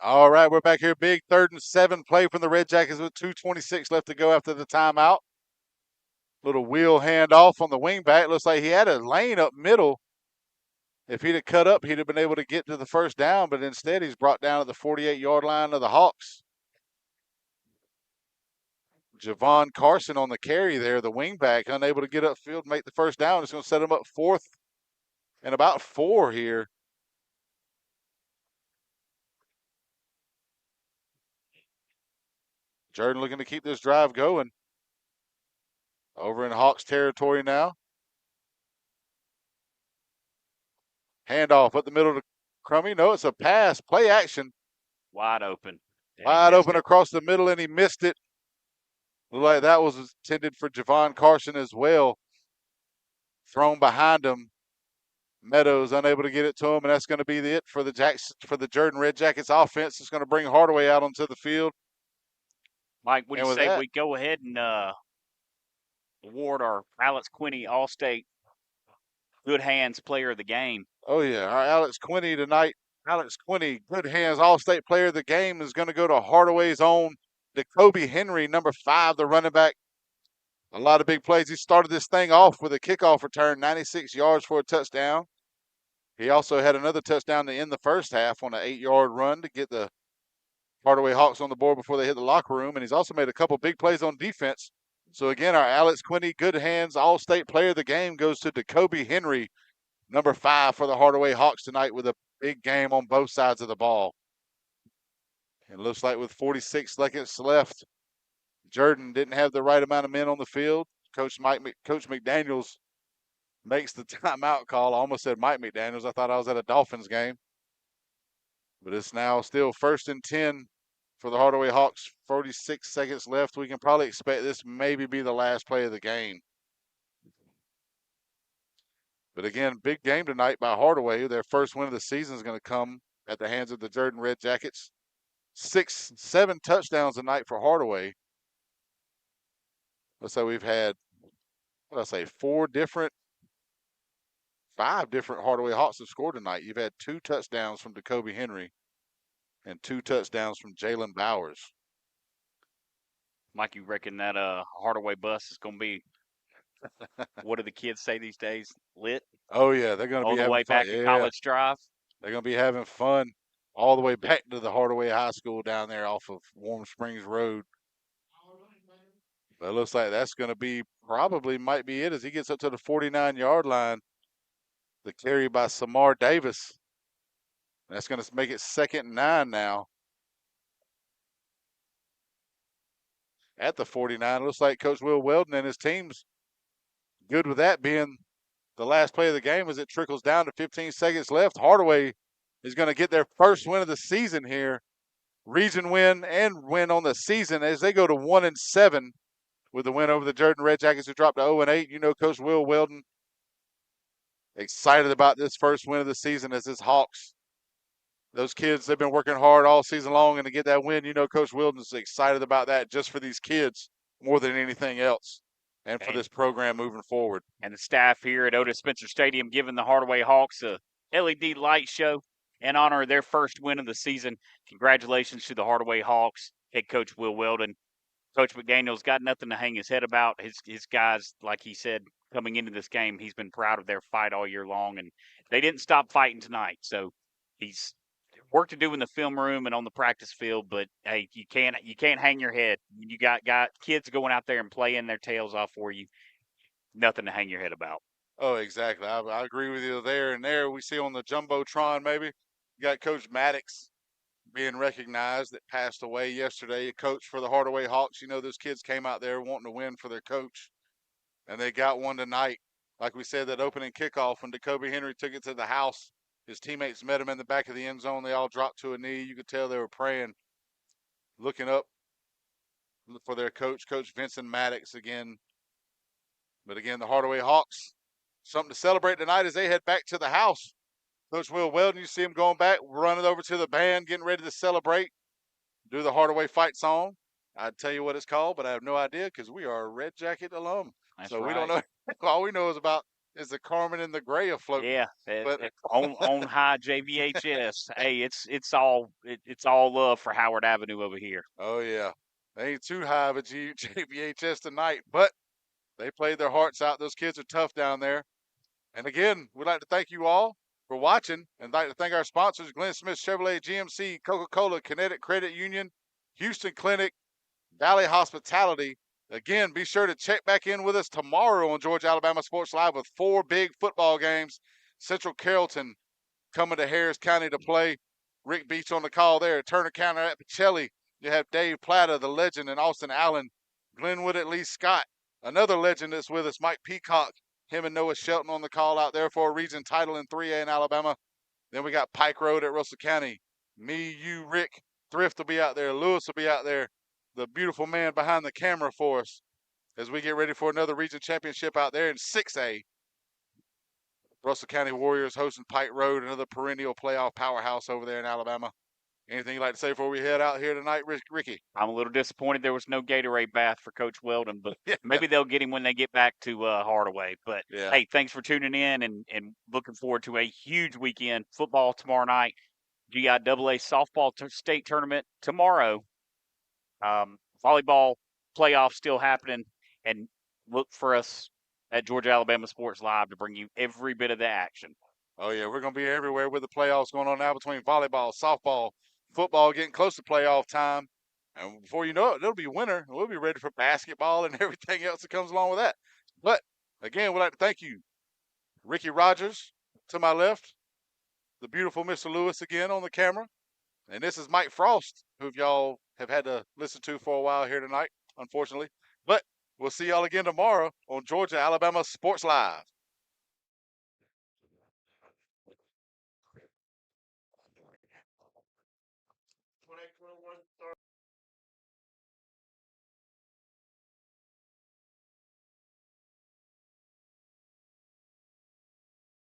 All right, we're back here. Big 3rd and 7 play from the Red Jackets with 2:26 left to go after the timeout. Little wheel handoff on the wingback. Looks like he had a lane up middle. If he'd have cut up, he'd have been able to get to the first down, but instead he's brought down at the 48-yard line of the Hawks. Javon Carson on the carry there, the wingback, unable to get upfield and make the first down. It's going to set him up 4th and about 4 here. Jordan looking to keep this drive going. Over in Hawks territory now. Handoff up the middle to Crummy. No, it's a pass. Play action. Wide open. Wide open across the middle, and he missed it. Looked like that was intended for Javon Carson as well. Thrown behind him. Meadows unable to get it to him, and that's going to be it for the Jordan Red Jackets offense. It's going to bring Hardaway out onto the field. Mike, what do you say we go ahead and award our Alex Quinney All-State Good Hands Player of the Game? Oh, yeah. Our Alex Quinney tonight. Alex Quinney, Good Hands All-State Player of the Game, is going to go to Hardaway's own Jacoby Henry, number 5, the running back. A lot of big plays. He started this thing off with a kickoff return, 96 yards for a touchdown. He also had another touchdown to end the first half on an 8-yard run to get the Hardaway Hawks on the board before they hit the locker room. And he's also made a couple big plays on defense. So, again, our Alex Quinney Good Hands All-State Player of the Game goes to Jacoby Henry, number 5 for the Hardaway Hawks tonight, with a big game on both sides of the ball. It looks like with 46 seconds left, Jordan didn't have the right amount of men on the field. Coach McDaniels makes the timeout call. I almost said Mike McDaniels. I thought I was at a Dolphins game. But it's now still 1st and 10 for the Hardaway Hawks. 46 seconds left. We can probably expect this maybe be the last play of the game. But again, big game tonight by Hardaway. Their first win of the season is going to come at the hands of the Jordan Red Jackets. 7 touchdowns tonight for Hardaway. Let's say we've had, 5 different Hardaway Hawks have scored tonight. You've had 2 touchdowns from Jacoby Henry and 2 touchdowns from Jalen Bowers. Mike, you reckon that Hardaway bus is going to be, what do the kids say these days, lit? Oh, yeah. They're going to be all the having way fun. back to College Drive? They're going to be having fun all the way back to the Hardaway High School down there off of Warm Springs Road. But it looks like that's going to be might be it as he gets up to the 49-yard line. The carry by Samar Davis. That's going to make it 2nd and 9 now. At the 49, it looks like Coach Will Weldon and his team's good with that being the last play of the game as it trickles down to 15 seconds left. Hardaway is going to get their first win of the season here. Region win and win on the season as they go to 1-7 with the win over the Jordan Red Jackets, who dropped to 0-8. You know, Coach Will Weldon excited about this first win of the season as his Hawks. Those kids, they've been working hard all season long, and to get that win, you know, Coach Weldon's excited about that just for these kids more than anything else and for this program moving forward. And the staff here at Otis Spencer Stadium giving the Hardaway Hawks a LED light show in honor of their first win of the season. Congratulations to the Hardaway Hawks, head coach Will Weldon. Coach McDaniel's got nothing to hang his head about. His guys, like he said, coming into this game, he's been proud of their fight all year long, and they didn't stop fighting tonight. So he's work to do in the film room and on the practice field, but hey, you can't hang your head. You got kids going out there and playing their tails off for you. Nothing to hang your head about. Oh, exactly. I agree with you there. And there we see on the Jumbotron, maybe, you got Coach Maddox being recognized that passed away yesterday, a coach for the Hardaway Hawks. You know, those kids came out there wanting to win for their coach, and they got one tonight. Like we said, that opening kickoff when Jacoby Henry took it to the house, his teammates met him in the back of the end zone. They all dropped to a knee. You could tell they were praying, looking up for their coach, Coach Vincent Maddox again. But again, the Hardaway Hawks, something to celebrate tonight as they head back to the house. Coach Will Weldon, you see him going back, running over to the band, getting ready to celebrate, do the Hardaway fight song. I'd tell you what it's called, but I have no idea because we are a Red Jacket alum. That's so right. We don't know. All we know is about is the Carmen and the Gray afloat. Yeah, But on high JVHS. Hey, it's all love for Howard Avenue over here. Oh yeah, they ain't too high of a JVHS tonight, but they played their hearts out. Those kids are tough down there. And again, we'd like to thank you all for watching, and like to thank our sponsors: Glenn Smith Chevrolet, GMC, Coca-Cola, Kinetic Credit Union, Houston Clinic, Valley Hospitality. Again, be sure to check back in with us tomorrow on Georgia Alabama Sports Live with 4 big football games. Central Carrollton coming to Harris County to play. Rick Beach on the call there. Turner County at Pacelli. You have Dave Platter, the legend, and Austin Allen. Glenwood at Lee Scott. Another legend that's with us, Mike Peacock. Him and Noah Shelton on the call out there for a region title in 3A in Alabama. Then we got Pike Road at Russell County. Me, you, Rick. Thrift will be out there. Lewis will be out there. The beautiful man behind the camera for us as we get ready for another region championship out there in 6A. Russell County Warriors hosting Pike Road, another perennial playoff powerhouse over there in Alabama. Anything you'd like to say before we head out here tonight, Ricky? I'm a little disappointed there was no Gatorade bath for Coach Weldon, but maybe they'll get him when they get back to Hardaway. But, hey, thanks for tuning in and looking forward to a huge weekend. Football tomorrow night, GIAA softball state tournament tomorrow. Volleyball playoffs still happening, and look for us at Georgia Alabama Sports Live to bring you every bit of the action. Oh, yeah, we're going to be everywhere with the playoffs going on now between volleyball, softball, football, getting close to playoff time. And before you know it, it'll be winter, and we'll be ready for basketball and everything else that comes along with that. But, again, we'd like to thank you, Ricky Rogers to my left, the beautiful Mr. Lewis again on the camera. And this is Mike Frost, who y'all have had to listen to for a while here tonight, unfortunately. But we'll see y'all again tomorrow on Georgia Alabama Sports Live.